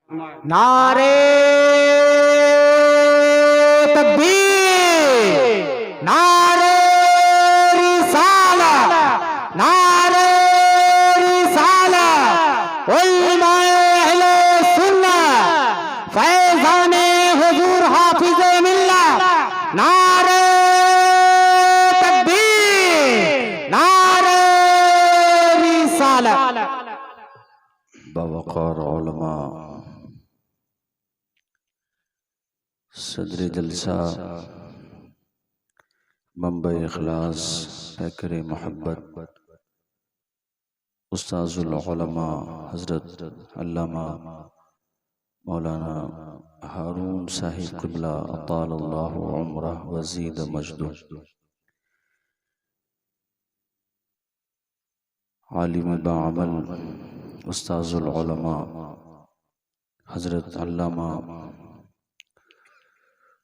नारे तकबीर, नारे रिसालत, नारे रिसालत, उलमाए अहले सुन्नत, फैज़ाने हुजूर हाफिज़े मिल्लत, नारे तकबीर, नारे रिसालत। बावक़ार उलमा सदर जलसा मंबा इखलास पैकर मोहब्बत उस्ताज़ुल उलमा हज़रत अल्लामा मौलाना हारून साहिब क़िबला अतालल्लाहु उम्रह वज़ीद मजदुह, आलिम बाअमल उस्ताज़ुल उलमा हज़रत अल्लामा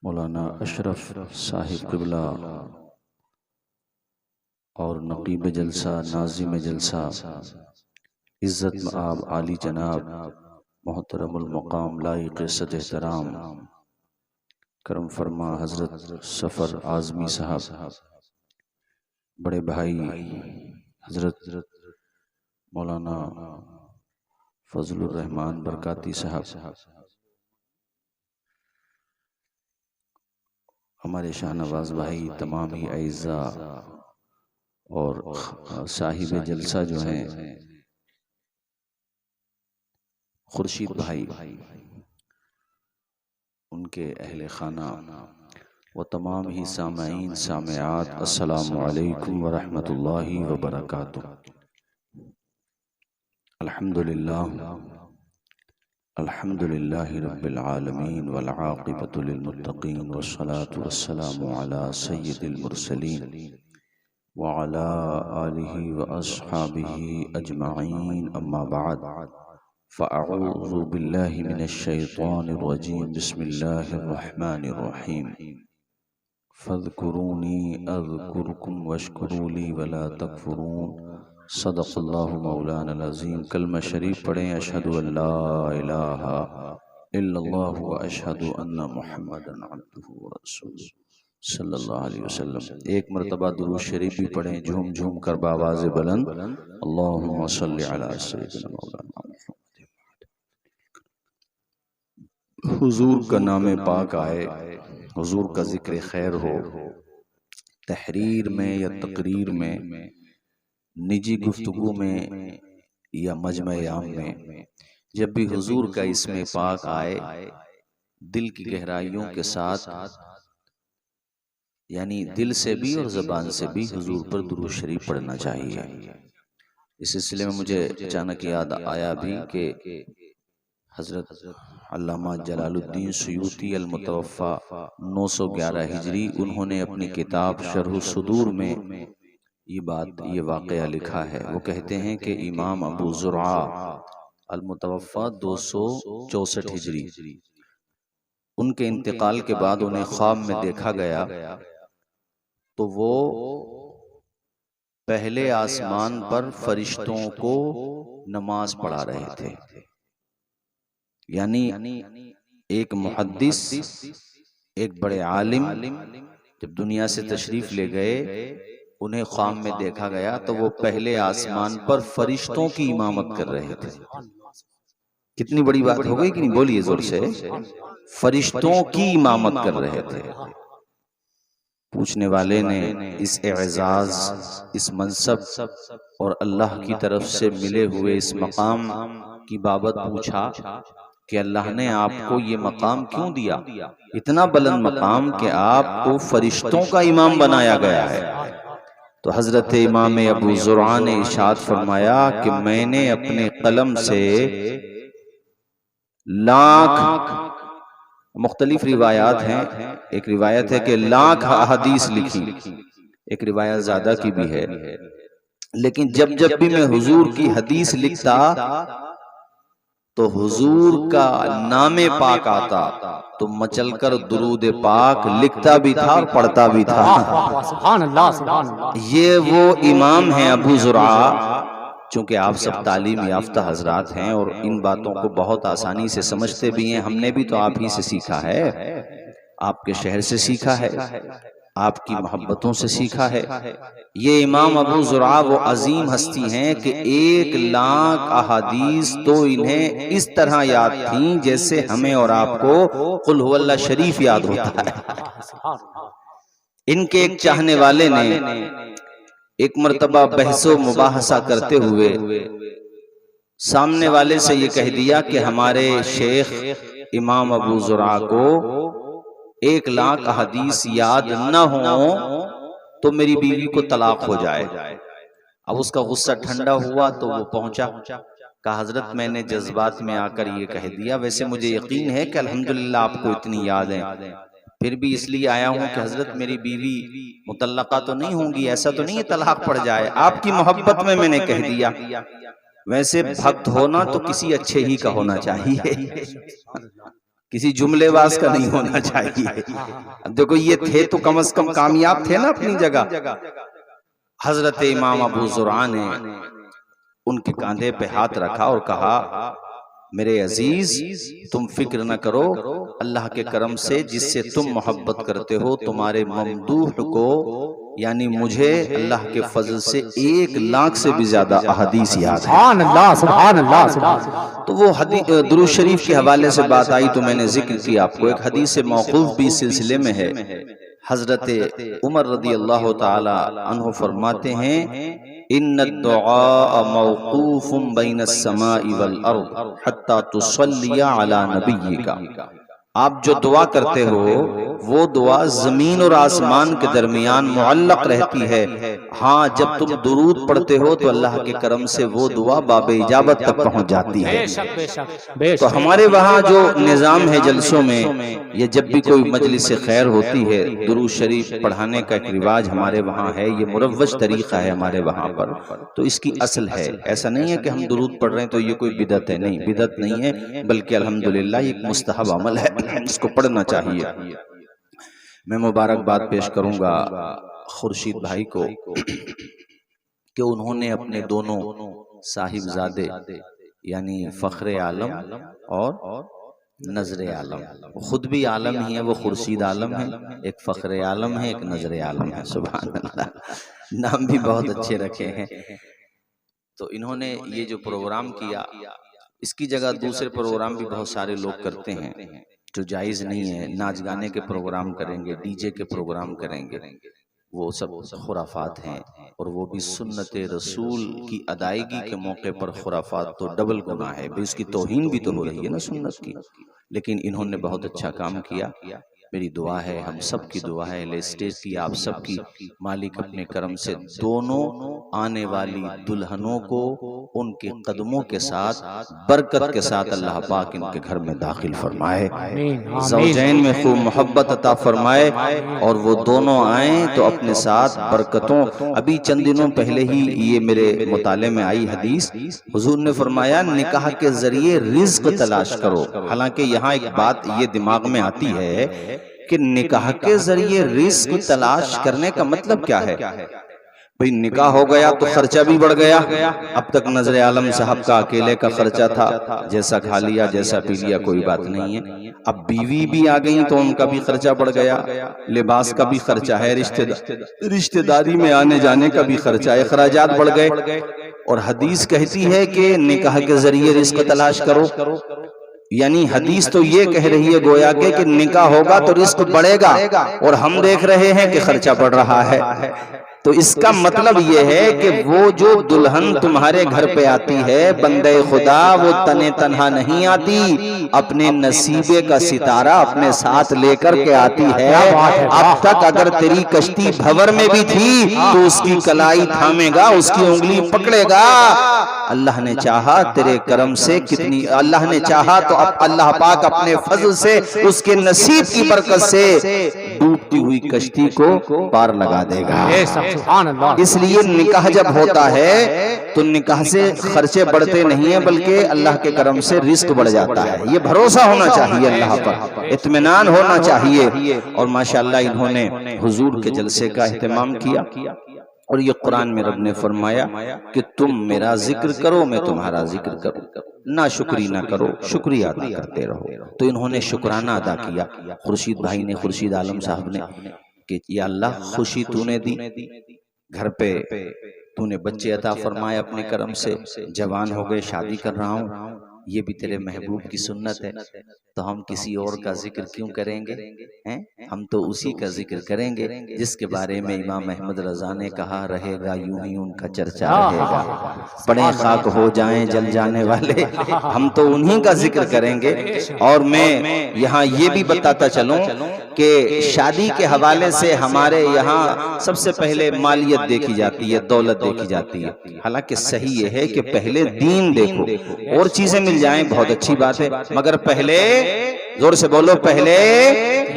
मौलाना अशरफ साहिब क़िबला और नक़ीब जलसा नाज़िम जलसा इज़्ज़त मआब आली जनाब मोहतरमुल मक़ाम लाइक़ सद एहतराम करम फरमा हज़रत सफ़र आज़मी साहब, बड़े भाई हज़रत मौलाना फज़लुर रहमान बरकाती साहब, हमारे शाहनवाज भाई, तमाम ही अइज़ा और साहिब जलसा जो हैं खुर्शीद भाई, उनके अहले खाना व तमाम ही सामईन सामयात, अस्सलामु अलैकुम व रहमतुल्लाहि व बरकातुह। अल्हम्दुलिल्लाह अल्हम्दुलिल्लाहि रब्बिल आलमीन वल आक़िबतु लिल मुत्तक़ीन वस्सलातु वस्सलामु अला सय्यिदिल मुरसलीन व अला आलिहि व अस्हाबिहि अजमईन, अम्मा बाद, फ़अऊज़ु बिल्लाहि मिनश शैतानिर रजीम, बिस्मिल्लाहिर रहमानिर रहीम, फ़ज़्कुरूनी अज़्कुरुकुम वश्कुरूली वला तकफ़ुरून, सदक़ल्लाहु मौलाना अज़ीम। कलमा शरीफ पढ़ें, अशहदु अल्ला इलाहा इल्लल्लाह व अशहदु अन्ना मुहम्मदन अब्दुहु व रसूलुहु सल्लल्लाहु अलैहि वसल्लम। एक मरतबा दुरूद शरीफ भी पढ़ें झूम झूम कर बावाज़ बुलंद, अल्लाहुम्मा सल्लि अला सय्यिदिना मौलाना मुहम्मद। हुजूर का नाम पाक आए, हुजूर का जिक्र खैर हो, तहरीर में या तकरीर में, निजी गुफ्तगू में या मजमे आम में, जब भी हुजूर का इसमें पाक आए, दिल की गहराइयों के साथ, यानी दिल से भी और ज़बान से भी हुजूर पर दुरूद शरीफ पढ़ना चाहिए। इस सिलसिले में मुझे अचानक याद आया भी कि हज़रत अल्लामा जलालुद्दीन सुयूती अल मुतवफ़ा 911 हिजरी, उन्होंने अपनी किताब शरह सुदूर में ये वाक़या लिखा है। वो कहते हैं कि इमाम अबू ज़ुरआ अल मुतवफ़ा 264 हिजरी, उनके इंतकाल के बाद उन्हें ख्वाब में देखा गया तो वो पहले आसमान पर फरिश्तों को नमाज पढ़ा रहे थे। यानी एक मुहद्दिस, एक बड़े आलिम जब दुनिया से तशरीफ ले गए, उन्हें ख्वाब में देखा गया तो वो पहले आसमान पर फरिश्तों की इमामत कर रहे थे। कितनी बड़ी बात हो गई कि नहीं, बोलिए जोर से। फरिश्तों की इमामत कर रहे थे। पूछने वाले ने इस एजाज, इस मनसब और अल्लाह की तरफ से मिले हुए इस मकाम की बाबत पूछा कि अल्लाह ने आपको ये मकाम क्यों दिया, इतना बुलंद मकाम कि आपको फरिश्तों का इमाम बनाया गया है। तो हजरत इमाम अबू ज़ुरआ ने इरशाद फरमाया कि मैंने अपने कलम से लाख, मुख्तलिफ रिवायात हैं, एक रिवायत है कि लाख अहादीस लिखी, एक रिवायत ज्यादा की भी है, लेकिन जब जब भी मैं हुजूर की हदीस लिखता तो हुजूर का नामे पाक आता तो मचलकर दुरूद पाक लिखता भी था और पढ़ता भी था। सुभान अल्लाह, सुभान अल्लाह। ये वो इमाम है अबू ज़ुरआ चूँकि आप सब तालीम याफ्ता हजरात हैं और इन बातों को बहुत आसानी से समझते भी हैं। हमने भी तो आप ही से सीखा है, आपके शहर से सीखा है, आपकी मोहब्बतों से सीखा है। ये इमाम अबू ज़ुरआ वो अजीम हस्ती हैं कि 1 लाख अहादीस तो इन्हें इस तरह याद थीं जैसे हमें और आपको कुल हुवल्लाह शरीफ याद होता है। इनके एक चाहने वाले ने एक मर्तबा बहसो मुबाहसा करते हुए सामने वाले से ये कह दिया कि हमारे शेख इमाम अबू ज़ुरआ को 1 लाख हदीस याद न हो तो मेरी बीवी को तलाक हो जाए। अब उसका गुस्सा ठंडा हुआ तो वो पहुंचा, कहा हजरत मैंने जज्बात में आकर ये कह दिया, वैसे मुझे यकीन है कि अल्हम्दुलिल्लाह आपको इतनी याद है, फिर भी इसलिए आया हूँ कि हजरत मेरी बीवी मुतल्लका तो नहीं होंगी, ऐसा तो नहीं है तलाक पड़ जाए, आपकी मोहब्बत में मैंने कह दिया। वैसे भक्त होना तो किसी अच्छे ही का होना चाहिए, किसी जुमलेबाज का नहीं होना चाहिए। अब देखो ये थे तो कम से कम कामयाब थे ना अपनी जगह। हजरत इमाम अबू ज़ुरआ ने उनके कंधे पे हाथ रखा और कहा मेरे अजीज तुम फिक्र न करो, अल्लाह के करम से जिससे तुम मोहब्बत करते हो तुम्हारे ममदूह को यानी मुझे अल्लाह के फजल से 1 लाख से भी ज्यादा अहदीस याद है। सुभान अल्लाह, सुभान अल्लाह, सुभान। तो वो दुरूद शरीफ के हवाले से बात आई तो मैंने जिक्र किया आपको। एक हदीस मौकूफ भी इस सिलसिले में है। हजरत उमर रदी अल्लाह ताला अन्हु फरमाते हैं इन्न दुआ मौकूफुम बैनस समाई वल अर्द हत्ता तुसल्लिया अला नबिय्यिका। आप जो दुआ करते हो वो दुआ जमीन और आसमान के दरमियान मुअल्लक रहती है। हाँ, जब तुम दुरूद पढ़ते हो तो अल्लाह के करम से वो दुआ बाबे इजाबत तक पहुंच जाती है। तो हमारे वहाँ जो निज़ाम है जलसों में, ये जब भी कोई मजलिस खैर होती है दुरूद शरीफ पढ़ाने का एक रिवाज हमारे वहाँ है, ये मुरव्वज तरीका है हमारे वहाँ पर। तो इसकी असल है, ऐसा नहीं है कि हम दुरूद पढ़ रहे हैं तो ये कोई बिदत है, नहीं, बिदत नहीं है, बल्कि अल्हम्दुलिल्लाह एक मुस्तहब अमल है, इसको पढ़ना चाहिए। मैं मुबारकबाद पेश करूंगा खुर्शीद भाई को कि उन्होंने अपने दोनों साहिबजादे यानी फख्रे आलम और नजरे आलम, खुद भी आलम ही है, वो खुर्शीद आलम है, एक फख्रे आलम है, एक नजरे आलम है। सुभान अल्लाह, नाम भी बहुत अच्छे रखे हैं। तो इन्होंने ये जो प्रोग्राम किया, इसकी जगह दूसरे प्रोग्राम भी बहुत सारे लोग करते हैं जो जायज़ नहीं है। नाच गाने के प्रोग्राम करेंगे, डीजे के प्रोग्राम करेंगे, वो सब खुराफात हैं, और वो भी सुन्नत रसूल की अदायगी के मौके पर खुराफात तो डबल गुनाह है, इसकी तौहीन भी तो हो रही है ना सुन्नत की। लेकिन इन्होंने बहुत अच्छा काम किया। मेरी दुआ है, हम सब की दुआ है, ले स्टेज की आप सब की, मालिक अपने करम से दोनों आने वाली दुल्हनों को उनके कदमों के साथ बरकत के साथ अल्लाह पाक इनके घर में दाखिल फरमाए, ज़ौजैन में खूब मोहब्बत अता फरमाए, और वो दोनों आए तो अपने साथ बरकतों। अभी चंद दिनों पहले ही ये मेरे मुताले में आई हदीस, हुजूर ने फरमाया निकाह के जरिए रिज्क तलाश करो। हालांकि यहाँ एक बात ये दिमाग में आती है कि निकाह के जरिए रिज्क तलाश करने का मतलब क्या है? भाई निकाह हो गया तो खर्चा भी बढ़ गया। अब तक नजर आलम साहब का अकेले का खर्चा था, जैसा खा लिया जैसा पी लिया कोई बात नहीं है। अब बीवी भी आ गई तो उनका भी खर्चा बढ़ गया, लिबास का भी खर्चा है, रिश्तेदारी में आने जाने का भी खर्चा है, अखराजात बढ़ गए। और हदीस कहती है कि निकाह के जरिए रिज्क तलाश करो, यानी हदीस तो ये कह रही है गोया के कि निकाह होगा तो रिस्क बढ़ेगा, और हम देख रहे हैं कि खर्चा बढ़ रहा है। तो इसका मतलब ये है कि वो जो दुल्हन तुम्हारे घर पे आती है बंदे खुदा, वो तने तन्हा नहीं आती, अपने नसीबे का सितारा अपने साथ लेकर के आती है। अब तक अगर तेरी कश्ती भंवर में भी थी तो उसकी कलाई थामेगा, उसकी उंगली पकड़ेगा। अल्लाह ने चाहा तेरे करम से, कितनी अल्लाह ने चाहा तो अब अल्लाह पाक अपने फजल से उसके नसीब की बरकत से डूबती हुई कश्ती को पार लगा देगा। इसलिए निकाह जब होता है तो निकाह से खर्चे बढ़ते नहीं है, बल्कि अल्लाह के करम से रिस्क बढ़ जाता है। ये भरोसा होना चाहिए अल्लाह पर, इत्मीनान होना चाहिए। और माशाअल्लाह इन्होंने हुजूर के जलसे का एहतमाम किया और ये कुरान में रब ने फरमाया कि तुम मेरा जिक्र करो मैं तुम्हारा जिक्र करूं, ना शुक्री ना करो शुक्रिया अदा करते रहो। तो इन्होंने शुक्राना अदा किया। खुर्शीद भाई ने, खुर्शीद आलम साहब ने, कि या अल्लाह खुशी तूने दी, घर पे तूने बच्चे अता फरमाए अपने करम से, जवान हो गए, शादी कर रहा हूँ, ये भी तेरे महबूब की सुन्नत है, तो हम किसी और का जिक्र क्यों करेंगे हैं? हम तो उसी का जिक्र करेंगे जिसके बारे में इमाम अहमद रजा ने कहा, रहेगा यूं ही उनका चर्चा रहेगा, पड़े खाक हो जाएं जल जाने वाले, हम तो उन्हीं का जिक्र करेंगे। और मैं यहाँ ये भी बताता चलूं कि शादी के हवाले से हमारे यहाँ सबसे पहले मालियत देखी जाती है, दौलत देखी जाती है। हालांकि सही ये है कि पहले दीन देखो, और चीजें मिल जाएं बहुत अच्छी बात है, मगर पहले, जोर से बोलो, पहले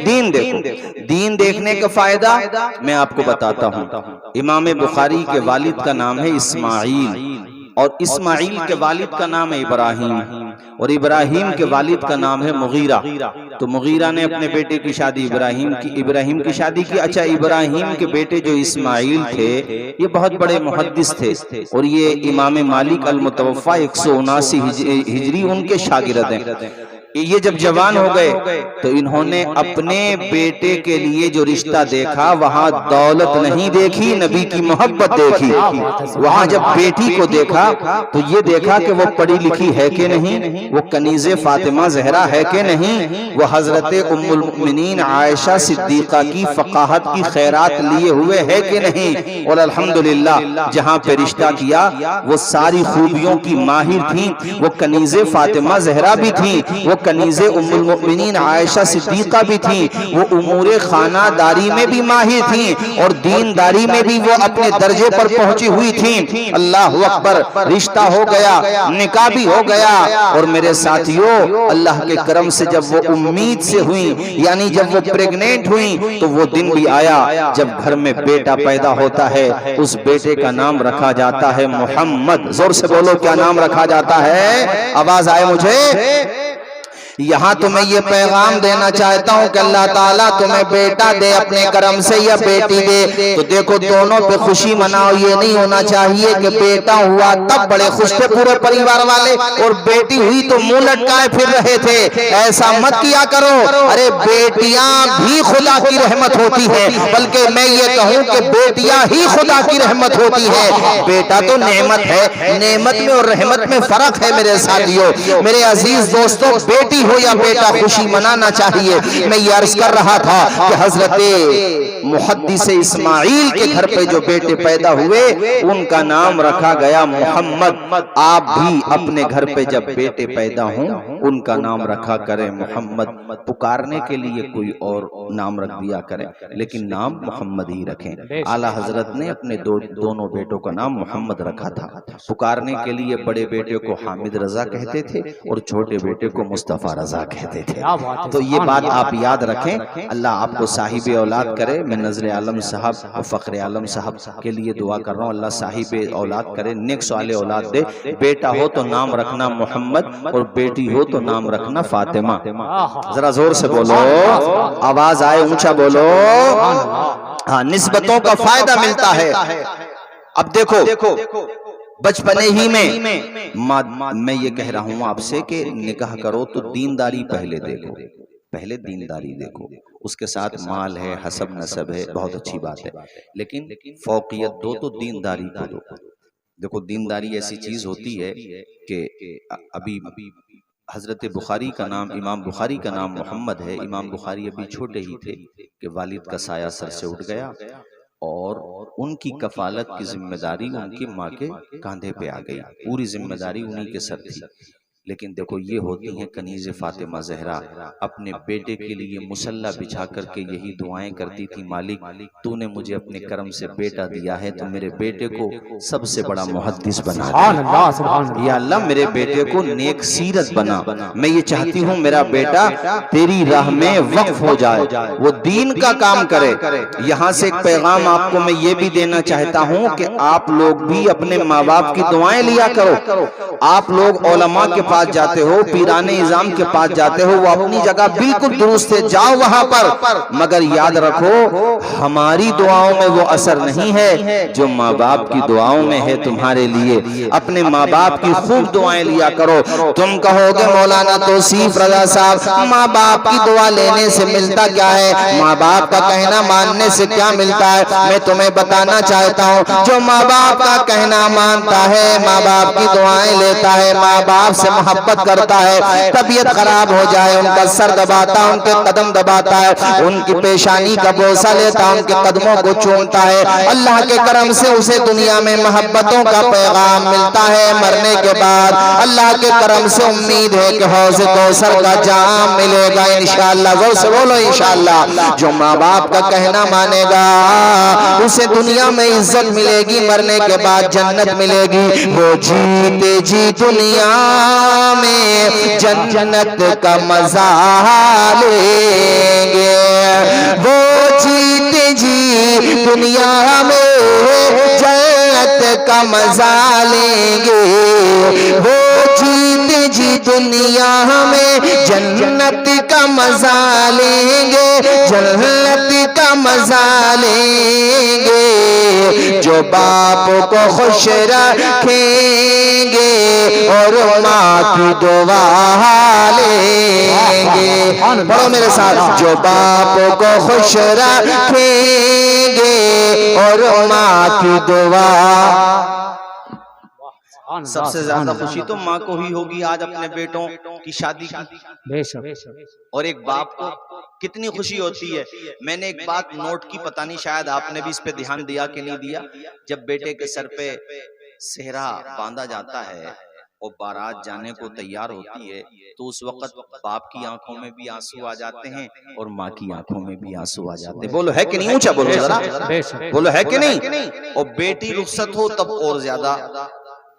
दीन देखो। दीन देखने का फायदा मैं आपको बताता हूँ। इमाम बुखारी के वालिद का नाम है इस्माइल, और इस्माइल के वालिद का नाम है इब्राहिम, और इब्राहिम के वालिद का नाम है मुगीरा। तो मुगीरा ने अपने बेटे की शादी इब्राहिम की शादी की। अच्छा, इब्राहिम के बेटे जो इस्माइल थे ये बहुत बड़े मुहद्दिस थे, और ये इमाम मालिक अल मुतवफ़ा 179 हिजरी उनके शागिर्द हैं। ये जब जवान हो गए तो इन्होंने अपने बेटे के लिए जो रिश्ता देखा, वहां दौलत नहीं देखी, नबी की मोहब्बत देखी। वहां जब बेटी को देखा तो ये देखा कि वो पढ़ी लिखी है कि नहीं, वो कनीज़े फातिमा ज़हरा है कि नहीं, वो हजरत उम्मुल मुमिनीन आयशा सिद्दीक़ा की फ़क़ाहत की खैरात लिए हुए है कि नहीं। और अल्हम्दुलिल्लाह जहां पे रिश्ता किया वो सारी खूबियों की माहिर थी, वो कनीज़े फातिमा ज़हरा भी थी, वो कनीज़े उम्मुल मुमिनीन आयशा सिद्दीक़ा भी थी, वो उमूरे खानादारी में भी माहिर थी, और दीनदारी में भी वो अपने दर्जे पर पहुंची हुई थी। अल्लाह अकबर, रिश्ता हो गया, निकाह भी हो गया। और मेरे साथियों, अल्लाह के करम से जब वो उम्मीद से हुई, यानी जब वो प्रेग्नेंट हुई, तो वो दिन भी आया जब घर में बेटा पैदा होता है। उस बेटे का नाम रखा जाता है मोहम्मद। जोर से बोलो, क्या नाम रखा जाता है? आवाज आए मुझे। यहाँ तो मैं ये पैगाम देना चाहता हूँ कि अल्लाह ताला तुम्हें बेटा दे अपने करम से या बेटी दे, तो देखो दोनों पे खुशी मनाओ। ये नहीं होना चाहिए कि बेटा हुआ तब बड़े खुश थे पूरे परिवार वाले, और बेटी हुई तो मुंह लटकाए फिर रहे थे। ऐसा मत किया करो। अरे बेटियां भी खुदा की रहमत होती है, बल्कि मैं ये कहूँ कि बेटियां ही खुदा की रहमत होती है। बेटा तो नेमत है, नेमत में और रहमत में फर्क है मेरे साथियों। मेरे अजीज दोस्तों, बेटी हो या बेटा, खुशी मनाना चाहिए। मैं ये अर्ज कर रहा था कि हजरत मुहद्दिस इस्माइल के घर पे जो बेटे पैदा हुए उनका नाम रखा गया मोहम्मद। आप भी अपने घर पे जब बेटे पैदा हों उनका नाम रखा करें मोहम्मद। पुकारने के लिए कोई और नाम रख दिया करें, लेकिन नाम मोहम्मद ही रखें। आला हजरत ने अपने दोनों बेटों का नाम मोहम्मद रखा था। पुकारने के लिए बड़े बेटे को हामिद रजा कहते थे और छोटे बेटे को मुस्तफा रजा कहते थे। तो ये बात आप याद रखें। अल्लाह आपको साहिब औलाद करे। मैं नजर आलम साहब और फखर आलम साहब के लिए दुआ कर रहा हूँ, अल्लाह साहिब औलाद करे, नेक साले औलाद दे। बेटा हो तो नाम रखना मोहम्मद, और बेटी हो तो नाम रखना फातिमा। जरा जोर से बोलो, आवाज आए, ऊंचा बोलो। हाँ, निस्बतों का फायदा मिलता है। अब देखो, बचपने ही में मैं ये कह रहा हूं आपसे कि निकाह करो तो दीनदारी पहले देखो, पहले दीनदारी देखो, उसके साथ माल है, हसब नसब है, बहुत अच्छी बात है, लेकिन फौकियत दो तो दीनदारी को दो। देखो, दीनदारी ऐसी चीज होती है कि अभी हजरत बुखारी का नाम, इमाम बुखारी का नाम मोहम्मद है। इमाम बुखारी अभी छोटे ही थे कि वालिद का साया सर से उठ गया और उनकी कफालत की जिम्मेदारी उनकी माँ के कांधे पे आ गई। पूरी जिम्मेदारी उन्हीं के सर थी। लेकिन देखो, ये होती हैं कनीज़े फातिमा ज़हरा, अपने बेटे के लिए मुसल्ला बिछा करके यही दुआएं करती थी, मालिक तूने मुझे अपने कर्म से बेटा दिया है तो मेरे बेटे को सबसे बड़ा मुहद्दिस बना दे। या अल्लाह, मेरे बेटे को नेक सीरत बना। मैं ये चाहती हूँ मेरा बेटा तेरी राह में वक्फ हो जाए, वो दीन का काम करे। यहाँ से एक पैगाम आपको मैं ये भी देना चाहता हूँ कि आप लोग भी अपने माँ बाप की दुआएं लिया करो। आप लोग उलमा के पास जाते हो, पीराने इज़ाम के पास जाते हो, वो अपनी जगह बिल्कुल दुरुस्त है, जाओ वहां पर, मगर याद रखो हमारी दुआओं में वो असर नहीं है जो माँ बाप की दुआओं में है तुम्हारे लिए। अपने माँ बाप की खूब दुआएं लिया करो। तुम कहोगे मौलाना तौसीफ रजा साहब, माँ बाप की दुआ लेने से मिलता क्या है, माँ बाप का कहना मानने से क्या मिलता है? मैं तुम्हें बताना चाहता हूँ, जो माँ बाप का कहना मानता है, माँ बाप की दुआएं लेता है, माँ बाप से मोहब्बत करता है, तबीयत खराब हो जाए उनका सर दबाता, उनके कदम दबाता है, उनकी पेशानी का बोसा लेता, उनके कदमों को चूमता है, अल्लाह के करम से उसे दुनिया में मोहब्बतों का पैगाम मिलता है। मरने के बाद अल्लाह के करम से उम्मीद है कि हौज़ कौसर का जाम मिलेगा इंशाअल्लाह। जोर से बोलो इंशाअल्लाह। जो माँ बाप का कहना मानेगा उसे दुनिया में इज्जत मिलेगी, मरने के बाद जन्नत मिलेगी। वो जीते जी दुनिया में जन्नत का मजा लेंगे, वो जीते जी दुनिया में जन्नत का मजा लेंगे, वो जीते जी दुनिया में जन्नत का मजा लेंगे, जन्नत का मजा लेंगे। जो बाप को खुश रखेंगे और माँ की दुआ लेंगे। पढ़ो मेरे साथ, जो बाप को खुश रखेंगे और माँ की दुआ। सबसे ज्यादा खुशी तो माँ को ही होगी आज अपने बेटों की शादी की, और एक बाप को कितनी खुशी होती है। मैंने एक बात नोट की, पता नहीं शायद आपने भी इस पे ध्यान दिया कि नहीं दिया, जब बेटे के सर पे सेहरा बांधा जाता है और बारात जाने को तैयार होती है, तो उस वक्त बाप की आंखों में भी आंसू आ जाते हैं और माँ की आंखों में भी आंसू आ जाते हैं। बोलो है कि नहीं? ऊंचा बोलो जरा, बोलो है कि नहीं? और बेटी रुखसत हो तब और ज्यादा,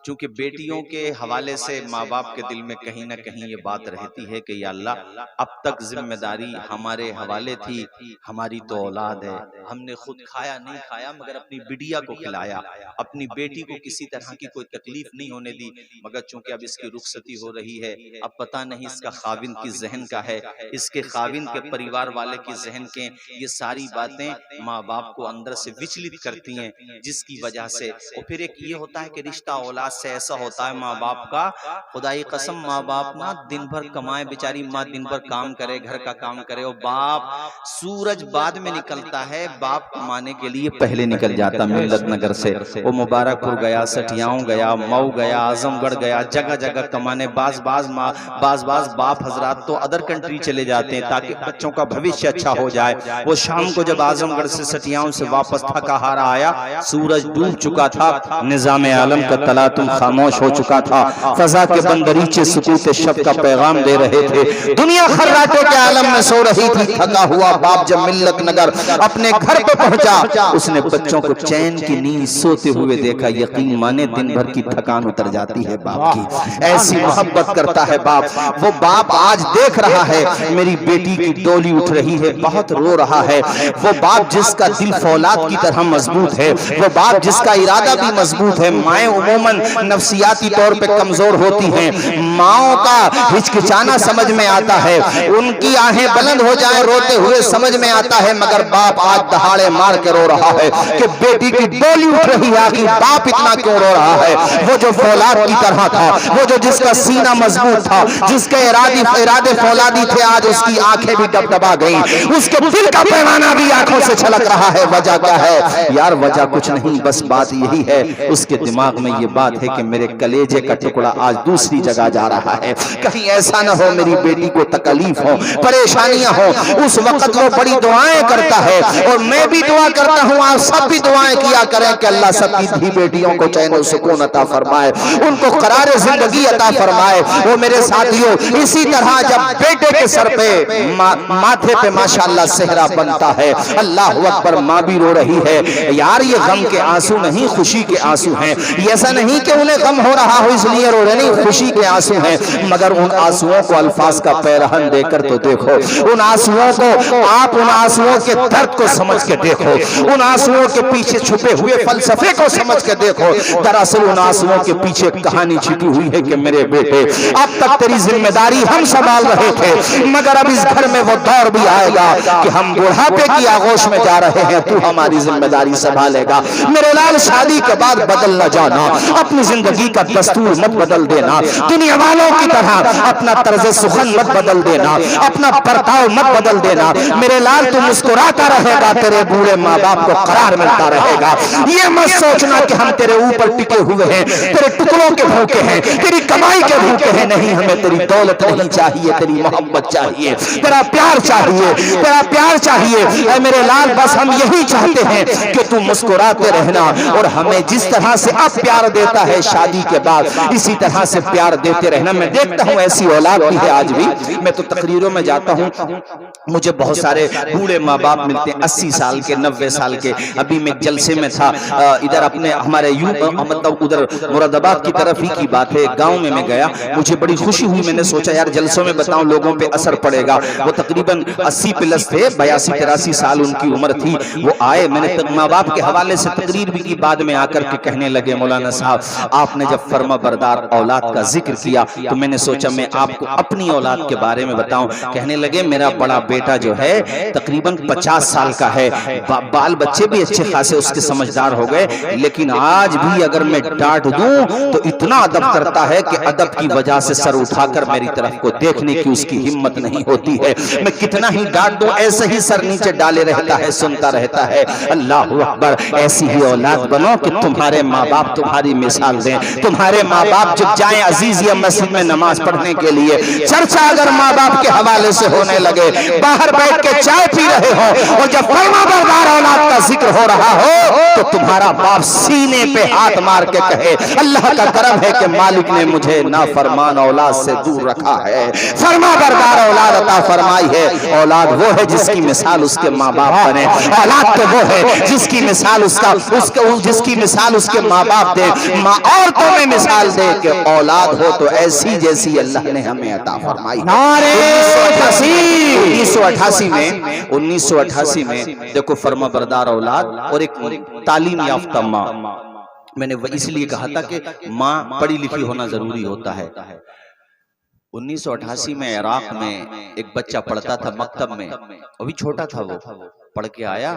क्योंकि बेटियों के हवाले से माँ बाप के दिल में कहीं ना कहीं ये बात रहती है कि या अल्लाह, अब तक जिम्मेदारी हमारे हवाले थी, हमारी तो औलाद है, हमने खुद खाया नहीं खाया मगर अपनी बिटिया को खिलाया, अपनी बेटी को किसी तरह की कोई तकलीफ नहीं होने दी। मगर चूंकि अब इसकी रुखसती हो रही है, अब पता नहीं इसका खाविन की जहन का है, इसके खाविन के परिवार वाले की जहन के, ये सारी बातें माँ बाप को अंदर से विचलित करती हैं, जिसकी वजह से और फिर एक ये होता है कि रिश्ता औलाद से ऐसा होता है माँ बाप का, खुदाई कसम माँ बाप ना दिन भर कमाए, बेचारी माँ दिन भर काम करे, घर का काम करे, और बाप सूरज बाद में निकलता है, बाप कमाने के लिए पहले निकल जाता मिल्लत नगर से। वो मुबारकपुर गया, सठियाओं गया, मऊ गया, आजमगढ़ गया, जगह जगह कमाने। बाज बाप हजरात तो अदर कंट्री चले जाते हैं ताकि बच्चों का भविष्य अच्छा हो जाए। वो शाम को जब आजमगढ़ से सठियाओं से वापस थका हारा आया, सूरज डूब चुका था, निजाम आलम का तला तुम खामोश हो चुका था, फजा के बंदरीचे सुकूत शब का पैगाम दे रहे थे, दुनिया खर्राटे के आलम में सो रही थी। थका हुआ बाप जब मिल्लत नगर अपने घर पे पहुंचा, उसने बच्चों को चैन की नींद सोते हुए देखा। यकीन माने दिन भर की थकान उतर जाती है बाप की, ऐसी मोहब्बत करता है बाप। वो बाप आज देख रहा है मेरी बेटी की डोली उठ रही है, बहुत रो रहा है। वो बाप जिसका दिल फौलाद की तरह मजबूत है, वो बाप जिसका इरादा भी मजबूत है। माएं उमूमन नफ्सियाती तौर पे कमजोर होती हैं, माओं का हिचकिचाना समझ में आता है, उनकी आहें बुलंद हो जाए रोते हुए समझ में आता है, मगर बाप आज दहाड़े मार के रो रहा है कि बेटी की डोली उठ रही है, कि बाप इतना क्यों रो रहा है। वो जो फौलाद की तरह था, वो जो जिसका सीना मजबूत था, जिसके इरादे फौलादी थे, आज उसकी आंखें भी डबडबा गई, उसके दिल का पैमाना भी आंखों से छलक रहा है। वजह क्या है यार? वजह कुछ नहीं, बस बात यही है, उसके दिमाग में ये बात है कि मेरे कलेजे का टुकड़ा आज दूसरी जगह जा रहा है, कहीं ऐसा ना हो मेरी बेटी को तकलीफ हो, परेशानियां हो। उस वक्त वो बड़ी दुआएं करता है और मैं भी दुआ करता हूं, आप सब भी दुआएं किया करें कि अल्लाह सबकी धी बेटियों को चैन और सुकून अता फरमाए, उनको करार जिंदगी अता फरमाए। वो मेरे साथियों, इसी तरह जब बेटे के सर पे माथे पे माशाअल्लाह सेहरा बनता है, अल्लाह अकबर, माँ भी रो रही है। यार ये गम के आंसू नहीं, खुशी के आंसू हैं। ऐसा नहीं कि उन्हें गम हो रहा हो इसलिए रो रहे, नहीं, खुशी के आंसू हैं। मगर उन आंसुओं को अल्फाज का पैरहन देकर तो देखो, उन आंसुओं को आप उन आंसुओं के दर्द को समझ के देखो, उन आंसुओं के पीछे छुपे हुए फलसफे को समझ के देखो। दरअसल उन आंसुओं के पीछे कहानी छिपी हुई है कि मेरे बेटे, अब तक तेरी जिम्मेदारी हम संभाल रहे थे, मगर अब इस घर में वो दौर भी आएगा कि हम बुढ़ापे की आगोश में जा रहे हैं, तू हमारी जिम्मेदारी संभालेगा। मेरे लाल, शादी के बाद बदल न जाना, अपनी जिंदगी का दस्तूर मत बदल देना, दुनिया वालों की तरह अपना तर्ज सुखन मत बदल देना, अपना बर्ताव मत बदल देना। मेरे लाल, तू मुस्कुराता रहेगा, तेरे बूढ़े माँ बाप को करार मिलता रहेगा। ये मत सोचना कि हम तेरे ऊपर टिके हुए हैं, तेरे टुकड़ों के भूखे हैं, तेरी कमाई के भूखे हैं। नहीं, हमें तेरी दौलत नहीं चाहिए, तेरी मोहब्बत चाहिए, तेरा प्यार चाहिए, तेरा प्यार चाहिए। ऐ मेरे लाल, बस हम यही चाहते हैं कि तू मुस्कुराते रहना, और हमें जिस तरह से अब प्यार देता है शादी के बाद, इसी तरह से प्यार देते रहना। मैं देखता हूं ऐसी औलाद भी है आज भी। मैं तो तकरीरों में जाता हूं, मुझे बहुत सारे बूढ़े माँ बाप मिलते हैं, 80 साल के, 90 साल के। अभी मैं एक जलसे में था, इधर अपने हमारे मतलब उधर मुरादाबाद की तरफ ही की बात है, गांव में मैं गया, मुझे बड़ी खुशी हुई। मैंने सोचा यार जलसों में बताऊं, लोगों पे असर पड़ेगा। वो तकरीबन 80 प्लस थे, 82-83 साल उनकी उम्र थी। वो आए, मैंने माँ बाप के हवाले से तकरीर भी की, बाद में आकर के कहने लगे, मौलाना साहब आपने जब फर्मा बरदार औलाद का जिक्र किया तो मैंने सोचा मैं आपको अपनी औलाद के बारे में बताऊं। कहने लगे, मेरा बड़ा बेटा जो है तकरीबन 50 साल का है, बाल बच्चे भी अच्छे खासे उसके समझदार हो गए, लेकिन आज भी अगर मैं डांट दूं तो इतना अदब करता है कि अदब की वजह से सर उठाकर मेरी तरफ को देखने की उसकी हिम्मत नहीं होती है। मैं कितना ही डांट दूं, ऐसे ही सर नीचे डाले रहता है, सुनता रहता है। अल्लाह अकबर, ऐसी ही औलाद बनो कि तुम्हारे माँ बाप तुम्हारी मिसाल दें। तुम्हारे माँ बाप जब जाएं अजीज या मस्जिद में नमाज पढ़ने के लिए, चर्चा अगर माँ बाप के हवाले से होने लगे, बाहर बैठ के चाय पी रहे हो और जब फर्माबरदार औलाद का जिक्र हो रहा हो तो तुम्हारा बाप सीने पे हाथ मार के कहे, अल्लाह का करम है कि मालिक ने मुझे नाफरमान औलाद से दूर रखा है, फर्माबरदार औलाद अता फरमाई है। औलाद वो है जिसकी मिसाल उसके माँ बाप बने, औलाद तो वो है जिसकी मिसाल जिसकी मिसाल उसके माँ बाप दे, माँ औरतों में मिसाल दे कि औलाद हो तो ऐसी जैसी अल्लाह ने हमें अता फरमाई। 1988 में देखो फर्माबरदार औलाद और एक तालीम याफ्ता माँ। मैंने इसलिए कहा था कि माँ पढ़ी लिखी होना जरूरी होता है। 1988 में इराक में एक बच्चा पढ़ता था मकतब में, अभी छोटा था, वो पढ़ के आया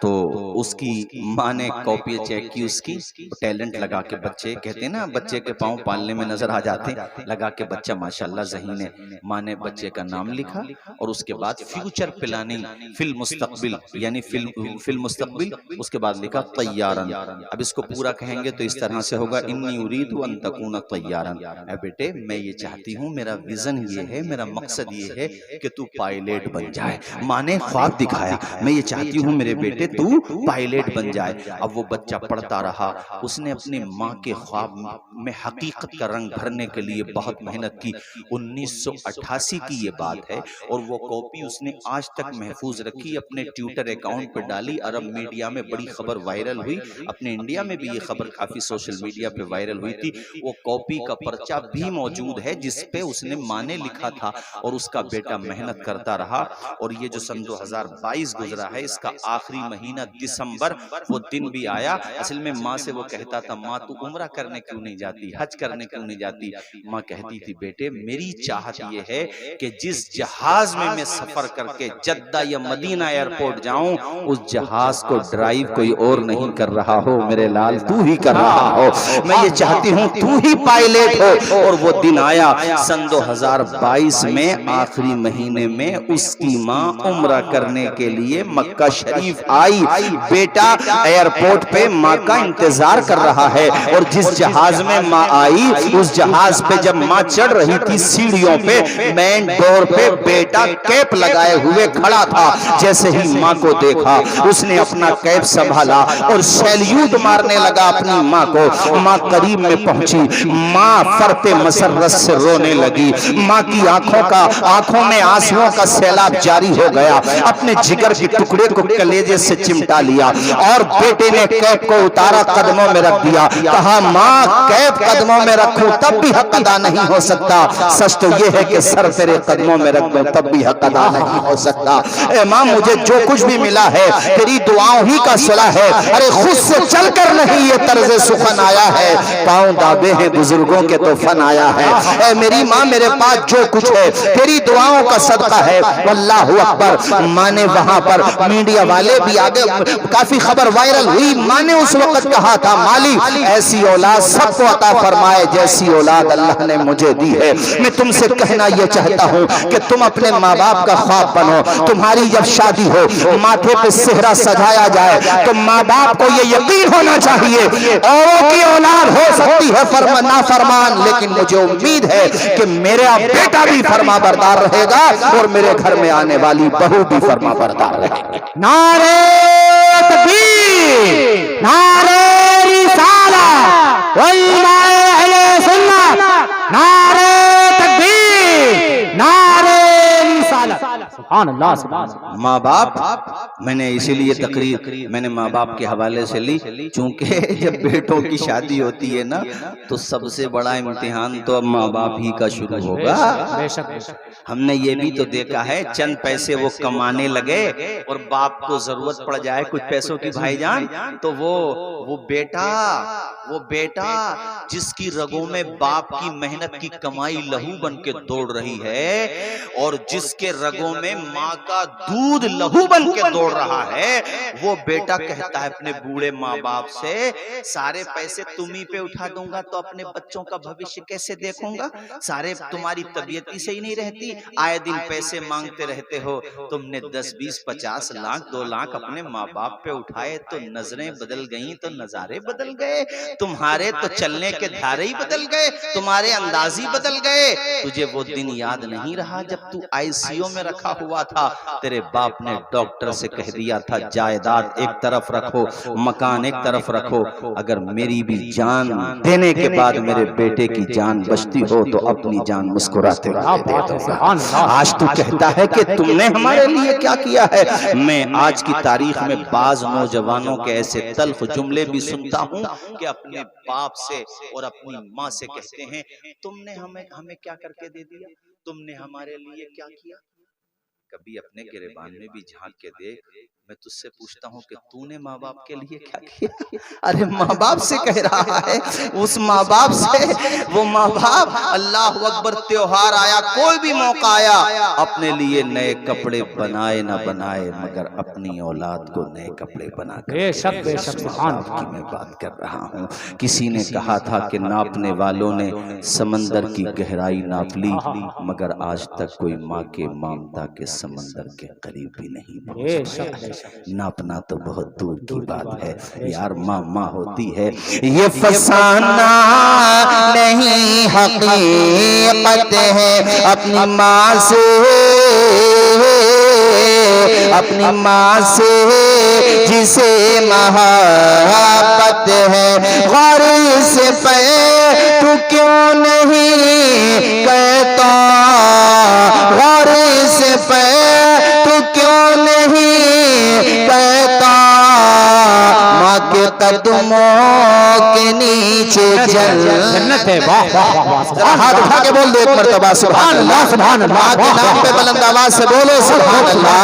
तो उसकी माँ ने कॉपी चेक की, उसकी टैलेंट लगा के, बच्चे कहते हैं ना बच्चे के पाँव पालने में नजर आ जाते, लगा के बच्चा माशाल्लाह ज़हीन है। माँ ने बच्चे का नाम लिखा और उसके बाद फ्यूचर प्लानिंग फिल मुस्तकबिल, यानी फिल मुस्तकबिल, उसके बाद लिखा तैयारन। अब इसको पूरा कहेंगे तो इस तरह से होगा, इन्नी उरीदु अन तकूना तैयारन। बेटे मैं ये चाहती हूँ, मेरा विजन ये है, मेरा मकसद ये है कि तू पायलट बन जाए। माँ ने ख्वाब दिखाया, मैं ये चाहती हूँ मेरे बेटे तू पायलट बन जाए। अब वो बच्चा पढ़ता रहा, उसने अपनी माँ के ख्वाब में हकीकत का रंग भरने के लिए बहुत मेहनत की। 1988 की ये बात है और वो कॉपी उसने आज तक महफूज रखी, अपने ट्विटर अकाउंट पर डाली। अरब मीडिया में बड़ी खबर वायरल हुई, अपने इंडिया में भी ये खबर काफी सोशल मीडिया पे वायरल हुई थी। वो कॉपी का पर्चा भी मौजूद है जिसपे उसने माँ ने लिखा था और उसका बेटा मेहनत करता रहा। और ये जो सन 2022 गुजरा है, इसका आखिरी महीना दिसंबर, वो दिन भी आया। असल में माँ से वो कहता था, माँ तू उम्रा करने क्यों नहीं जाती, हज करने क्यों नहीं जाती? माँ कहती थी, बेटे मेरी चाहत ये है कि जिस जहाज में मैं सफर करके जद्दा या मदीना एयरपोर्ट जाऊं, उस जहाज को ड्राइव कोई और नहीं कर रहा हो, मेरे लाल तू ही कर रहा हो। मैं ये चाहती हूँ तू ही पायलट हो। और वो दिन आया सन 2022 में, आखिरी महीने में उसकी माँ उम्रा करने के लिए मक्का शरीफ आई। बेटा एयरपोर्ट पे माँ का इंतजार कर रहा है और जिस जहाज में माँ आई, उस जहाज पे जब माँ चढ़ रही थी सीढ़ियों पे, मेन डोर पे बेटा कैप लगाए हुए खड़ा था। जैसे ही माँ को देखा, उसने अपना कैप संभाला और सैल्यूट मारने लगा अपनी माँ को। माँ करीब में पहुंची, माँ फरते मसरत से रोने लगी। माँ की आंखों में आंसुओं का सैलाब जारी हो गया। अपने जिगर की टुकड़े को कलेजे से चिमटा लिया और बेटे ने कैप को उतारा, कदमों में रख दिया। कहा माँ कैप कदमों में रखूं तब भी हक अदा नहीं हो सकता, सच तो ये है कि सर तेरे कदमों में रख दूं तब भी हक अदा नहीं हो सकता। ए माँ मुझे जो कुछ भी मिला है तेरी दुआओं ही का सिला है। अरे खुद से चलकर नहीं ये तर्ज सुखन आया है, पाँव दाबे हैं बुजुर्गों के तो फन आया है। ए मेरी माँ मेरे पास जो कुछ है तेरी दुआओं का सदका है। अल्लाहू अकबर। माँ ने वहां पर मीडिया वाले भी आगे, काफी खबर वायरल हुई। माँ ने उस वक्त कहा था माली ऐसी औलाद सबको अता फरमाए जैसी औलाद अल्लाह ने मुझे दी है। मैं तुमसे कहना यह चाहता हूँ कि तुम अपने माँ बाप का ख्वाब बनो। तुम्हारी जब शादी हो, माथे पे सेहरा सजाया जाए तो माँ बाप को ये यकीन होना चाहिए औरों की औलाद हो सकती है नाफरमान, लेकिन मुझे उम्मीद है कि मेरा बेटा भी फरमा बरदार रहेगा और मेरे घर में आने वाली बहू भी फरमा बरदार रहेगी। नारे तकबीर, नारे रिसालत वल अहले सुन्नत, नारे तकबीर, नारे रिसालत। सुभान अल्लाह, सुभान अल्लाह। माँ बाप मैंने इसीलिए तकरीर मैंने माँ बाप के हवाले से ली, चूंकि जब बेटों की शादी होती है ना तो सबसे बड़ा इम्तिहान तो अब माँ बाप ही का शुरू होगा। हमने ये भी तो देखा है, चंद पैसे वो कमाने लगे और बाप को जरूरत पड़ जाए कुछ पैसों की भाईजान, तो वो बेटा जिसकी रगों में बाप की मेहनत की कमाई लहू बन के दौड़ रही है और जिसके रगों में माँ का दूध लहू बन के दौड़ रहा है, वो बेटा कहता है अपने बूढ़े माँ बाप से सारे पैसे तुम ही पे उठा दूंगा तो अपने बच्चों का भविष्य कैसे देखूंगा, सारे तुम्हारी तबीयत ही सही नहीं रहती, आए दिन पैसे मांगते रहते हो। तुमने 10, 20, 50 लाख 2 लाख अपने माँ बाप पे उठाए तो नजरें बदल गई तो नजारे बदल गए, तुम्हारे तो चलने के धारे ही बदल गए, तुम्हारे अंदाज ही बदल गए। तुझे वो दिन याद नहीं रहा जब तू आईसीयू में रखा हुआ था, तेरे बाप ने डॉक्टर से कह दिया था जायदाद एक तरफ रखो, मकान एक तरफ रखो, अगर मेरी भी जान देने के बाद मेरे बेटे की जान बचती हो तो अपनी जान मुस्कुराते हुए दे दो। आज तू कहता है कि तुमने हमारे लिए क्या किया है। मैं आज की तारीख में बाज नौजवानों के ऐसे तल्ख जुमले भी सुनता हूँ कि अपने बाप से और अपनी माँ से कहते हैं तुमने हमें क्या करके दे दिया, तुमने हमारे लिए क्या किया। कभी अपने गिरेबान में भी झांक के देख, मैं तुझसे पूछता हूँ कि तूने माँ बाप के लिए क्या किया। अरे माँ बाप से कह रहा है, उस माँ बाप से, वो माँ बाप अल्लाह अकबर त्योहार आया, कोई भी मौका आया, अपने लिए नए कपड़े बनाए ना बनाए मगर अपनी औलाद को नए कपड़े बना कर की मैं बात कर रहा हूँ। किसी ने कहा था कि नापने वालों ने समंदर की गहराई नाप ली मगर आज तक कोई माँ के ममता के समंदर के करीब भी नहीं पहुंचा। नापना तो बहुत दूर की बात है यार, माँ माँ होती है। ये फसाना नहीं हकीकत है अपनी माँ से, अपनी माँ से जिसे मोहब्बत है। गौर से पे तू क्यों नहीं कहता, गौर से पे तू क्यों नहीं कहता, माँ के कदमों के नीचे जन्नत है। हाथ उठा के बोल दो एक मर्तबा सुभान अल्लाह, सुभान अल्लाह। माँ के नाम पे बुलंद आवाज से बोलो सुभान अल्लाह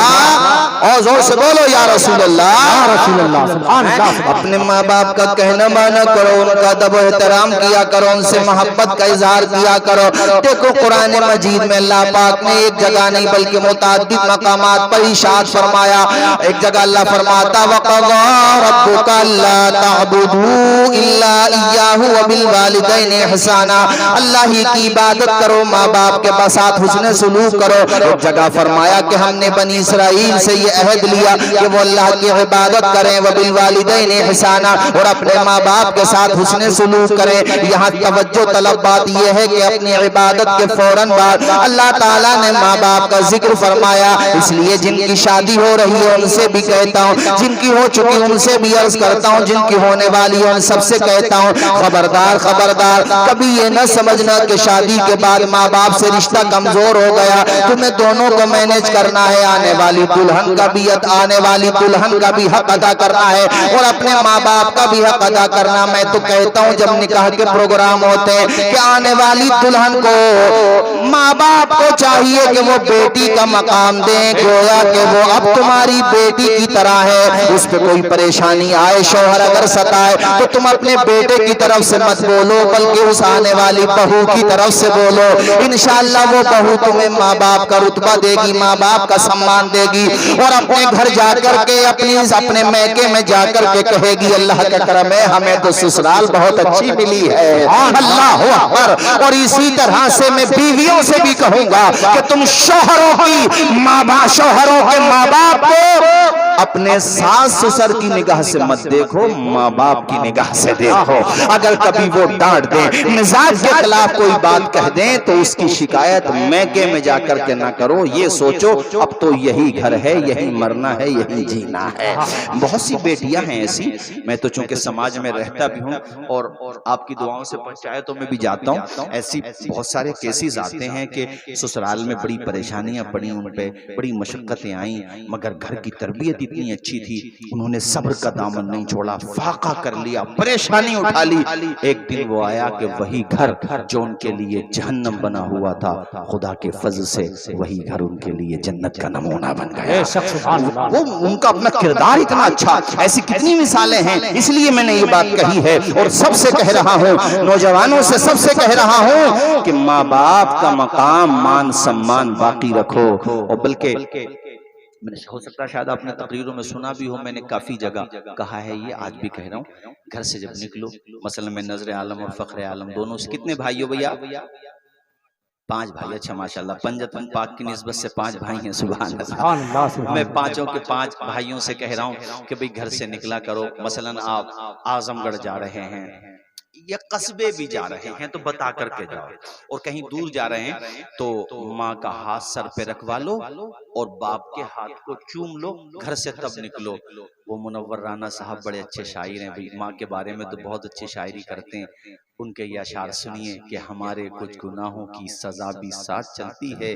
और जोर से बोलो या रसूल अल्लाह, या रसूल अल्लाह, सुभान अल्लाह। अपने माँ बाप का कहना माना करो, उनका अदब एहतराम किया करो, उनसे मोहब्बत का इजहार किया करो। देखो कुरान मजीद में अल्लाह पाक ने एक जगह नहीं बल्कि मुताद्दिद मकामात पर इरशाद फरमाया। एक जगह अल्लाह फरमाता वक़ज़ा रब्बुका अल्ला तअबुदू इल्ला इय्याहु व बिल वालिदैनि इहसाना। अल्लाह ही की इबादत करो, माँ बाप के साथ हुस्न सलूक करो। एक जगह फरमाया कि हमने बनी इसराइल से ये अहद लिया कि वो अल्लाह की इबादत करें, व बिल वालिदैनि इहसाना, और अपने माँ बाप के साथ हुस्न सलूक करें। यहाँ तवज्जो तलब बात यह है कि अपनी इबादत के फौरन बाद अल्लाह ताला ने माँ बाप का जिक्र फरमाया। इसलिए जिनकी शादी हो रही है उनसे भी कहता हूँ, जिनकी हो चुकी उनसे भी अर्ज करता हूँ, जिनकी होने वाली है उन सबसे कहता हूँ खबरदार खबरदार, कभी ये न समझना कि शादी के बाद माँ बाप से रिश्ता कमजोर हो गया। तुम्हें दोनों को मैनेज करना है, आने वाली दुल्हन का का भी, आने वाली दुल्हन का भी हक अदा करना है और अपने माँ बाप का भी हक अदा करना। मैं तो कहता हूँ जब निकाह के प्रोग्राम होते हैं कि आने वाली दुल्हन को माँ बाप को चाहिए कि वो बेटी का मकाम दें, गोया कि वो अब तुम्हारी बेटी की तरह है। उस पर कोई परेशानी आए, शौहर अगर सताए तो तुम अपने बेटे की तरफ से मत बोलो, बल्कि उस आने वाली बहू की तरफ से बोलो। इंशाअल्लाह वो बहू तुम्हें माँ बाप का रुतबा देगी, माँ बाप का सम्मान देगी और अपने घर जाकर के अपने मैके में जाकर के कहेगी अल्लाह का करम है, हमें तो ससुराल बहुत अच्छी मिली है। अल्लाह अकबर। और इसी तरह से मैं बीवियों से भी कहूंगा कि तुम शौहरों की माँ बाप, शौहरों के माँ बाप को अपने सास ससुर की निगाह से मत देखो, माँ बाप की निगाह से देखो। अगर कभी वो डांट दे, मिजाज के खिलाफ कोई बात कह दें तो उसकी शिकायत मैके में जाकर के ना करो। ये सोचो अब तो यही घर है, यही मरना है, यही जीना है। बहुत सी बेटियां हैं ऐसी, मैं तो चूंकि समाज में रहता भी हूँ और आपकी दुआओं से पंचायतों में भी जाता हूँ, ऐसी बहुत सारे केसेस आते हैं कि ससुराल में बड़ी परेशानियां पड़ी, उन पे बड़ी मशक्कतें आई, मगर घर की तरबियत इतनी अच्छी थी, उन्होंने सब्र का दामन नहीं छोड़ा, फाका कर लिया, परेशानी उठा ली। एक दिन वो आया कि वही घर जो उनके लिए जहन्नम बना हुआ था, खुदा के फजल से वही घर उनके लिए जन्नत का नमूना बन गया। वो उनका अपना किरदार इतना अच्छा। ऐसी कितनी मिसालें हैं, इसलिए मैंने ये बात कही है और सबसे कह रहा हूँ, नौजवानों से सबसे कह रहा हूँ कि माँ बाप का मकाम, मान सम्मान बाकी रखो। और बल्कि मैंने, हो सकता है शायद आपने तकरीरों में सुना भी हो, मैंने काफी जगह कहा है, ये आज भी कह रहा हूँ, घर से जब निकलो, मसलन मैं नजर आलम और फख्र आलम दोनों से, कितने भाई हो भैया? 5 भाई। अच्छा माशाल्लाह, पंजतन पाक की निस्बत से 5 भाई हैं। सुभान अल्लाह। मैं पांचों के 5 भाइयों से कह रहा हूँ कि भाई घर से निकला करो। मसलन आप आजमगढ़ जा रहे हैं या कस्बे भी जा रहे हैं तो बता करके जाओ, और कहीं दूर जा रहे हैं तो माँ का हाथ सर पे रखवा लो और बाप के हाथ को चूम लो, घर से तब निकलो। वो मुनव्वर राना साहब बड़े अच्छे शायर हैं भाई, माँ के बारे में तो बहुत अच्छी शायरी करते हैं। उनके ये अशार सुनिए कि हमारे कुछ गुनाहों की सजा भी साथ चलती है,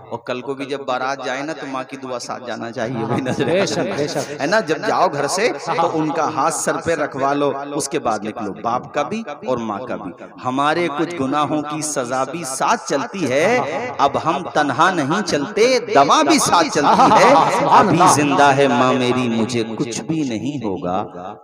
और कल को भी जब बारात जाए ना तो माँ की दुआ साथ जाना चाहिए भाई, नजरे है ना। जब जाओ घर से तो उनका हाथ सर पे रखवा लो, उसके बाद निकलो, बाप का भी और माँ का भी। हमारे कुछ गुनाहों की सजा भी साथ चलती है, अब हम तन्हा नहीं चलते, दवा भी साथ चलती है। अभी जिंदा है माँ मेरी, मुझे कुछ भी नहीं होगा,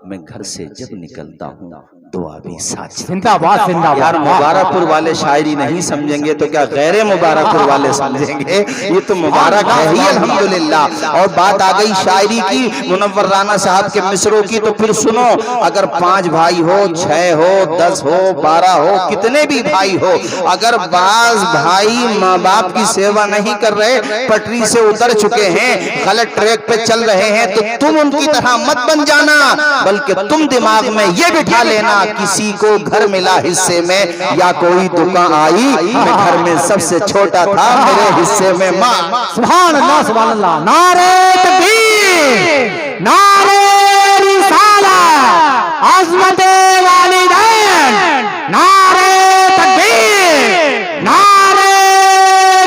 मैं घर से जब निकलता हूँ दुआ भी साथ। जिंदाबाद जिंदाबाद। यार मुबारकपुर वाले शायरी नहीं समझेंगे तो क्या गैर मुबारकपुर वाले समझेंगे? ये तो मुबारक है ही अल्हम्दुलिल्लाह। और बात आ गई शायरी की, मुनव्वर राना साहब के मिसरों की, तो फिर सुनो, अगर 5 भाई हो, 6 हो, 10 हो, 12 हो, कितने भी भाई हो, अगर बाज भाई माँ बाप की सेवा नहीं कर रहे, पटरी से उतर चुके हैं, गलत ट्रैक पे चल रहे हैं, तो तुम उनकी तरह मत बन जाना, बल्कि तुम दिमाग में ये बिठा लेना, किसी को घर मिला हिस्से में या कोई दुकान आई, मैं घर में सबसे छोटा था, मेरे हिस्से में माँ। सुभान अल्लाह सुभान अल्लाह। नारे तकबीर, नारे रिसालत, अज़मत वालिदैन, नारे तकबीर, नारे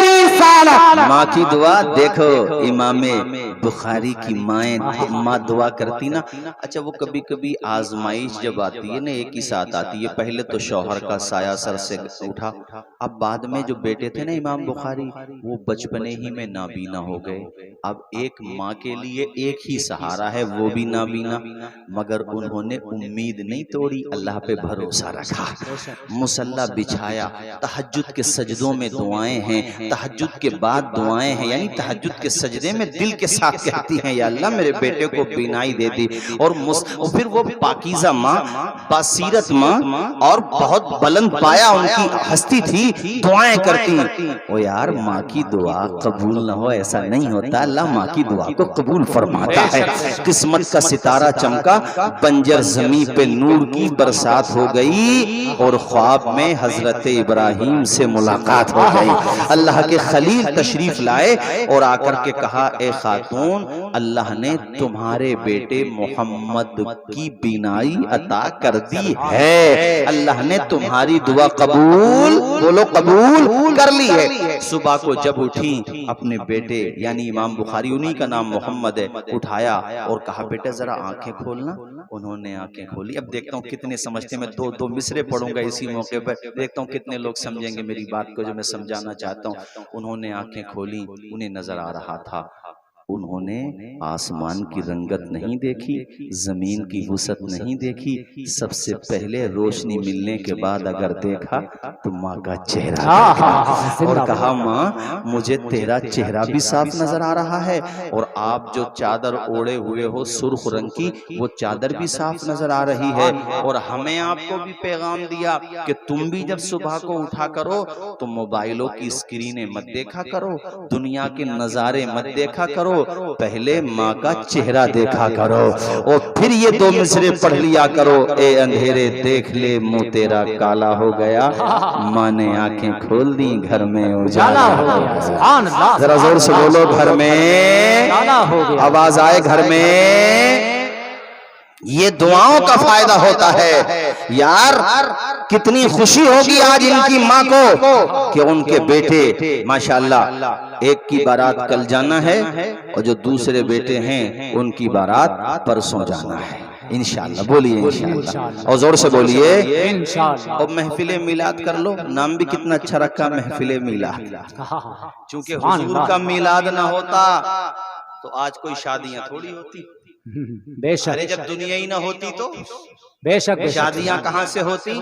रिसालत। माँ की दुआ देखो, इमामे बुखारी की माँ दुआ करती ना। अच्छा, वो कभी कभी आजमाइश जब आती है ना, एक ही साथ आती है। पहले तो शौहर का साया सर से उठा, अब बाद में जो बेटे थे ना इमाम बुखारी, वो बचपने ही में नाबीना हो गए। अब एक माँ के लिए एक ही सहारा है, वो भी नाबीना, मगर उन्होंने उम्मीद नहीं तोड़ी, अल्लाह पे भरोसा रखा, मुसल्ला बिछाया, तहज्जुद के सजदों में दुआएं हैं, तहज्जुद के बाद दुआएं हैं, यानी तहज्जुद के सजदे में दिल के साथ कहती हैं या अल्लाह मेरे बेटे को बीनाई दे दी। और फिर वो पाकीज़ा माँ, बासीरत माँ, और बहुत बुलंद पाया उनकी हस्ती थी, दुआएं करती। ओ यार, माँ की दुआ कबूल न हो ऐसा नहीं होता, अल्लाह माँ की दुआ को कबूल फरमाता है। किस्मत का सितारा चमका, बंजर जमी पे नूर की बरसात हो गई, और ख्वाब में हजरत इब्राहिम से मुलाकात हो गई। अल्लाह के खलील तशरीफ लाए और आकर के कहा, ए खातून, अल्लाह ने तुम्हारे बेटे मोहम्मद की बीनाई अता कर दी है, अल्लाह ने तुम्हारी दुआ कबूल, बोलो कबूल कर ली है। सुबह को जब उठी, अपने बेटे यानी इमाम बुखारी, उन्हीं का नाम मोहम्मद है, उठाया और कहा बेटा जरा आंखें खोलना। उन्होंने आंखें खोली। अब देखता हूँ कितने समझते, मैं दो मिसरे पढ़ूंगा इसी मौके पर, देखता हूँ कितने लोग समझेंगे मेरी बात को जो मैं समझाना चाहता हूँ। उन्होंने आंखें खोली, उन्हें नजर आ रहा था, उन्होंने आसमान की रंगत नहीं देखी, जमीन की वुसअत नहीं देखी, सबसे पहले रोशनी मिलने के बाद अगर देखा तो माँ का चेहरा देखा और कहा माँ मुझे तेरा चेहरा भी साफ नजर आ रहा है और आप जो चादर ओढ़े हुए हो सुर्ख रंग की, वो चादर भी साफ नजर आ रही है। और हमें आपको भी पैगाम दिया कि तुम भी जब सुबह को उठा करो तो मोबाइलों की स्क्रीनें मत देखा करो, दुनिया के नजारे मत देखा करो, पहले माँ का चेहरा देखा करो और फिर ये दो मिसरे पढ़ लिया करो। ए अंधेरे देख ले मुंह तेरा काला हो गया, माँ ने आंखें खोल दी घर में उजाला हो गया। जरा जोर से बोलो, घर में आवाज आए, घर में। ये दुआओं का फायदा होता है यार। कितनी खुशी होगी आज इनकी माँ को कि उनके बेटे माशाल्लाह, एक की बारात कल जाना है और जो दूसरे बेटे हैं उनकी बारात परसों जाना है इंशाल्लाह। बोलिए इंशाल्लाह और जोर से बोलिए इंशाल्लाह। और महफिले मिलाद कर लो, नाम भी कितना अच्छा रखा, महफिले मिलाद। चूंकि हुजूर का मिलाद ना होता तो आज कोई शादियां थोड़ी होती। बेशक। अरे जब दुनिया ही ना होती तो बेशक शादियां कहाँ से होती?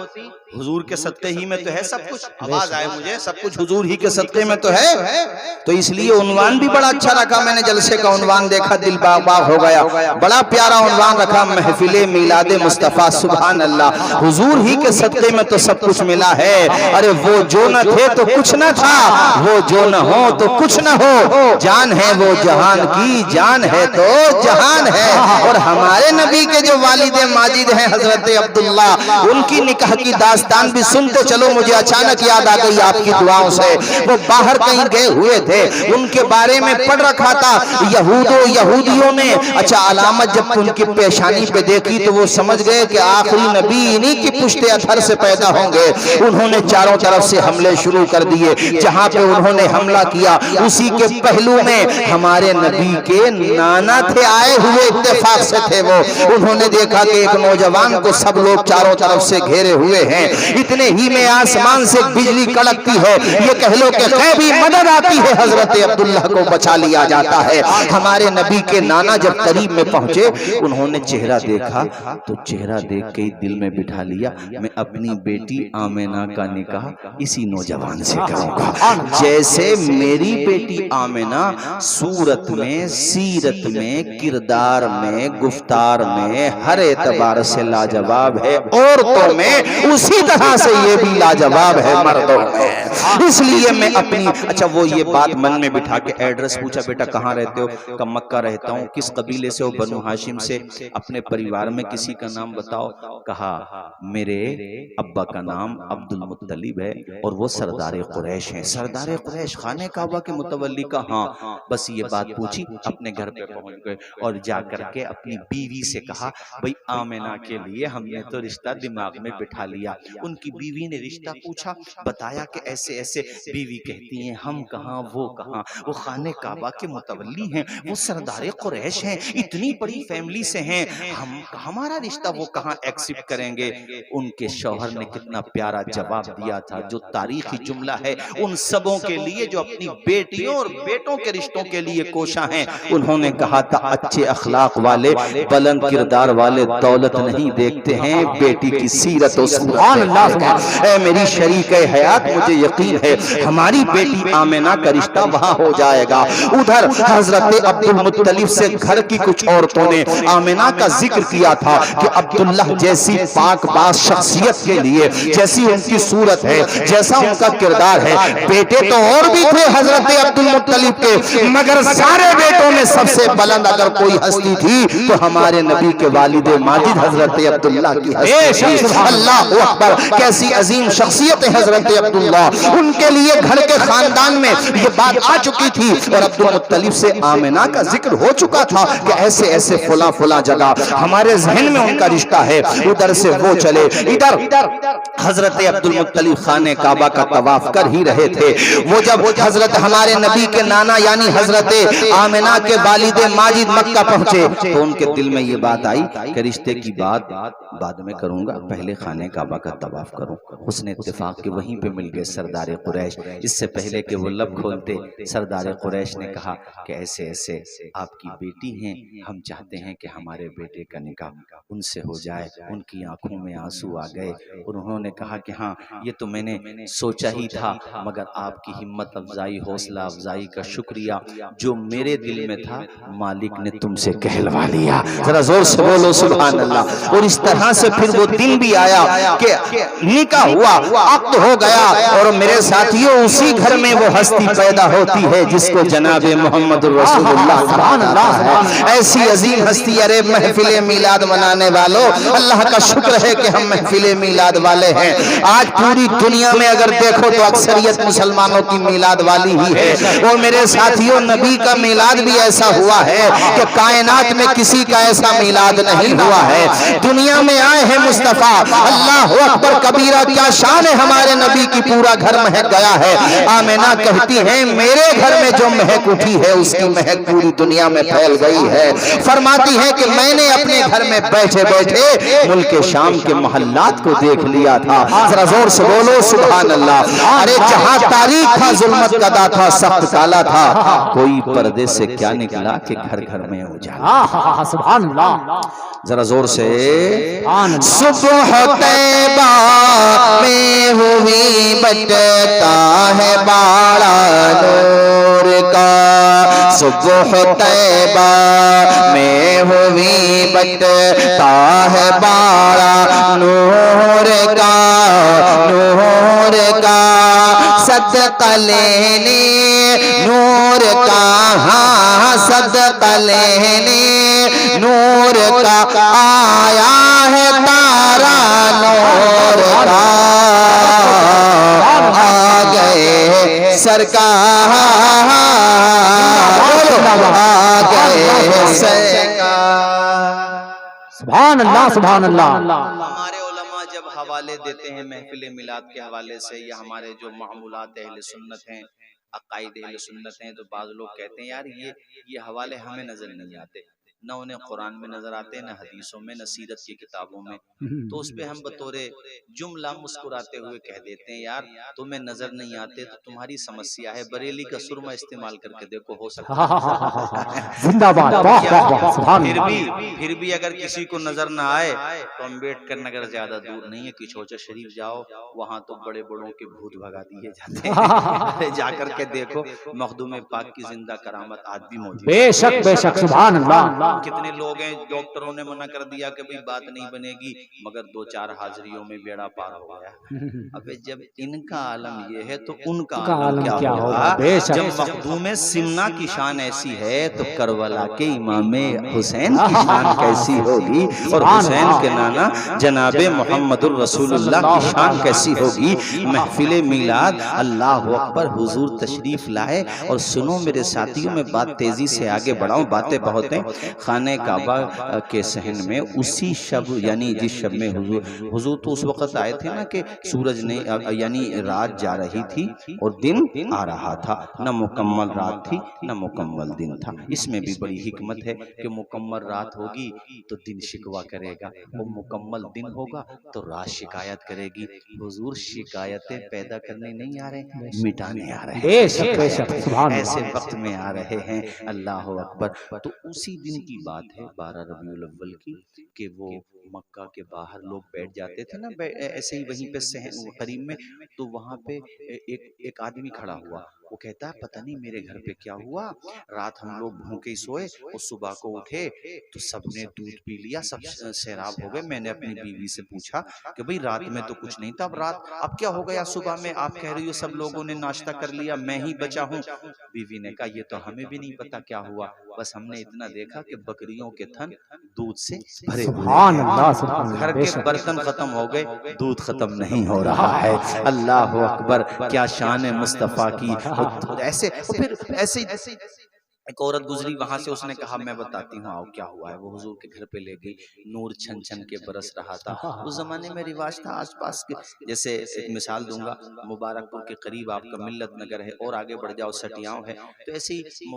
हुजूर के सदक़े ही में तो है सब कुछ। आवाज आए मुझे, सब कुछ हुजूर ही के सदक़े में तो है। तो इसलिए उन्वान भी बड़ा अच्छा रखा। मैंने जलसे का उन्वान देखा, दिल बाग बाग हो गया। बड़ा प्यारा उन्वान रखा, महफिले मिलादे मुस्तफा। सुभान अल्लाह, हुजूर ही के सदक़े में तो सब कुछ मिला है। अरे वो जो न थे तो कुछ न था, वो जो न हो तो कुछ न हो, जान है वो जहान की, जान है तो जहान है। और हमारे नबी के जो वालिद माजिद हैं हजरत अब्दुल्ला, उनकी निकाह की दास्तान भी सुनते चलो। मुझे अचानक याद आ गई आपकी दुआओं से। वो बाहर कहीं गए हुए थे, उनके बारे में पढ़ रखा था। यहूदियों ने अच्छा अलामत जब उनकी पेशानी पे देखी तो वो समझ गए कि आखिरी नबी इन्हीं की पुश्ते अथर से पैदा होंगे। उन्होंने चारों तरफ से हमले शुरू कर दिए। जहां पे उन्होंने हमला किया उसी के पहलू में हमारे नबी के नाना थे, आए हुए इत्तेफाक से थे वो। उन्होंने देखा कि एक नौजवान को सब लोग चारों तरफ से घेरे हुए हैं। इतने ही में आसमान से बिजली कड़कती है, ये कह लो कि गैबी मदद आती है, हजरत अब्दुल्ला को बचा लिया जाता है। हमारे नबी के नाना जब करीब में पहुंचे, उन्होंने चेहरा देखा तो चेहरा देख के दिल में बिठा लिया, मैं अपनी बेटी आमिना का निकाह इसी नौजवान से करूंगा। जैसे मेरी बेटी आमिना सूरत में, सीरत में, किरदार में, गुफ्तार में हर एतबार से लाजवाब है औरतों में, उसी तरह से ये भी लाजवाब है मर्दों में। इसलिए मैं अपनी अच्छा वो ये बात मन में बिठा के एड्रेस पूछा, बेटा कहाँ रहते हो? कब मक्का रहता हूँ। किस कबीले से हो? बनु हाशिम से। अपने परिवार में किसी का नाम बताओ। कहा मेरे अब्बा का नाम अब्दुल मुत्तलिब है और वो सरदार कुरैश हैं। सरदार कुरैश, खाने काबा के मुतवल्ली का? हाँ। बस ये बात पूछी, अपने घर पे पहुंच गए और जाकर के अपनी बीवी से कहा भाई आमिना के लिए हमने तो रिश्ता दिमाग में बिठा लिया। उनकी बीवी ने रिश्ता पूछा, बताया कि ऐसे ऐसे। बीवी कहती हैं हम कहाँ वो कहाँ, वो खाने काबा के मुतवल्ली हैं, वो सरदार कुरैश हैं, इतनी बड़ी फैमिली से हैं, हम हमारा रिश्ता वो कहाँ एक्सेप्ट करेंगे। उनके शौहर ने कितना प्यारा जवाब दिया था, जो तारीखी जुमला है उन सबों के लिए जो अपनी बेटियों और बेटों के रिश्तों के लिए कोशा हैं। उन्होंने कहा था अच्छे अखलाक वाले, बुलंद किरदार वाले दौलत नहीं देखते हैं, बेटी की सीरत और सूरत। ऐ मेरी शरीक हयात, मुझे यकीन है हमारी बेटी आमिना का रिश्ता वहां हो जाएगा। उधर हजरत अब्दुल मुत्तलिब से घर की कुछ औरतों ने आमिना का जिक्र किया था कि अब्दुल्ला जैसी पाकबाज शख्सियत के लिए, जैसी उनकी सूरत है, जैसा उनका किरदार है, बेटे तो और भी थे हजरत अब्दुल मुत्तलिब के, मगर सारे बेटों में सबसे बुलंद अगर कोई हस्ती थी तो हमारे नबी के वालिद माजिद हजरत अब्दुल्ला की हस्ती थी। अल्लाह अकबर, कैसी अजीम शख्सियत है हजरत अब्दुल्ला। उनके लिए घर के खानदान में ये बात आ चुकी थी और अब्दुल मुत्तलिब से आमिना का जिक्र हो चुका था कि ऐसे ऐसे फुला फुला जगह हमारे जहन में उनका रिश्ता है। उधर से वो चले, इधर हजरत अब्दुल मुत्तलिब खाने काबा का तवाफ कर ही रहे थे। वो जब हजरत हमारे नबी के नाना यानी हजरत आमिना के वालिदे माजिद मक्का पहुंचे तो उनके दिल में ये बात आई कि रिश्ते की बात बाद में करूंगा, पहले खाने काबा का तवाफ करूं। उसने इत्तेफाक के वहीं पे मिल गए सरदार कुरैश। इससे पहले कि वो लब खोलते सरदार कुरैश ने कहा कि ऐसे ऐसे आपकी बेटी हैं, हम चाहते हैं कि हमारे बेटे का निकाह उनसे हो जाए। उनकी आंखों में आंसू आ गए और उन्होंने कहा कि हाँ, ये तो मैंने सोचा ही था, मगर आपकी हिम्मत अफजाई, हौसला अफजाई का शुक्रिया जो मेरे दिल में था मालिक ने तुमसे कहलवा लिया। जरा जोर से बोलो सुभान अल्लाह। और इस तरह से फिर वो दिन भी आया कि निकाह हुआ, अक्द हो गया। और मेरे साथियों, उसी घर में वो हस्ती पैदा होती है जिसको जनाबे मोहम्मद रसूलुल्लाह सुभान अल्लाह। ऐसी अजीम हस्ती। अरे महफिले मिलाद मनाने वालों, अल्लाह का शुक्र है कि हम महफिले मिलाद वाले हैं। आज पूरी दुनिया में अगर देखो तो अक्सरियत मुसलमानों की मिलाद वाली ही है। और मेरे साथियों, नबी का मिलाद भी ऐसा हुआ है कि कायनात में किसी का ऐसा मिलाद नहीं हुआ है। दुनिया में आए हैं मुस्तफा, अल्लाह अकबर कबीरा, क्या शान है हमारे नबी की, पूरा घर महक गया है। आमिना कहती है मेरे घर में जो महक उठी है उसकी महक पूरी दुनिया में फैल गई है। फरमाती है कि मैंने अपने घर में बैठे बैठे मुल्क शाम के मोहल्लात को देख लिया था। जरा जोर से बोलो सुभान अल्लाह। अरे जहां तारीख था, जुल्मत कदा था, सख्त काला था, कोई पर्दे से क्या निकला कि घर घर में उजाला। सुभान अल्लाह। जरा जोर से। सुबह तैबा में हुई बटता है बाड़ा नूर का, सुबह तैबा में हुई बटता है बाड़ा नूर का, नूर का सदका लेने नूर का, हाँ सदका लेने नूर का आया है तारा नूर का, आ गए सरकार, आ गए सरकार। सुभान अल्लाह, सुभान अल्लाह। हमारे उलमा जब हवाले देते हैं महफिल मिलाद के हवाले से या हमारे जो मामूलात अहले सुन्नत हैं, अकायद अहले सुन्नत हैं, तो बाज़ लोग कहते हैं यार ये हवाले हमें नजर नहीं आते, न उन्हें कुरान में नजर आते, न हदीसों में, न सीरत की किताबों में। तो उस पे हम बतौरे जुमला मुस्कुराते हुए कह देते हैं यार तुम्हें नजर नहीं आते तो तुम्हारी समस्या है, बरेली का सुरमा इस्तेमाल करके देखो, हो सकता है। जिंदाबाद, वाह वाह वाह, सुभान अल्लाह। फिर भी अगर किसी को नजर ना आए तो अम्बेडकर नगर ज्यादा दूर नहीं है, किचौचा शरीफ जाओ, वहां तो बड़े बड़ों के भूत भगा दिए जाते हैं। जाकर के देखो, मखदूम पाक की जिंदा करामत आज भी मौजूद है। बेशक बेशक, सुभान अल्लाह। कितने लोग हैं, डॉक्टरों ने मना कर दिया कि भाई बात नहीं बनेगी, मगर 2-4 हाजिरियों में बेड़ा पार हो गया। अबे जब इनका आलम ये है तो उनका आलम क्या होगा। जब मखदूम सिमना की शान ऐसी है तो करबला के इमाम हुसैन की शान कैसी होगी, और हुसैन के नाना जनाबे मोहम्मदुर रसूलुल्लाह की शान कैसी होगी। महफिले मिलाद, अल्लाह अकबर, हुजूर तशरीफ लाए। और सुनो मेरे साथियों, में बात तेजी से आगे बढ़ाऊं, बातें बहुत हैं। खाने काबा के सहन में उसी शब यानी जिस शब में हुजूर तो उस वक्त आए थे ना कि सूरज ने यानी रात जा रही थी और दिन आ रहा था, न मुकम्मल रात थी न मुकम्मल दिन था। इसमें भी बड़ी हिकमत है कि मुकम्मल रात होगी तो दिन शिकवा करेगा, और मुकम्मल दिन होगा तो रात शिकायत करेगी। हुजूर शिकायतें पैदा करने नहीं आ रहे, मिटाने आ रहे हैं। ऐसे वक्त में आ रहे हैं, अल्लाह अकबर। तो उसी दिन की बात है 12 रबीउल अव्वल की, कि वो मक्का के बाहर लोग बैठ जाते थे ना, ऐसे ही वहीं पे करीब में, तो वहां पे एक आदमी खड़ा हुआ। वो कहता है पता नहीं मेरे घर पे क्या हुआ, रात हम लोग भूखे ही सोए और सुबह को उठे तो सबने दूध पी लिया, सब सैराब हो गए। मैंने अपनी बीवी से पूछा कि भाई रात में तो कुछ नहीं था, अब क्या हो गया सुबह में, आप कह रही हो सब लोगों ने नाश्ता कर लिया, मैं ही बचा हूँ। बीवी ने कहा ये तो हमें भी नहीं पता क्या हुआ, बस हमने इतना देखा कि बकरियों के थन दूध से भरे हुए। घर के बर्तन खत्म हो गए, दूध खत्म नहीं हो रहा है। अल्लाह अकबर, क्या शान है मुस्तफ़ा की। ऐसे फिर ऐसे एक औरत गुजरी वहां से, उसने कहा मैं बताती हूँ आओ क्या हुआ है। वो हुजूर के घर पे ले गई, नूर छन छन के बरस रहा था। उस जमाने में रिवाज था आसपास के, जैसे एक मिसाल दूंगा, मुबारकपुर के करीब आपका मिल्लत नगर है और आगे बढ़ जाओ सटियाव है, तो ऐसे ही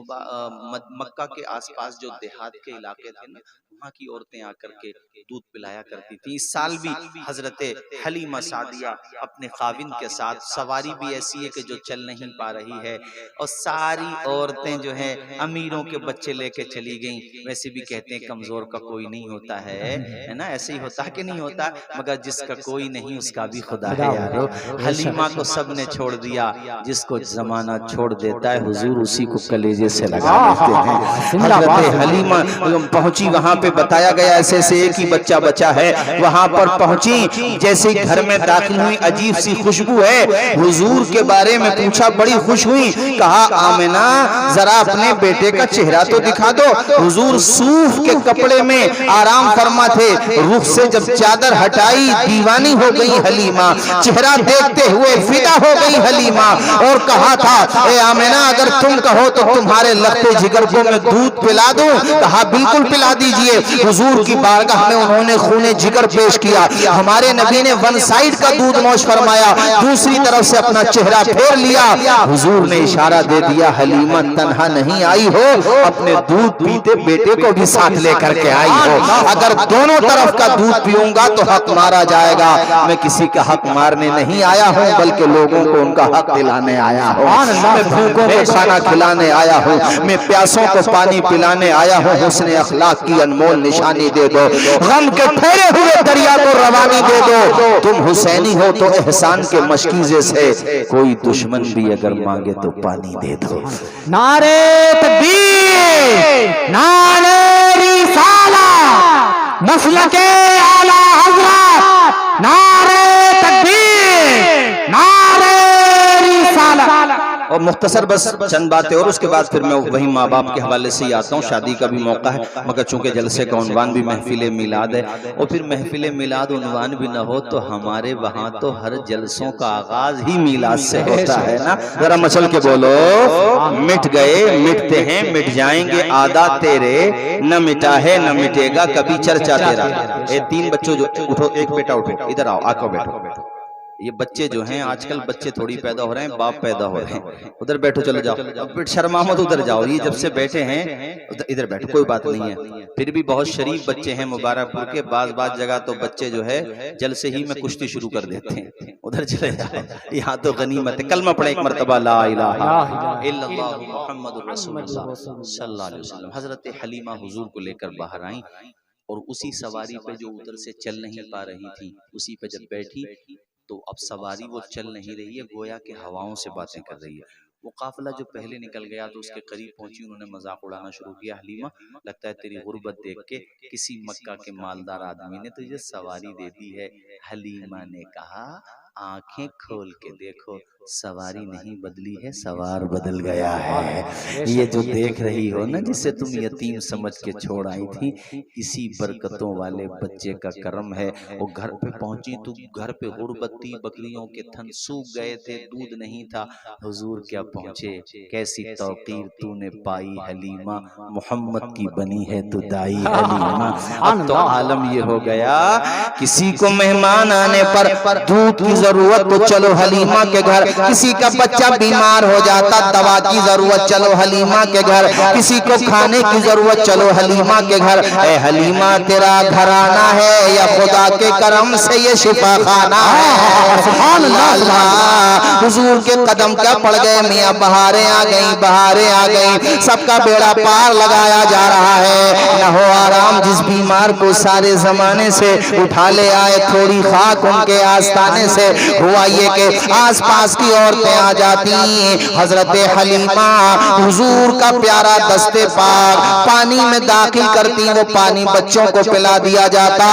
मक्का के आसपास जो देहात के इलाके थे ना, वहाँ की औरतें आकर के दूध पिलाया करती थी। इस साल भी हजरत हलीमा सादिया अपने खाविन के साथ, सवारी भी ऐसी है कि जो चल नहीं पा रही है, और सारी औरतें जो है अमीरों के बच्चे लेके चली गईं। वैसे भी कहते हैं कमजोर का कोई नहीं होता है ना, ऐसे ही होता है कि नहीं होता, मगर जिसका कोई नहीं उसका भी खुदा है यारो। हलीमा को सबने छोड़ दिया, जिसको जमाना छोड़ देता है हुजूर उसी को कलेजे से लगा लेते हैं। हजरत हलीमा पहुंची, वहां पे बताया गया ऐसे से एक ही बच्चा बचा है। वहां पर पहुंची, जैसे ही घर में दाखिल हुई, अजीब सी खुशबू है। हुजूर के बारे में पूछा, बड़ी खुश हुई, कहा आमिना जरा अपने बेटे का चेहरा तो दिखा दो। हुजूर सूफ के कपड़े में आराम फरमा थे, रुख से जब चादर हटाई दीवानी हो गई हलीमा, चेहरा देखते हुए फिदा हो गई हलीमा, और कहा था ए आमिना अगर तुम कहो तो तुम्हारे लगते जिगर को मैं दूध पिला दूं। कहा बिल्कुल पिला दीजिए। हुजूर की बारगाह में उन्होंने खूने जिगर पेश किया। हमारे नबी ने वन साइड का दूध नोश फरमाया, दूसरी तरफ से अपना चेहरा फेर लिया। हुजूर ने इशारा दे दिया हलीमा तन्हा नहीं आई हो, अपने दूध पीते बेटे को भी साथ लेकर के आई हो। अगर दोनों तरफ का दूध पीऊंगा तो हक मारा जाएगा। मैं किसी का हक मारने नहीं आया हूँ, बल्कि लोगों को उनका हक दिलाने आया हूँ। मैं भूखों को खाना खिलाने आया हूँ, मैं प्यासों को पानी पिलाने आया हूँ। हुस्न अखलाक की अनमोल निशानी दे दो, गम के ठहरे हुए दरिया को रवानी दे दो। तुम हुसैनी हो तो एहसान के मशकीजे से कोई दुश्मन भी अगर मांगे तो पानी दे दो। नारे तकबीर, नारे रिसालत, मसलके आला हज़रत, नारे तकबीर, नारे रिसालत। और मुख्तसर बस चंद बातें और उसके बाद फिर मैं वही माँ बाप के हवाले से ही आता हूँ। शादी का भी मौका है, मगर चूंकि जलसे का उन्वान भी महफिल मिलाद है, और फिर महफिल मिलाद उन्वान भी ना हो तो हमारे वहाँ तो हर जलसों का आगाज ही मिलाद से होता है ना। जरा मचल के बोलो, मिट गए मिटते हैं मिट जाएंगे आदा तेरे, न मिटा है न मिटेगा कभी चर्चा तेरा। ये तीन बच्चों जो उठो, एक बेटा उठो, इधर आओ, आको बैठो। ये बच्चे जो हैं आजकल बच्चे थोड़ी पैदा हो रहे हैं, बाप पैदा हो रहे हैं। उधर बैठो, चलो जाओ, अब शर्मा मत, उधर जाओ। ये जब से बैठे हैं इधर बैठो, कोई बात नहीं है। फिर भी बहुत शरीफ बच्चे हैं मुबारकपुर के। बाज जगह तो बच्चे जो है जल से ही में कुश्ती शुरू कर देते हैं। उधर चले जाओ, यहाँ तो गनीमत है। कलमा पढ़े एक मरतबा, ला इलाहा इल्लल्लाह मुहम्मदुर रसूलुल्लाह सल्लल्लाहु अलैहि वसल्लम। हजरत हलीमा हुजूर को लेकर बाहर आई, और उसी सवारी पे जो उधर से चल नहीं पा रही थी, उसी पे जब बैठी तो अब सवारी वो चल नहीं रही है, गोया के हवाओं से बातें कर रही है। वो काफिला जो पहले निकल गया तो उसके करीब पहुंची, उन्होंने मजाक उड़ाना शुरू किया, हलीमा लगता है तेरी गुर्बत देख के किसी मक्का के मालदार आदमी ने तुझे सवारी दे दी है। हलीमा ने कहा आंखें खोल के देखो, सवारी नहीं बदली है, सवार बदल गया है। ये जो देख रही हो ना, जिसे तुम यतीम समझ के छोड़ आई थी, इसी बरकतों वाले बच्चे का करम है। वो घर पे पहुंची तो घर पे गुर्बत थी, बकरियों के थन सूख गए थे, दूध नहीं था। हुजूर क्या पहुंचे, कैसी तौकीर तूने पाई हलीमा, मोहम्मद की बनी है तू दाई हलीमा। अब तो आलम ये हो गया, किसी को मेहमान आने पर दूध की जरूरत तो चलो हलीमा के घर, किसी का बच्चा बीमार हो जाता दवा की जरूरत चलो हलीमा के घर, किसी को खाने की जरूरत चलो हलीमा के घर। ए हलीमा तेरा घराना है या खुदा के करम से ये शिफा खाना है। सुभान अल्लाह, हुजूर के कदम क्या पड़ गए मियाँ, बहारें आ गई, बहारें आ गई, सबका बेड़ा पार लगाया जा रहा है। न हो आराम, जिस बीमार को सारे जमाने से उठा ले आए, थोड़ी खाक उनके आस्थाने से हुआ ये कि आस पास की औरतें आ जाती। हजरत हलीमा हुजूर का प्यारा दस्ते पाक पानी में दाखिल करती, वो पानी बच्चों को पिला दिया जाता,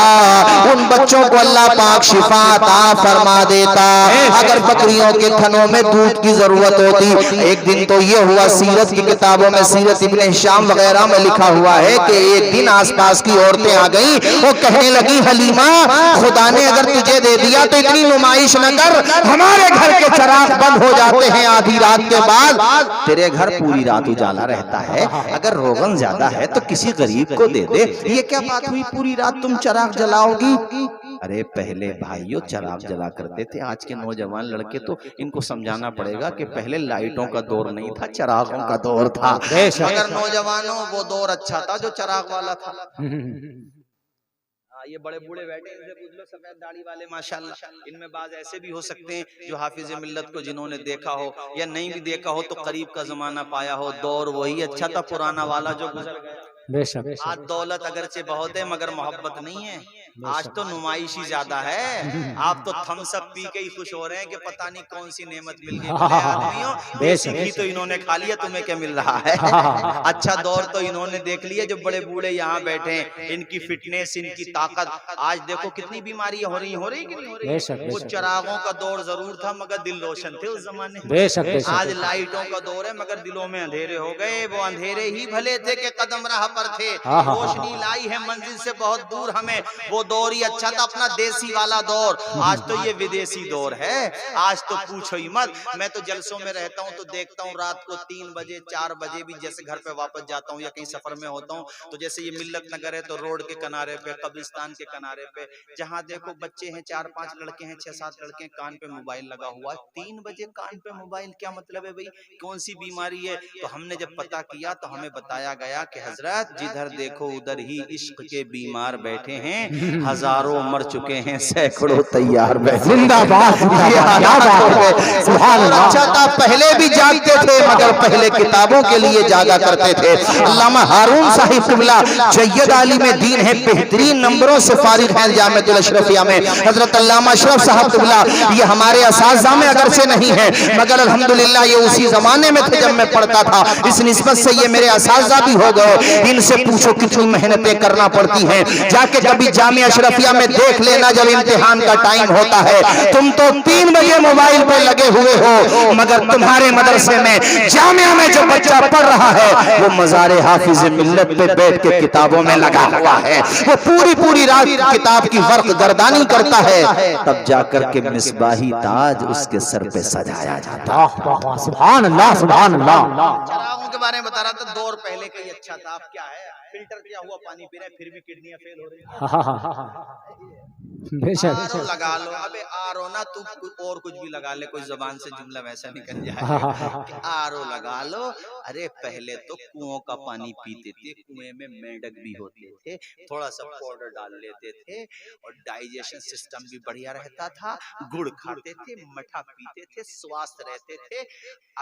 उन बच्चों को अल्लाह पाक शिफा अता फरमा देता। अगर बकरियों के थनों में दूध की जरूरत होती, एक दिन तो ये हुआ, सीरत की किताबों में, सीरत इब्ने हिशाम वगैरह में लिखा हुआ है कि एक दिन आसपास की औरतें आ गई, वो कहने लगी हलीमा खुदा ने अगर तुझे दे दिया तो इतनी नुमाइश न कर, हमारे घर के चिराग बंद हो जाते हैं आधी रात के बाद, तेरे घर पूरी रात उजाला रहता है, अगर रोगन ज्यादा है तो किसी गरीब को दे दे। ये क्या बात हुई, पूरी रात तुम चिराग जलाओगी? अरे पहले भाइयों चिराग जला करते थे, आज के नौजवान लड़के तो इनको समझाना पड़ेगा कि पहले लाइटों का दौर नहीं था, चिरागों का दौर था। मगर नौजवानों वो दौर अच्छा था जो चिराग वाला था। ये बड़े बूढ़े बैठे, इनसे पूछ लो, सफेद दाढ़ी वाले माशाल्लाह, इनमें बाज ऐसे भी हो सकते हैं जो हाफिज मिल्लत को जिन्होंने देखा हो या नहीं भी देखा हो तो करीब का जमाना पाया हो, दौर वही अच्छा था पुराना वाला जो गुजर गया। बेशक आज दौलत अगरचे बहुत है मगर मोहब्बत नहीं है, आज तो नुमाइश ही ज्यादा है। आप तो थम्स अप पी के ही खुश हो रहे हैं कि पता नहीं कौन सी नेमत मिल गई। भले आदमियों, देसी घी तो इन्होंने खा लिया, तुम्हें क्या मिल रहा है? अच्छा दौर तो इन्होंने देख लिया, जो बड़े बूढ़े यहाँ बैठे हैं, इनकी फिटनेस, इनकी ताकत, आज देखो कितनी बीमारियां हो रही कि नहीं हो रही। वो चिरागों का दौर जरूर था मगर दिल रोशन थे उस जमाने में। आज लाइटों का दौर है मगर दिलों में अंधेरे हो गए। वो अंधेरे ही भले थे कि कदम राह पर थे, रोशनी लाई है मंजिल से बहुत दूर हमें, वो दौर ही अच्छा था अपना देसी वाला दौर। आज तो ये विदेशी दौर है, आज तो पूछो ही मत। मैं तो जलसों में रहता हूँ तो देखता हूँ रात को 3 बजे 4 बजे भी जैसे घर पे वापस जाता हूँ या कहीं सफर में होता हूँ तो जैसे ये मिल्लत नगर है तो रोड के किनारे पे, कब्रिस्तान के किनारे पे, जहाँ देखो बच्चे हैं, 4-5 लड़के हैं, 6-7 लड़के हैं, कान पे मोबाइल लगा हुआ है। 3 बजे कान पे मोबाइल, क्या मतलब है भाई, कौन सी बीमारी है? तो हमने जब पता किया तो हमें बताया गया कि हजरत जिधर देखो उधर ही इश्क के बीमार बैठे हैं, हजारों मर चुके हैं, सैकड़ों तैयार बैठे। जिंदाबाद, अच्छा था पहले भी जागते थे मगर पहले किताबों के लिए जागा करते थे। अल्लामा हारून साहिब क़िबला सैयद आलिम दीन है, बेहतरीन नंबरों से फारिग हैं जामिअतुल अशरफिया में। हजरत अल्लामा अशरफ साहब क़िबला ये हमारे असातिज़ा में अगर से नहीं है मगर अल्हम्दुलिल्लाह ये उसी जमाने में थे जब मैं पढ़ता था, इस निस्बत से ये मेरे असातिज़ा भी हो गए। इनसे पूछो कितनी मेहनतें करना पड़ती हैं, जाके कभी जामिया अशरफिया में देख लेना, जब इम्तिहान का टाइम होता है तुम तो 3 बजे मोबाइल पे लगे हुए हो मगर तुम्हारे मदरसे में जामिया में जो बच्चा पढ़ रहा है वो मज़ारे हाफिज मिल्लत पे बैठ के किताबों में लगा हुआ है, वो पूरी रात किताब की वर्क गर्दानी करता है, तब जाकर के मिसबाही ताज उसके सर पे सजाया जाता है। सुभान अल्लाह, सुभान अल्लाह। चिरागों के बारे में बता रहा था, दौर पहले का ही अच्छा था। अब क्या है, फिल्टर किया हुआ पानी पी रहे हैं फिर भी किडनियां फेल हो रही हैं। आरो लगा लो, अबे आरो ना तू और कुछ भी लगा ले, कोई जबान से जुमला वैसा निकल जाए। आरो लगा लो। अरे पहले तो कुओं का पानी पीते थे, कुएं में मेंढक भी होते थे, थोड़ा सा पाउडर डाल लेते थे और डाइजेशन सिस्टम भी बढ़िया रहता था, गुड़ खाते थे, मठा पीते थे, स्वस्थ रहते थे।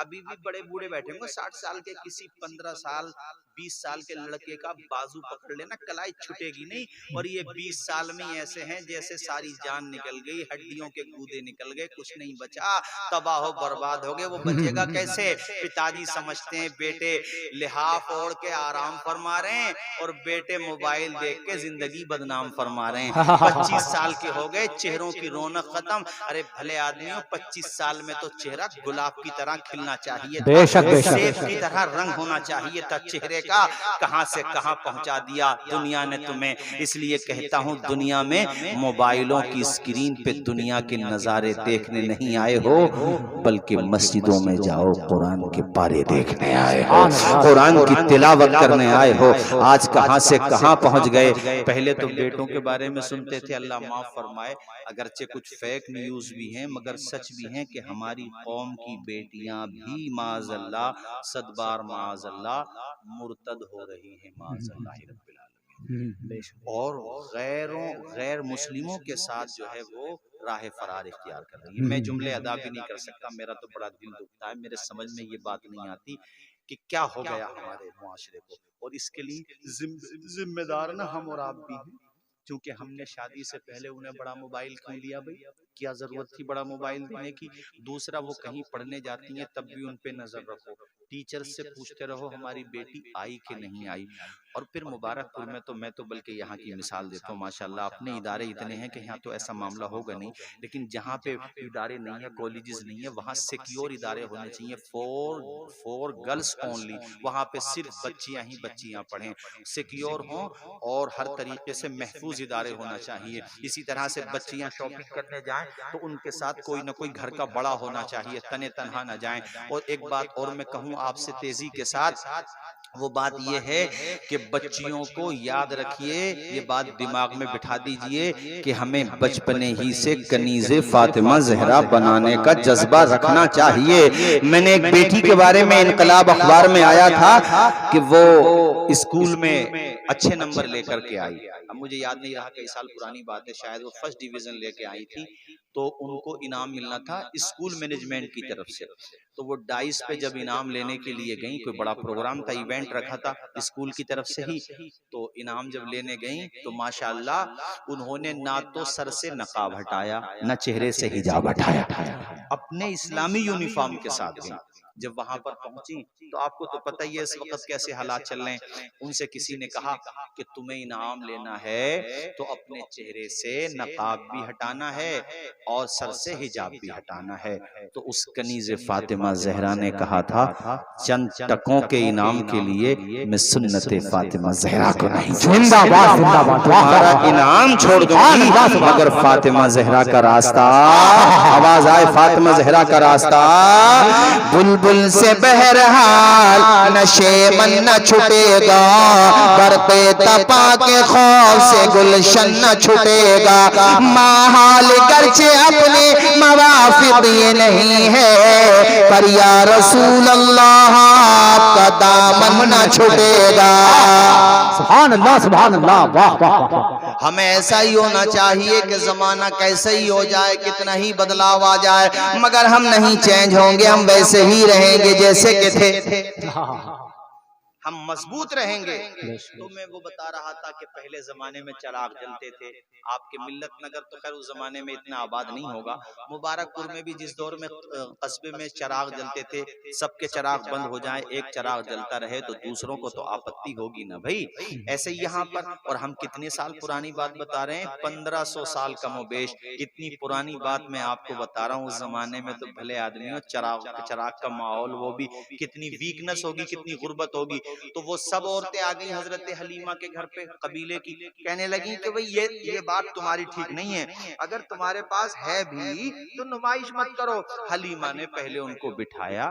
अभी भी बड़े बूढ़े बैठे होंगे, 60 साल के किसी 15 साल 20 साल के लड़के का बाजू पकड़ लेना, कलाई छूटेगी नहीं। और ये 20 साल में ऐसे हैं जैसे सारी जान निकल गई, हड्डियों के गूदे निकल गए, कुछ नहीं बचा, तबाह बर्बाद हो गए। वो बचेगा कैसे? पिताजी समझते हैं बेटे लिहाफ ओढ़ के आराम फरमा रहे हैं और बेटे मोबाइल देख के जिंदगी बदनाम फरमा रहे हैं। 25 साल के हो गए, चेहरों की रौनक खत्म। अरे भले आदमियों, 25 साल में तो चेहरा गुलाब की तरह खिलना चाहिए, सेब की तरह रंग होना चाहिए था चेहरे का। कहां से कहां पहुंचा दिया दुनिया ने तुम्हें। इसलिए कहता हूं, दुनिया में मोबाइलों की स्क्रीन पे दुनिया के नजारे देखने नहीं आए हो, बल्कि मस्जिदों में जाओ कुरान के पारे देखने आए हो, कुरान की तिलावत करने आए हो। आज कहां से कहां पहुंच गए। पहले तो बेटों के बारे में सुनते थे, अल्लाह माफ फरमाए, अगरचे कुछ फेक न्यूज भी हैं मगर सच भी हैं कि हमारी कौम की बेटियां भी माज़अल्लाह, सदबार माज़अल्लाह, मुर्तद हो रही हैं माज़अल्लाह रब्बिल आलमीन, और गैर मुस्लिमों के साथ जो है वो राह फरार इख्तियार कर रही है। मैं जुमले अदा भी नहीं कर सकता, मेरा तो बड़ा दिल दुखता है, मेरे समझ में ये बात नहीं आती कि क्या हो गया हमारे मुआशरे को। और इसके लिए जिम्मेदार ना हम और आप भी हैं, क्योंकि हमने शादी से पहले उन्हें बड़ा मोबाइल क्यों लिया भाई? क्या जरूरत थी बड़ा मोबाइल देने की? दूसरा, वो कहीं पढ़ने जाती हैं तब भी उन पे नजर रखो, टीचर से पूछते रहो हमारी बेटी आई कि नहीं आई। और फिर मुबारकपुर में तो मैं तो बल्कि यहाँ की मिसाल देता हूँ, माशाल्लाह अपने इदारे इतने हैं कि यहाँ तो ऐसा मामला होगा नहीं, लेकिन जहाँ पे इदारे नहीं है, कॉलेजेस नहीं है, वहाँ सिक्योर इदारे होने चाहिए, फॉर गर्ल्स ओनली। वहाँ पे सिर्फ बच्चियाँ ही बच्चियाँ पढ़ें, सिक्योर हों और हर तरीके से महफूज इदारे होना चाहिए। इसी तरह से बच्चियाँ शॉपिंग करने जाएं तो उनके साथ कोई ना कोई घर का बड़ा होना चाहिए, तने तनहा ना जाएं। और एक बात और मैं कहूँ आपसे तेजी के साथ, वो बात ये है कि बच्चियों को याद रखिए, ये बात दिमाग में बिठा दीजिए कि हमें बचपने ही से कनीज़े फातिमा ज़हरा बनाने का जज्बा रखना चाहिए। मैंने एक बेटी के बारे में इनकलाब अखबार में आया था कि वो स्कूल में अच्छे नंबर लेकर के आई। अब मुझे याद नहीं रहा, कई साल पुरानी बात है, शायद वो फर्स्ट डिवीजन लेके आई थी, तो उनको इनाम मिलना था स्कूल मैनेजमेंट की तरफ से। तो वो डाइस पे जब इनाम लेने के लिए गई, कोई बड़ा प्रोग्राम था, इवेंट रखा था स्कूल की तरफ से ही, तो इनाम जब लेने गई तो माशाल्लाह उन्होंने ना तो सर से नकाब हटाया, ना चेहरे से हिजाब हटाया, अपने इस्लामी यूनिफॉर्म के साथ गई। जब वहां पर पहुंची तो आपको तो पता ही है इस वक्त कैसे हालात चल रहे हैं। उनसे किसी ने कहा कि तुम्हें इनाम लेना है तो अपने चेहरे से नकाब भी हटाना है और सर से हिजाब भी हटाना है। तो उस कनीज़े फातिमा ज़हरा ने कहा था, चंद टकों के इनाम के लिए मैं सुन्नते फातिमा ज़हरा को नहीं, जिंदाबाद जिंदाबाद, तुम्हारा इनाम छोड़ दूंगी मगर फातिमा ज़हरा का रास्ता, आवाज आए फातिमा ज़हरा का रास्ता, बुलबुल से बहरहाल नशे मन न छुटेगा, बरपे तपा के खौफ से गुलशन न छुटेगा, माहाल गर्चे अपने मवाफिक ये नहीं है, पर या रसूल अल्लाह आपका दामन न छुटेगा। सुभान अल्लाह सुभान अल्लाह, वाह वाह वाह। हमें ऐसा ही होना चाहिए कि जमाना कैसे ही हो जाए, कितना ही बदलाव आ जाए, मगर हम नहीं चेंज होंगे, हम वैसे ही रहेंगे जैसे के थे, हम मजबूत रहेंगे। तो मैं वो बता रहा था कि पहले जमाने में चिराग जलते थे, आपके मिल्लत नगर तो खैर उस जमाने में इतना आबाद नहीं होगा, मुबारकपुर में भी जिस दौर में कस्बे में चिराग जलते थे, सबके चिराग बंद हो जाए, एक चिराग जलता रहे तो दूसरों को तो आपत्ति होगी ना भाई। ऐसे ही यहाँ पर, और हम कितने साल पुरानी बात बता रहे हैं, 1500 साल कमोबेश, इतनी पुरानी बात मैं आपको बता रहा हूँ। उस जमाने में तो भले आदमियों चिराग का माहौल, वो भी कितनी वीकनेस होगी, कितनी गुर्बत होगी। तो वो सब औरतें आ गई हजरत हलीमा के घर पे, कबीले की, कहने लगी कि भाई ये बात तुम्हारी ठीक नहीं है, अगर तुम्हारे पास है भी तो नुमाइश मत करो। हलीमा ने पहले उनको बिठाया,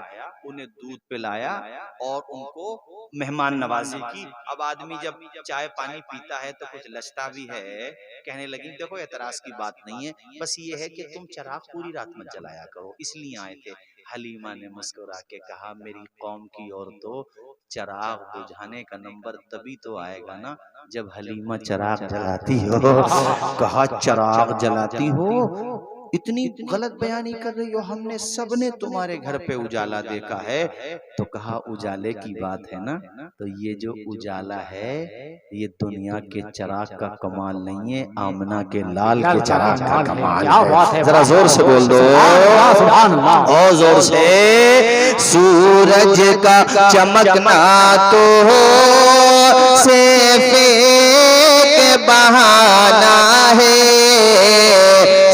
उन्हें दूध पिलाया और उनको मेहमान नवाजी की। अब आदमी जब चाय पानी पीता है तो कुछ लचता भी है। कहने लगी देखो एतराज की बात नहीं है, बस ये है कि तुम चिराग पूरी रात मत जलाया करो, इसलिए आए थे। हलीमा ने मुस्कुरा के कहा, मेरी कौम की औरतों, चिराग बुझाने का नंबर तभी तो आएगा ना जब हलीमा चिराग जलाती हो। कहा चिराग जलाती हो, इतनी गलत बयानी कर रही हो, हमने सबने तुम्हारे घर पे उजाला देखा है। तो कहा उजाले की बात है ना, तो ये जो उजाला है ये दुनिया के चिराग का कमाल नहीं है, आमना के लाल के चिराग का कमाल है। जरा जोर से बोल दो, और जोर से। सूरज का चमकना तो सिर्फ एक बहाना है,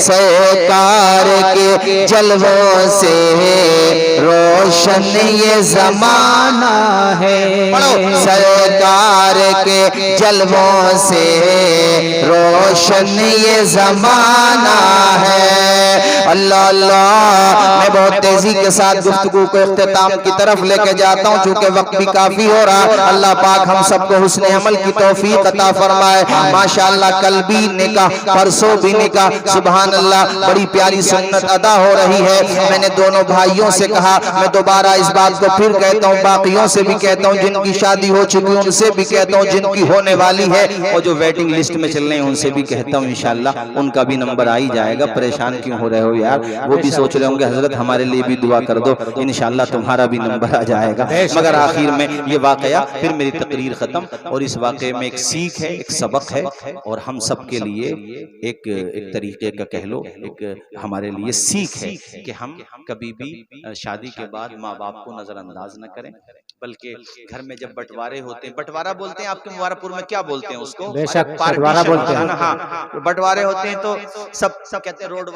सरकार के जलवों से रोशन ये जमाना है, सरकार के जलवों से रोशन ये जमाना है। अल्लाह अल्लाह, मैं बहुत तेजी के साथ गुफ्तगू को इख्तिताम की तरफ लेके जाता हूँ, चूंकि वक्त भी काफी हो रहा है। अल्लाह पाक हम सबको हुस्ने अमल की तौफीक अता फरमाए। माशाअल्लाह कल भी निकाह, परसों भी निकाह, सुभान अल्लाह, बड़ी प्यारी सुन्नत अदा हो रही है। मैंने दोनों भाइयों से कहा, मैं दोबारा दोबारा इस बात को फिर कहता हूँ, बाकियों से भी कहता हूँ, जिनकी शादी हो चुकी उनसे भी कहता हूँ, जिनकी होने वाली है और जो वेटिंग लिस्ट में चल रहे हैं उनसे भी कहता हूँ इंशाल्लाह उनका भी नंबर आ ही जाएगा। परेशान क्यों हो रहे हो यार, वो भी सोच रहे होंगे हजरत हमारे लिए भी दुआ कर दो, इंशाल्लाह तुम्हारा भी नंबर आ जाएगा। मगर आखिर में ये वाकया, फिर मेरी तकरीर खत्म, और इस वाकये में एक सीख है, एक सबक है, और हम सब के लिए एक तरीके का कह लो, एक हमारे लिए सीख है कि हम कभी भी शादी के बाद माँ बाप को नजरअंदाज न करें, बल्कि घर में जब बंटवारे होते हैं, बंटवारा बोलते हैं आपके मुबारकपुर में, क्या बोलते हैं उसको? बेशक बंटवारा बोलते हैं। हाँ, बंटवारे होते हैं तो सब कहते हैं रोड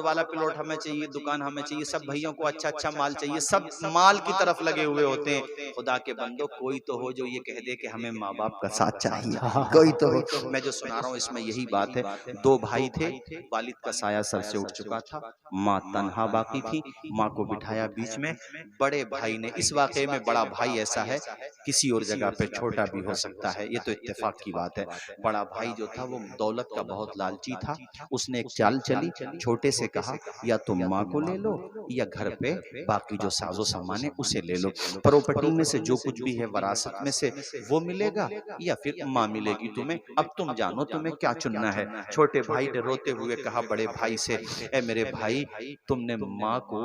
वाला प्लॉट हमें चाहिए, दुकान हमें चाहिए, सब भैयों को अच्छा अच्छा माल चाहिए, सब माल की तरफ लगे हुए होते हैं। खुदा के बंदो, कोई तो हो जो ये कह दे कि हमें माँ बाप का साथ चाहिए, कोई तो हो। मैं जो सुना रहा हूँ इसमें यही बात है। दो भाई थे, वालिद का साया सर से उठ चुका था, माँ तन्हा बाकी थी, माँ को बिठाया बीच में। बड़े भाई ने, इस वाकये में बड़ा भाई ऐसा है, किसी और जगह पे छोटा भी हो सकता है, ये तो इत्तेफाक की बात है। बड़ा भाई जो था वो दौलत का बहुत लालची था, उसने एक चाल चली, छोटे से कहा या तुम माँ को ले लो या घर पे बाकी जो साजो सामान है उसे ले लो, प्रॉपर्टी में से जो कुछ भी है वरासत में से वो मिलेगा या फिर माँ मिलेगी तुम्हें, अब तुम जानो तुम्हें क्या चुनना है। छोटे भाई ने रोते हुए कहा बड़े भाई से, ए मेरे भाई, तुमने माँ को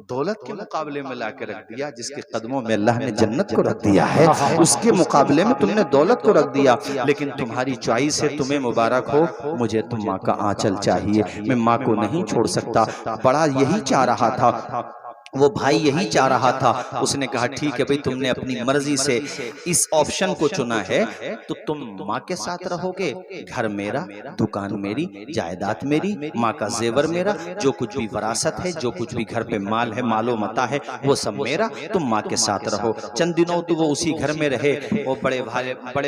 दौलत के मुकाबले में ला के रख दिया, जिसके कदमों में अल्लाह ने जन्नत को रख दिया है, उसके मुकाबले में तुमने दौलत को रख दिया, लेकिन तुम्हारी चॉइस है, तुम्हें मुबारक हो, मुझे तुम माँ का आंचल चाहिए, मैं माँ को नहीं छोड़ सकता। बड़ा यही चाह रहा था, वो भाई यही चाह रहा था। उसने कहा ठीक है भाई, तुमने अपनी मर्जी से इस ऑप्शन को चुना है, तो तुम माँ के साथ रहोगे, घर मेरा, दुकान मेरी, जायदाद मेरी, माँ का जेवर मेरा, जो कुछ भी वरासत है, जो कुछ भी घर पे माल है, मालो मता है, वो सब मेरा, तुम माँ के साथ रहो। चंद दिनों तो वो उसी घर में रहे। वो बड़े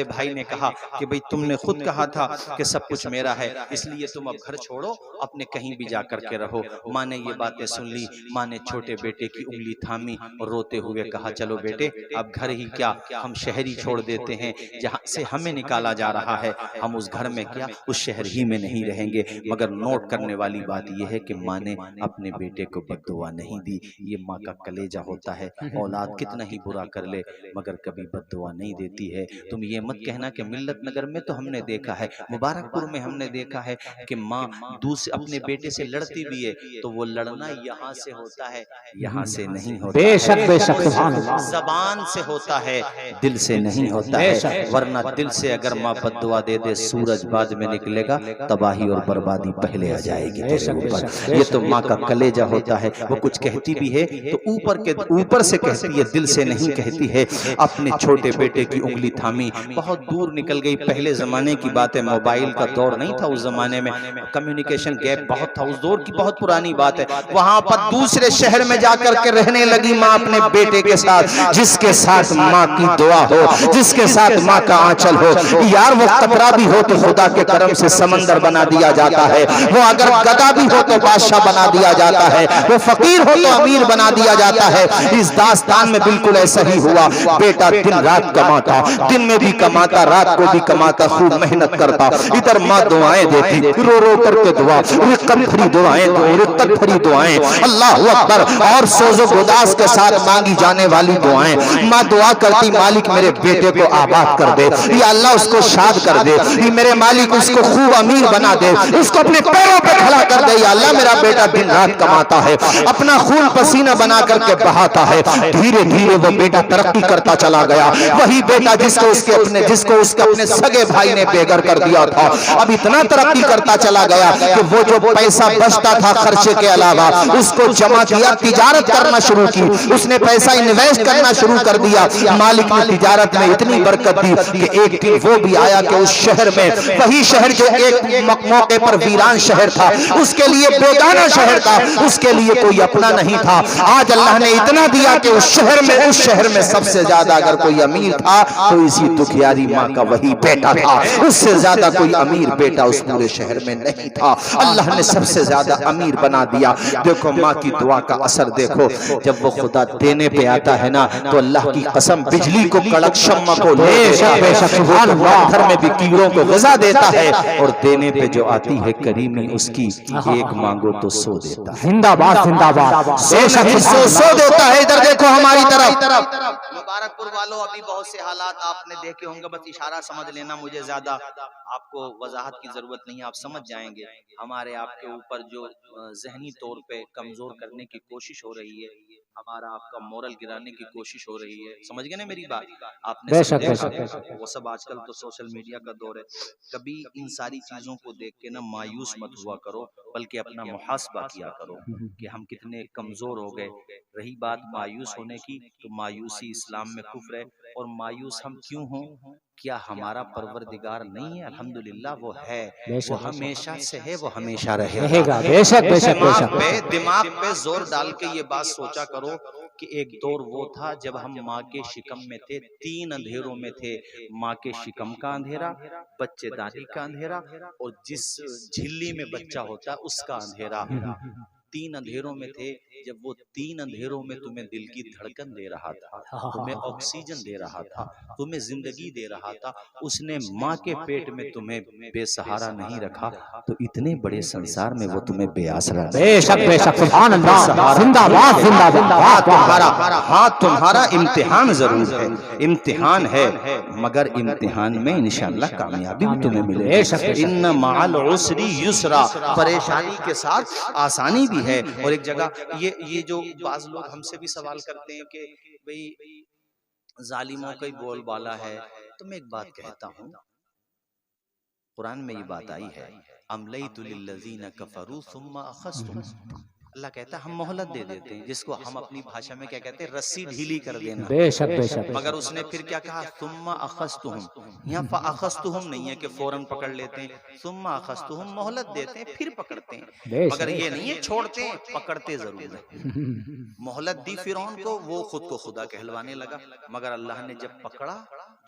भाई ने कहा कि भाई तुमने खुद कहा था कि सब कुछ मेरा है, इसलिए तुम अब घर छोड़ो, अपने कहीं भी जा करके रहो। माँ ने ये बातें सुन ली। माँ ने छोटे बेटे की उंगली थामी और रोते हुए कहा चलो बेटे, अब घर ही क्या, हम शहर ही छोड़ देते हैं, जहां से हमें निकाला जा रहा है, हम उस घर में क्या, उस शहर ही में नहीं रहेंगे। मगर नोट करने वाली बात यह है कि माँ ने अपने बेटे को बद्दुआ नहीं दी। ये माँ का कलेजा होता है, औलाद कितना ही बुरा कर ले मगर कभी बद्दुआ नहीं देती है। तुम ये मत कहना कि मिल्लत नगर में तो हमने देखा है, मुबारकपुर में हमने देखा है कि माँ दूसरे अपने बेटे से लड़ती भी है, तो वो लड़ना यहाँ से होता है, यहाँ से नहीं होता। बेशक बेशक, सुभान अल्लाह। जबान से होता है, दिल से नहीं होता है। वरना दिल से अगर माँ बद्दुआ दे दे, सूरज बाद में निकलेगा, तबाही और बर्बादी पहले आ जाएगी तेरे ऊपर। ये तो माँ का कलेजा होता है। वो कुछ कहती भी है तो ऊपर से कहती है, दिल से नहीं कहती है। अपने छोटे बेटे की उंगली थामी, बहुत दूर निकल गई। पहले जमाने की बात है, मोबाइल का दौर नहीं था उस जमाने में, कम्युनिकेशन गैप बहुत था, उस दौर की बहुत पुरानी बात है। वहां पर दूसरे शहर में जाकर के रहने लगी माँ अपने बेटे के साथ, जिसके साथ माँ की दुआ हो, जिसके साथ माँ का आंचल हो। यार वो कतरा भी हो तो खुदा के करम से समंदर बना दिया जाता है, वो अगर गधा भी हो तो बादशाह बना दिया जाता है, वो फकीर हो तो अमीर बना दिया जाता है। इस दास्तान में बिल्कुल ऐसा ही हुआ। बेटा दिन रात कमाता, दिन में भी कमाता, रात को भी कमाता, खूब मेहनत करता। इधर माँ दुआएं देती, रो रो करके दुआ, रिक्कत भरी दुआएं, रिक्कत भरी दुआएं, अल्लाह अकबर, और सोजो गुदास के साथ मांगी जाने वाली दुआएं। माँ दुआ करती, मालिक मेरे बेटे को आबाद कर दे, या अल्लाह उसको शाद कर दे, मेरे मालिक उसको खूब अमीर बना दे, उसको अपने पैरों पे खड़ा कर दे। या अल्लाह मेरा बेटा दिन रात कमाता है, अपना खून पसीना बना करके बहाता है। धीरे धीरे वो बेटा तरक्की करता चला गया। वही बेटा जिसको उसके अपने सगे भाई ने बेघर कर दिया था, अब इतना तरक्की करता चला गया कि वो जो पैसा बचता था खर्चे के अलावा, उसको जमा किया, तिजारत करना शुरू की। उसने पैसा इन्वेस्ट करना शुरू कर दिया। मालिक ने तिजारत में इतनी बरकत दी कि एक दिन वो भी आया कि उस शहर में, वही शहर जो एक मौके पर वीरान शहर था, उसके लिए बेगाना शहर था, उसके लिए कोई अपना नहीं था। आज अल्लाह ने इतना दिया कि उस शहर में सबसे ज्यादा अगर कोई अमीर था तो इसी दुखियारी माँ का वही बेटा था। उससे ज्यादा कोई अमीर बेटा उस पूरे शहर में नहीं था। अल्लाह ने सबसे ज्यादा अमीर बना दिया। देखो माँ की दुआ का असर देखो, जब वो खुदा देने पे आता है ना तो अल्लाह की कसम बिजली को, कड़क शम्मा को ले घर में भी कीड़ों को ग़िज़ा देता है, और देने पे जो आती है करीमी उसकी, एक मांगो तो सो देता है। जिंदाबाद जिंदाबाद, सो देता है। इधर देखो हमारी तरफ। मुबारकपुर वालों, अभी बहुत से हालात आपने देखे होंगे, बस इशारा समझ लेना, मुझे ज्यादा आपको वजाहत की जरूरत नहीं है, आप समझ जाएंगे। हमारे आपके ऊपर जो जहनी तौर पे कमजोर करने की कोशिश हो रही है, हमारा आपका मोरल गिराने की कोशिश हो रही है, समझ गए ना मेरी बात? आपने सब देखा, वो सब आजकल तो सोशल मीडिया का दौर है। कभी इन सारी चीजों को देख के ना मायूस मत हुआ करो, बल्कि अपना मुहासबा किया करो कि हम कितने कमजोर हो गए। रही बात मायूस होने की, तो मायूसी इस्लाम में कुफ्र है। और मायूस हम क्यों हों? क्या हमारा परवरदिगार नहीं है? अल्हम्दुलिल्लाह वो है, वो हमेशा से है, वो हमेशा रहेगा। बेशक बेशक बेशक। दिमाग पे जोर डाल के ये बात सोचा करो कि एक दौर वो था जब हम माँ के शिकम में थे, 3 अंधेरों में थे। माँ के शिकम का अंधेरा, बच्चेदानी का अंधेरा, और जिस झिल्ली में बच्चा होता है उसका अंधेरा। 3 अंधेरों में थे। जब वो 3 अंधेरों में तुम्हें दिल की धड़कन दे रहा था, तुम्हें ऑक्सीजन दे रहा था, तुम्हें जिंदगी दे रहा था, उसने माँ के पेट में तुम्हें बेसहारा नहीं रखा, तो इतने बड़े संसार में वो तुम्हें बेआसरा। बेशक बेशक, सुभान अल्लाह, जिंदाबाद जिंदाबाद। तुम्हारा इम्तिहान जरूर है, इम्तिहान है, मगर इम्तिहान में इंशाअल्लाह कामयाबी भी तुम्हें मिलेगी। इन्ना मअल उस्री युसरा, परेशानी के साथ आसानी भी है। और एक जगह ये जो बाज लोग हमसे भी सवाल करते हैं कि भाई जालिमों का ही बोलबाला है, तो मैं एक बात कहता हूँ, कुरान में ये बात आई है, अमलैतु लिल्लज़ीना कफ़रू सुम्मा अख़ज़्तुहुम। अल्लाह कहता है हम मोहलत दे देते हैं, जिसको हम अपनी भाषा में क्या कहते हैं, रस्सी ढीली कर देना। बेशक बेशक। मगर उसने फिर क्या कहा, सुम्मा अख़ज़्तुहुम। यहाँ फ़अख़ज़्तुहुम नहीं है कि फौरन पकड़ लेते हैं, सुम्मा अख़ज़्तुहुम मोहलत देते हैं फिर पकड़ते हैं। मगर ये नहीं है छोड़ते हैं, पकड़ते जरूर है। मोहलत दी फिरौन को, वो खुद को खुदा कहलवाने लगा, मगर अल्लाह ने जब पकड़ा,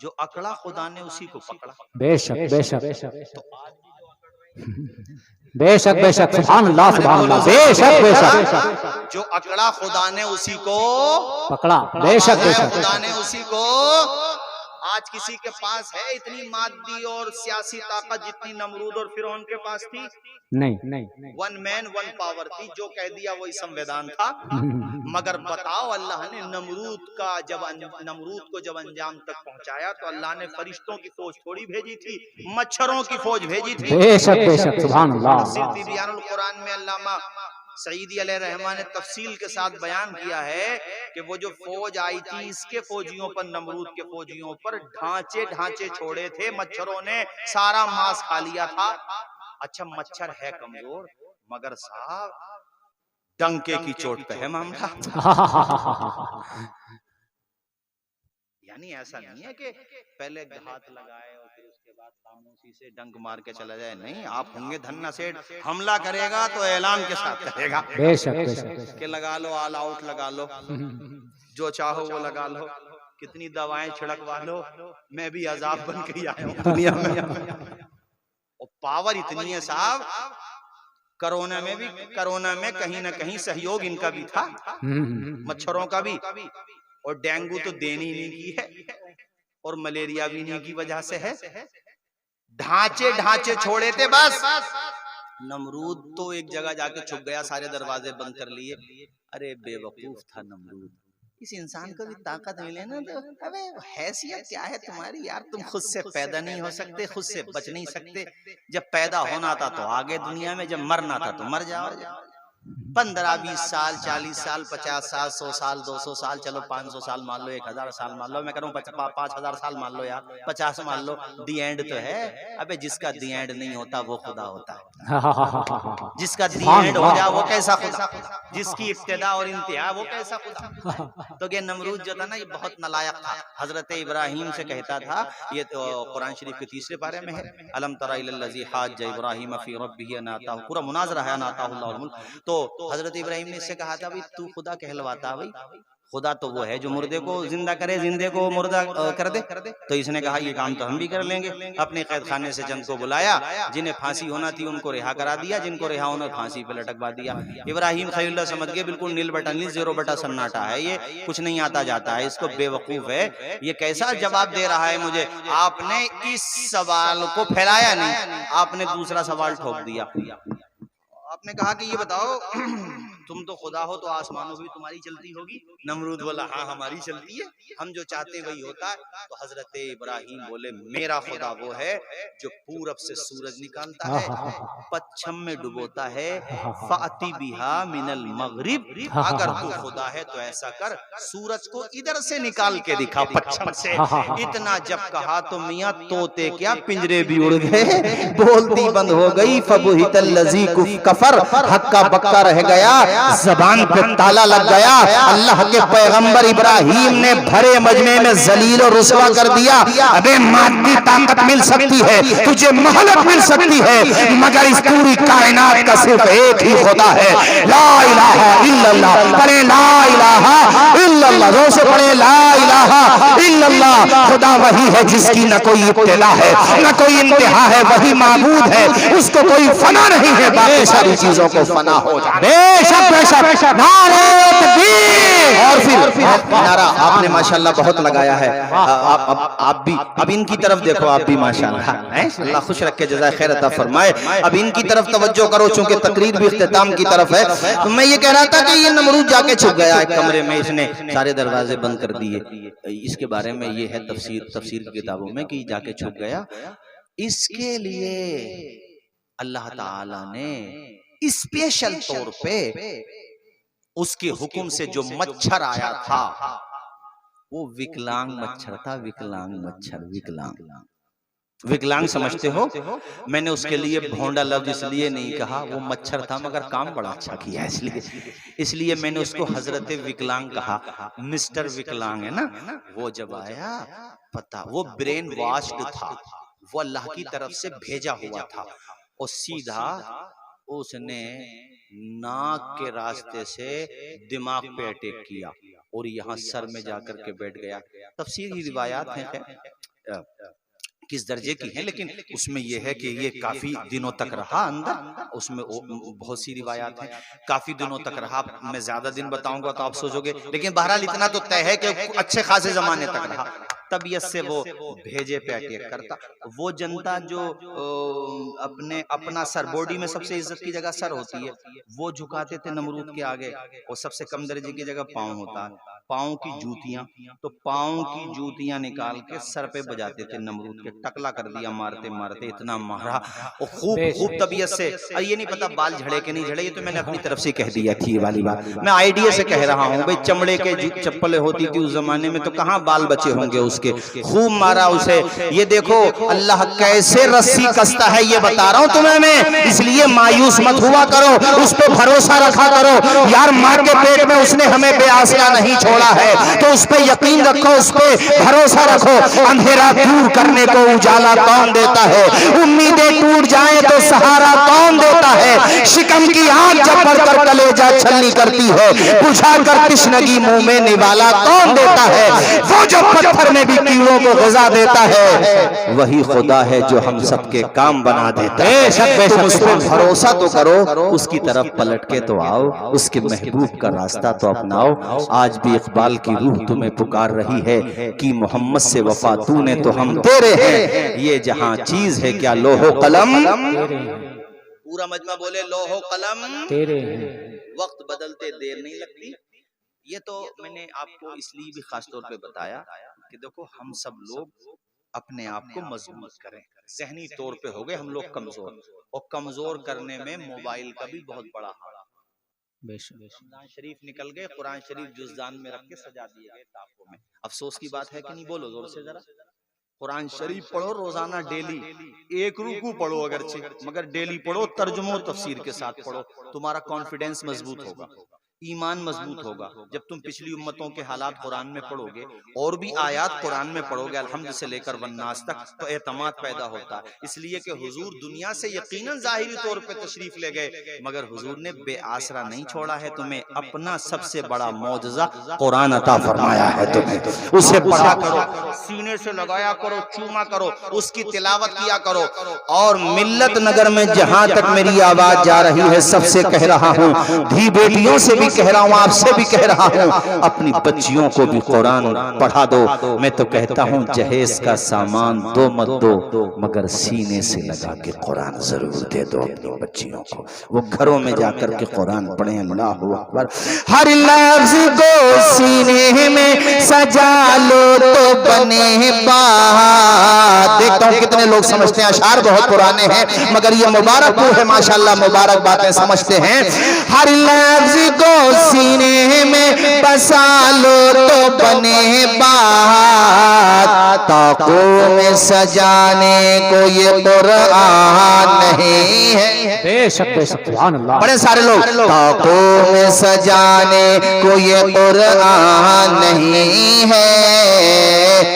जो अकड़ा खुदा ने उसी को पकड़ा। बेशक बेशक बेशक बेशक, सुभान अल्लाह सुभान अल्लाह, बेशक बेशक। जो अकड़ा खुदा ने उसी को पकड़ा, बेशक बेशक। खुदा ने उसी को। आज किसी के पास है इतनी मादी और सियासी ताकत जितनी नमरूद और फिरौन के पास थी? नहीं। 1 मैन 1 पावर थी, जो कह दिया वही संविधान था। मगर बताओ, अल्लाह ने नमरूद को जब अंजाम तक पहुंचाया, तो अल्लाह ने फरिश्तों की फौज थोड़ी भेजी थी, मच्छरों की फौज भेजी थी। बेशक बेशक, सुभान अल्लाह। सिर्फ बयानुल कुरान में अल्लामा सईदी अलैहिर्रहमान ने तफसील के साथ बयान किया है कि वो जो फौज आई थी, इसके फौजियों पर, नमरूद के फौजियों पर ढांचे छोड़े थे, मच्छरों ने सारा मांस खा लिया था। अच्छा, मच्छर है कमजोर, मगर साहब डंके की चोट पे है मामला। यानी ऐसा नहीं है कि पहले हाथ लगाए और फिर उसके बाद खामोशी से डंक मार के चला जाए। नहीं, आप होंगे धन्ना सेठ, हमला करेगा तो ऐलान के साथ करेगा। बेशक बेशक कि लगा लो, ऑल आउट लगा लो, जो चाहो वो लगा लो, कितनी दवाएं छिड़कवा लो, मैं भी अजाब बन के आया हूं दुनिया में। और पावर इतनी है साहब, कोरोना में कहीं ना कहीं सहयोग इनका भी था, मच्छरों का भी। और डेंगू तो देनी नहीं की है, और मलेरिया भी नहीं की वजह से है। ढांचे छोड़े थे बस। नमरूद तो एक जगह जाके छुप गया, सारे दरवाजे बंद कर लिए। अरे बेवकूफ था नमरूद। इस इंसान को भी ताकत मिले ना, तो अबे हैसियत क्या है तुम्हारी यार, तुम खुद से पैदा नहीं हो सकते, खुद से बच नहीं सकते। जब पैदा होना था तो आगे दुनिया में, जब मरना था तो मर जाओ। 15-20 साल, 40 साल, 50 साल, 100 साल, 200 साल, चलो 500 साल मान लो, 1000 साल मान लो, मैं करूँ 5000 साल मान लो यार, 50 मान लो। दी एंड तो है। अबे जिसका दी एंड नहीं होता वो खुदा होता है। जिसका दी एंड हो जाए वो कैसा खुदा, जिसकी इब्तिदा और इंतहा वो कैसा खुदा। तो ये नमरूद जो था ना, ये बहुत नालायक था। हजरत इब्राहिम से कहता था, ये तो कुरान शरीफ के 3रे पारे में है, अलम तरा इलल्लज़ी हाज्ज इब्राहिम फी रब्बिही अन आताहु, पूरा मुनाज़रा है, अन आताहुल्लाहुल मुल्क। तो हजरत इब्राहिम ने इससे कहा था, भाई तू खुदा कहलवाता, भाई खुदा तो वो है जो मुर्दे को जिंदा करे, जिंदे को मुर्दा कर दे। तो इसने कहा ये काम तो हम भी कर लेंगे। अपने कैद खाने से चंद को बुलाया, जिन्हें फांसी होना थी उनको रिहा करा दिया, जिनको रिहा होना फांसी पे लटकवा दिया। इब्राहिम खलीलुल्लाह समझ गए बिल्कुल नील बटा नील, जीरो बटा सन्नाटा है, ये कुछ नहीं आता जाता है, इसको बेवकूफ है, ये कैसा जवाब दे रहा है मुझे। आपने इस सवाल को फैलाया नहीं, आपने दूसरा सवाल ठोक दिया। आपने कहा कि ये बताओ तुम तो खुदा हो तो आसमानों भी तुम्हारी चलती होगी। नमरूद बोला हाँ हमारी चलती है, हम जो चाहते वही होता है। तो हजरत इब्राहिम बोले मेरा खुदा वो है जो पूरब से सूरज निकालता है, पश्चिम में डुबोता है, फाती बिहा मिनल मगरिब। अगर तू खुदा है तो ऐसा कर, सूरज को इधर से निकाल के दिखा पश्चिम से। इतना जब कहा तो मियां तोते क्या पिंजरे भी उड़ गए, बोलती बंद हो गई। फबुहितल लज़ी कफर, हक्का बक्का रह गया, जबान पे ताला लग गया। अल्लाह के पैगंबर इब्राहिम ने भरे मजमे में जलील और रुसवा कर दिया। अबे मादी ताकत मिल सकती है, तुझे मोहलत मिल सकती है, मगर इस पूरी कायनात का सिर्फ एक ही खुदा है। ला इलाहा इल्लल्लाह, पढ़े ला इलाहा इल्लल्लाह, जोर से पढ़े ला इलाहा इल्लल्लाह। खुदा वही है जिसकी न कोई इब्तिदा है न कोई इंतहा है, वही माबूद है, उसको कोई फना नहीं है, बाकी सारी चीजों को फना हो जाए। और फिर नारा आपने माशाल्लाह बहुत लगाया है। आप भी अब इनकी तरफ देखो, आप भी माशाल्लाह, अल्लाह खुश रखे, जज़ाए खैर अता फरमाए। अब इनकी तरफ तवज्जो करो, चूंकि तकरीर भी इख्तिताम की तरफ है। तो मैं ये कह रहा था कि ये नमरूद जाके छुप गया एक कमरे में, इसने सारे दरवाजे बंद कर दिए। इसके बारे में ये है तफसीर की किताबों में कि जाके छुप गया। इसके लिए अल्लाह ताला ने स्पेशल तौर पे उसके हुक्म से जो मच्छर आया था वो विकलांग मच्छर था। विकलांग मच्छर, विकलांग समझते हो? मैंने उसके लिए भोंडा लफ्ज इसलिए नहीं कहा, वो मच्छर था मगर काम बड़ा अच्छा किया, इसलिए मैंने उसको हजरत विकलांग कहा। मिस्टर विकलांग है ना, वो जब आया पता वो ब्रेन वॉश्ड था, वो अल्लाह की तरफ से भेजा हुआ था, और सीधा उसने नाक के रास्ते से दिमाग पे अटैक किया और यहाँ सर में जाकर के बैठ गया। तफसीरी रिवायात हैं खैर किस दर्जे की हैं, लेकिन उसमें यह है कि ये काफी दिनों तक रहा अंदर, उसमें बहुत सी रिवायात हैं, काफी दिनों तक रहा। मैं ज्यादा दिन बताऊंगा तो आप सोचोगे, लेकिन बहरहाल इतना तो तय है कि अच्छे खासे जमाने तक रहा। तबीयत से वो भेजे पे अटैक करता। वो जनता जो अपना सर, बॉडी में सबसे इज्जत की जगह सर होती है, वो झुकाते थे नमरूद के आगे, और सबसे कम दर्जे की जगह पाँव होता है, पाँव की जूतियां, तो पाँव की जूतियां निकाल के सर पे बजाते थे नमरूद के। टकला कर दिया मारते मारते, इतना मारा और खूब तबीयत से। और ये नहीं पता बाल झड़े के नहीं झड़े, ये तो मैंने अपनी तरफ से कह दिया थी वाली बात, मैं आइडिया से कह रहा हूँ भाई। चमड़े के चप्पलें होती थी उस जमाने में, तो कहाँ बाल बचे होंगे उसके। खूब मारा उसे। ये देखो अल्लाह कैसे रस्सी कसता है, ये बता रहा हूँ तुम्हें मैं, इसलिए मायूस मत हुआ करो, उस पर भरोसा रखा करो। यार माँ के पेट में उसने हमें बेआसरा नहीं छोड़ा है, तो उस पर यकीन रखो, उस पर भरोसा रखो। अंधेरा दूर करने को उजाला कौन देता है, उम्मीदें टूट जाए तो सहारा कौन देता है। शिकम की आग जब बढ़कर कलेजा छलनी करती है, बुझाकर तृष्णगी मुंह में निवाला कौन देता है। वो जो पत्थर में भी कीड़ों को गुज़ा देता है, वही खुदा है जो हम सबके काम बना देता है। तुम उस पर भरोसा तो करो, उसकी तरफ पलट के तो आओ, उसके महबूब का रास्ता तो अपनाओ। आज भी इकबाल की रूह तुम्हें पुकार रही है कि मोहम्मद से वफा तूने तो हम तेरे हैं। ये जहां चीज है क्या लोहो कलम, पूरा मजमा बोले लोहो कलम तेरे हैं। वक्त बदलते देर नहीं लगती। ये तो मैंने आपको इसलिए भी खास तौर पे बताया कि देखो हम सब लोग अपने आप को मजबूत करें। जहनी तौर पे हो गए हम लोग कमजोर, और कमजोर करने में मोबाइल का भी बहुत बड़ा हाथ। कुरान शरीफ निकल गए, कुरान शरीफ जुज़दान में रख के सजा दिए गए ताकों में। अफसोस की बात है कि नहीं, बोलो जोर से जरा। कुरान शरीफ पढ़ो रोजाना, डेली एक रुकू पढ़ो अगरचे, मगर डेली पढ़ो, तर्जुमो तफसीर के साथ पढ़ो, तुम्हारा कॉन्फिडेंस मजबूत होगा। ईमान मजबूत होगा। जब तुम पिछली उम्मतों के हालात कुरान में पढ़ोगे और भी आयात कुरान में पढ़ोगे अलहम्द से लेकर वन्नास तक, तो एतमाद पैदा होता है। इसलिए कि हुजूर दुनिया से यकीनन जाहिरी तौर पे तशरीफ ले गए, मगर हुजूर ने बेआसरा नहीं छोड़ा है तुम्हें। अपना सबसे बड़ा मौजज़ा कुरान अता फरमाया है तुम्हें, उसे पढ़ा करो, सीने से लगाया करो, चूमा करो, उसकी तिलावत किया करो। और मिल्लत नगर में जहां तक मेरी आवाज जा रही है सबसे कह रहा हूँ, धी बेटियों से भी कह रहा हूँ, आपसे भी कह रहा हूँ, अपनी बच्चियों को भी कुरान पढ़ा दो। मैं तो कहता हूँ जहेज का सामान दो मत दो, मगर सीने से लगा के कुरान जरूर दे दो अपनी बच्चियों को, वो घरों में जाकर के कुरान पढ़े। अल्लाहू अकबर। हर लफ्ज को सीने में सजा लो तो बने बात। देखता हूँ कितने लोग समझते हैं अशार बहुत पुराने हैं, मगर ये मुबारक है माशाल्लाह, मुबारक बातें समझते हैं। हर लफ्ज को सीने में बसा लो तो बने बात, ताकों में सजाने को ये कुरान नहीं है। बेशक बेशक सुभान अल्लाह। बड़े सारे लोग ताकों में सजाने को ये कुरान नहीं है।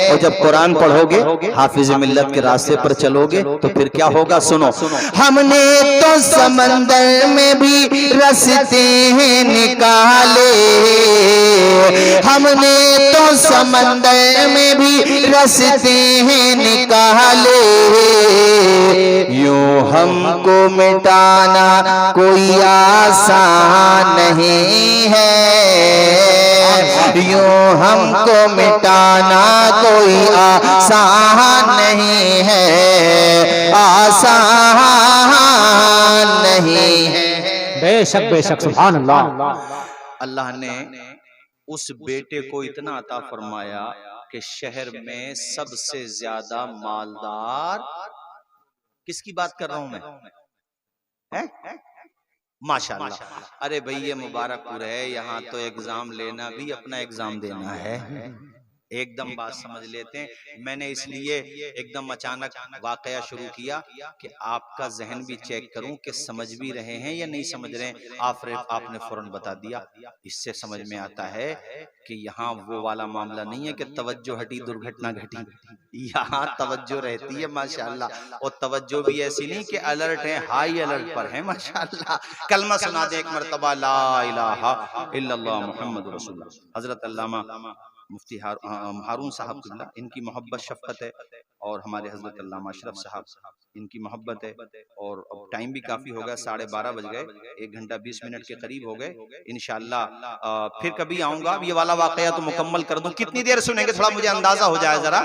और जब कुरान पढ़ोगे, हाफिज मिल्लत के रास्ते पर चलोगे, तो फिर क्या होगा सुनो। हमने तो समंदर में भी रास्ते निकाले, हमने तो समंदर में भी रास्ते निकाले, यूं हमको मिटाना कोई आसान नहीं है, यूं हमको मिटाना कोई आसान नहीं है, आसान नहीं है। बेशक बेशक सुभान अल्लाह। अल्लाह ने उस बेटे को इतना अता फरमाया कि शहर में सबसे ज्यादा मालदार, किसकी बात कर रहा हूं मैं, है? माशाल्लाह। अरे भाई ये मुबारकपुर है, यहाँ तो एग्जाम लेना भी अपना एग्जाम देना है। एकदम बात समझ लेते हैं। मैंने इसलिए एकदम अचानक वाकया शुरू किया कि आपका जहन भी चेक करूं कि समझ भी रहे हैं या नहीं समझ रहे हैं। आपने फौरन बता दिया। इससे समझ में आता है कि यहाँ वो वाला मामला नहीं है कि तवज्जो हटी दुर्घटना घटी। यहाँ तवज्जो रहती है माशाल्लाह, और तवज्जो भी ऐसी नहीं कि अलर्ट है, हाई अलर्ट पर है माशाल्लाह। कलमा सुना दे एक मरतबा, ला इलाहा इल्लल्लाह मुहम्मद रसूलुल्लाह। हजरत अल्लामा मुफ्ती हारून साहब किबला, इनकी मोहब्बत शफ़क़त है, और हमारे हजरत अल्लामा अशरफ साहब, इनकी मोहब्बत है। और अब टाइम भी काफ़ी हो गया, 12:30 बज गए, 1 घंटा 20 मिनट के करीब हो गए। इंशाअल्लाह फिर कभी आऊँगा। अब ये वाला वाक़या तो मुकम्मल कर दूँ। कितनी देर सुनेंगे, थोड़ा मुझे अंदाज़ा हो जाए ज़रा,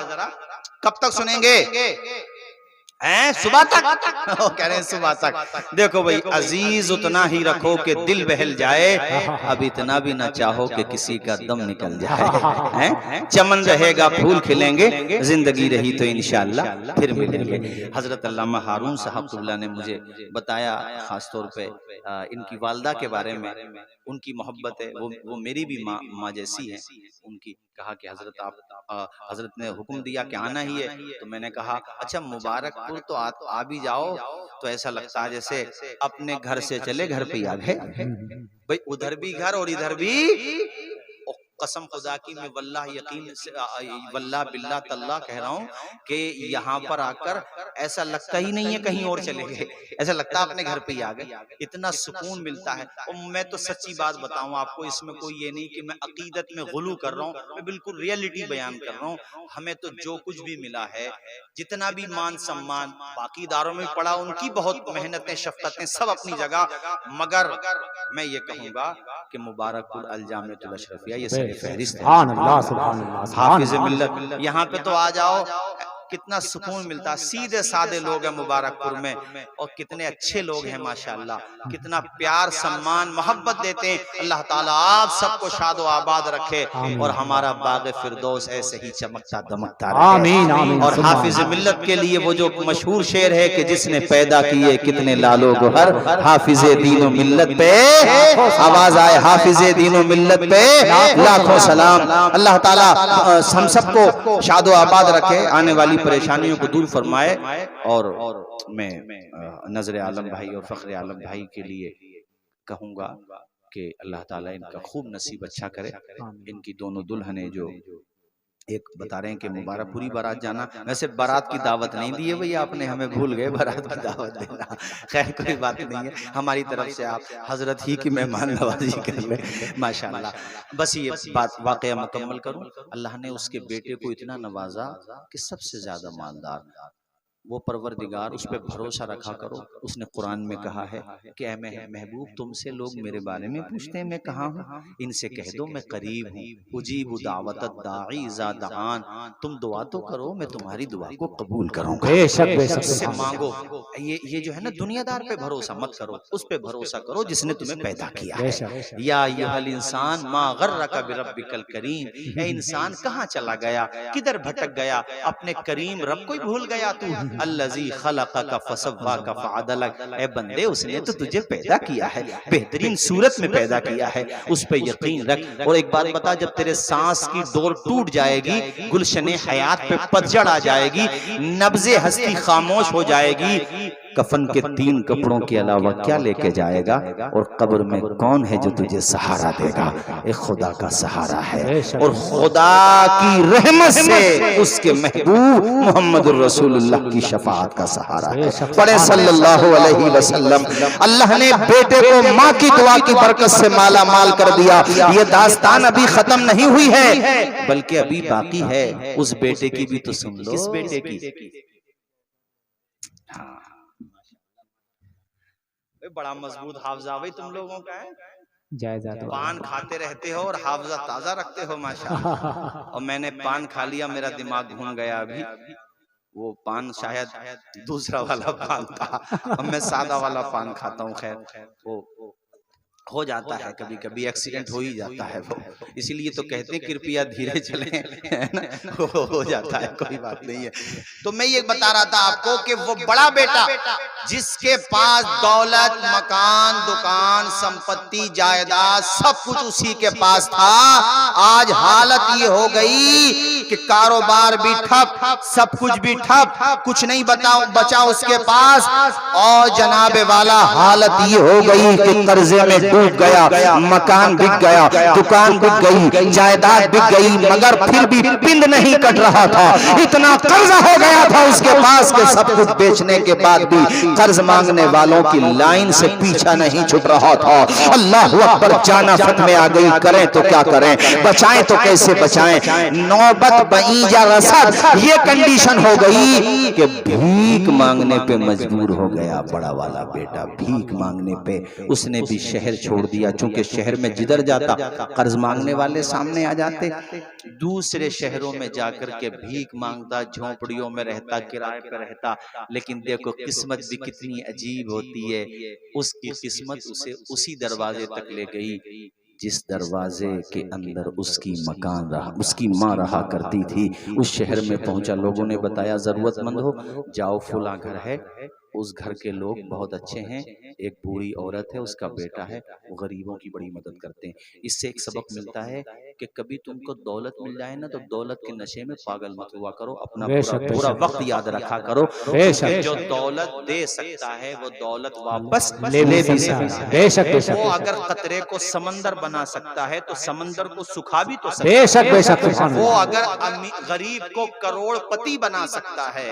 कब तक सुनेंगे? हैं सुबह तक? कह रहे हैं सुबह तक। देखो भाई, अजीज उतना ही रखो कि दिल बहल जाए, अब इतना भी ना चाहो कि किसी का दम निकल जाए। हैं चमन रहेगा, फूल खिलेंगे, जिंदगी रही तो इंशाअल्लाह फिर मिलेंगे। हजरत अल्लामा हारून साहब किबला ने मुझे बताया, खास तौर पे इनकी वालदा के बारे में, उनकी मोहब्बत है, वो मेरी भी माँ जैसी है। उनकी कहा कि हजरत ने हुक्म दिया कि आना ही है, तो मैंने कहा अच्छा मुबारकपुर तो आ भी जाओ, तो ऐसा लगता है जैसे अपने घर से चले घर पे आ गए। भाई उधर भी घर और इधर भी, कसम खुदा की मैं वल्लाह यकीन से वल्लाह बिल्लाह तल्ला कह रहा हूँ कि यहाँ पर आकर ऐसा लगता ही नहीं है कहीं और चले गए, ऐसा लगता है अपने घर पे ही आ गए। इतना सुकून मिलता है। और मैं तो सच्ची बात बताऊं आपको, इसमें कोई ये नहीं कि मैं अकीदत में गुलू कर रहा हूँ, मैं बिल्कुल रियलिटी बयान कर रहा हूँ। हमें तो जो कुछ भी मिला है, जितना भी मान सम्मान बाकी इदारों में पड़ा, उनकी बहुत मेहनतें शफ़क़तें सब अपनी जगह, मगर मैं ये कहूँगा कि मुबारकपुर अल जामिअतुल अशरफिया ये फहरिस्त है। हाफिज़ मिल्लत यहाँ पे तो आ जाओ, कितना सुकून मिलता है। सीधे सादे लोग हैं मुबारकपुर में, और कितने अच्छे लोग हैं माशाअल्लाह, कितना प्यार सम्मान मोहब्बत देते हैं। अल्लाह ताला आप सबको शादो आबाद रखे, और हमारा बाग फिरदौस ऐसे ही चमकता दमकता रहे। आमीन आमीन। और हाफिज मिल्लत के लिए वो जो मशहूर शेर है कि जिसने पैदा किए कितने लालो गोहर, हाफिजे दीनो मिल्लत पे आवाज आए, हाफिजे दीनो मिल्लत पे लाखों सलाम। अल्लाह ताला हम सबको शादो आबाद रखे, आने वाली परेशानियों को दूर फरमाए। और मैं नजर आलम भाई और फख्र आलम भाई के लिए कहूँगा कि अल्लाह ताला इनका खूब नसीब अच्छा करे। इनकी दोनों दुल्हनें जो एक बता रहे हैं कि मुबारकपुरी बारात जाना, वैसे बारात की दावत नहीं दी है भैया आपने, हमें भूल गए बारात की दावत देना। खैर कोई बात नहीं है, हमारी तरफ से आप हजरत ही की मेहमान नवाजी कर ले माशाल्लाह। बस ये बात वाकया मुकम्मल करूं, अल्लाह ने उसके बेटे को इतना नवाजा कि सबसे ज्यादा मालदार वो परवरदिगार, उस पर भरोसा रखा करो। उसने कुरान में कहा है कि ऐ महबूब, तुमसे लोग मेरे बारे में पूछते हैं मैं कहाँ हूँ, इनसे कह दो मैं करीब हूँ, उजीबु दावत दाई इज़ा दआन। तुम दुआ तो करो, मैं तुम्हारी दुआ को कबूल करूंगा। बेशक बेशक इससे मांगो। ये जो है ना, दुनियादार पे भरोसा मत करो, उस पे भरोसा करो जिसने तुम्हें पैदा किया है। या अय्युहल इंसान मा गर्रका बिरब्बिकल करीम, ए इंसान कहाँ चला गया, किधर भटक गया, अपने करीम रब को ही भूल गया तू। अल्लज़ी खलक़का फसव्वाका फ़अदलक, ए बंदे उसने तो तुझे पैदा किया है, बेहतरीन सूरत में पैदा किया है, उस पे यकीन रख। और एक बात बता, जब तेरे सांस की डोर टूट जाएगी, गुलशने हयात पे पतझड़ आ जाएगी, नब्ज़े हस्ती खामोश हो जाएगी, कफन के 3 कपड़ों के अलावा क्या लेके जाएगा, और कब्र में कौन है जो तुझे सहारा देगा? एक खुदा का सहारा है, और खुदा की रहमत से उसके महबूब मोहम्मद रसूलुल्लाह की शफाअत का सहारा है। पढ़े सल्लल्लाहु अलैहि वसल्लम। अल्लाह ने बेटे को माँ की दुआ की बरकत से माला माल कर दिया। ये दास्तान अभी खत्म नहीं हुई है, बल्कि अभी बाकी है। उस बेटे की भी तो सुन लो। किस बेटे की? हाँ, बड़ा मजबूत हाफजा भाई तुम लोगों का है। पान खाते रहते हो और हाफजा ताजा रखते हो माशाअल्लाह। और मैंने पान खा लिया, मेरा दिमाग घूम गया अभी। वो पान शायद दूसरा वाला पान था, अब मैं सादा वाला पान खाता हूँ। खैर वो हो जाता है, कभी कभी एक्सीडेंट हो ही जाता है वो, इसीलिए तो कहते हैं कृपया धीरे चलें, है ना, हो जाता है, कोई बात नहीं है। तो मैं ये बता रहा था आपको कि वो बड़ा बेटा जिसके पास दौलत, मकान, दुकान, संपत्ति, जायदाद सब कुछ उसी के पास था, आज हालत ये हो गई कि कारोबार भी ठप, सब कुछ भी ठप, कुछ नहीं बचा उसके पास। और जनाबे वाला हालत ये हो गई कि कर्जे में डूब गया, मकान बिक गया, दुकान बिक गई, जायदाद बिक गई, मगर फिर भी पिंड नहीं कट रहा था। इतना कर्जा हो गया था उसके पास कि सब कुछ बेचने के बाद भी कर्ज मांगने वालों की लाइन से पीछा नहीं छूट रहा था। अल्लाह अकबर, जाना फत में आ गई, करें तो क्या करें, बचाएं तो कैसे बचाएं। नौबत बईजा रसद, ये कंडीशन हो गई कि भीख मांगने पे मजबूर हो गया बड़ा वाला बेटा। भीख मांगने पे उसने भी शहर छोड़ दिया, चूंकि शहर में जिधर जाता कर्ज मांगने वाले सामने आ जाते। दूसरे शहरों में जाकर के भीख मांगता, झोपड़ियों में रहता, किराए पर रहता। लेकिन देखो किस्मत भी कितनी अजीब होती है, उसकी किस्मत उसे उसी दरवाजे तक ले गई जिस दरवाजे के अंदर उसकी मकान रहा, उसकी माँ रहा करती थी। उस शहर में पहुंचा, लोगों ने बताया जरूरतमंद हो जाओ, फुला घर है, उस घर के लोग बहुत अच्छे हैं, एक बूढ़ी औरत है, उसका बेटा है, वो गरीबों की बड़ी मदद करते हैं। इससे एक सबक मिलता है कि कभी तुमको दौलत मिल जाए ना, तो दौलत के नशे में पागल मत हुआ करो, अपना पूरा वक्त याद रखा करो। जो दौलत दे सकता है वो दौलत वापस ले भी सकता है। वो अगर कतरे को समंदर बना सकता है तो समंदर को सुखा भी तो सकता है। वो अगर गरीब को करोड़पति बना सकता है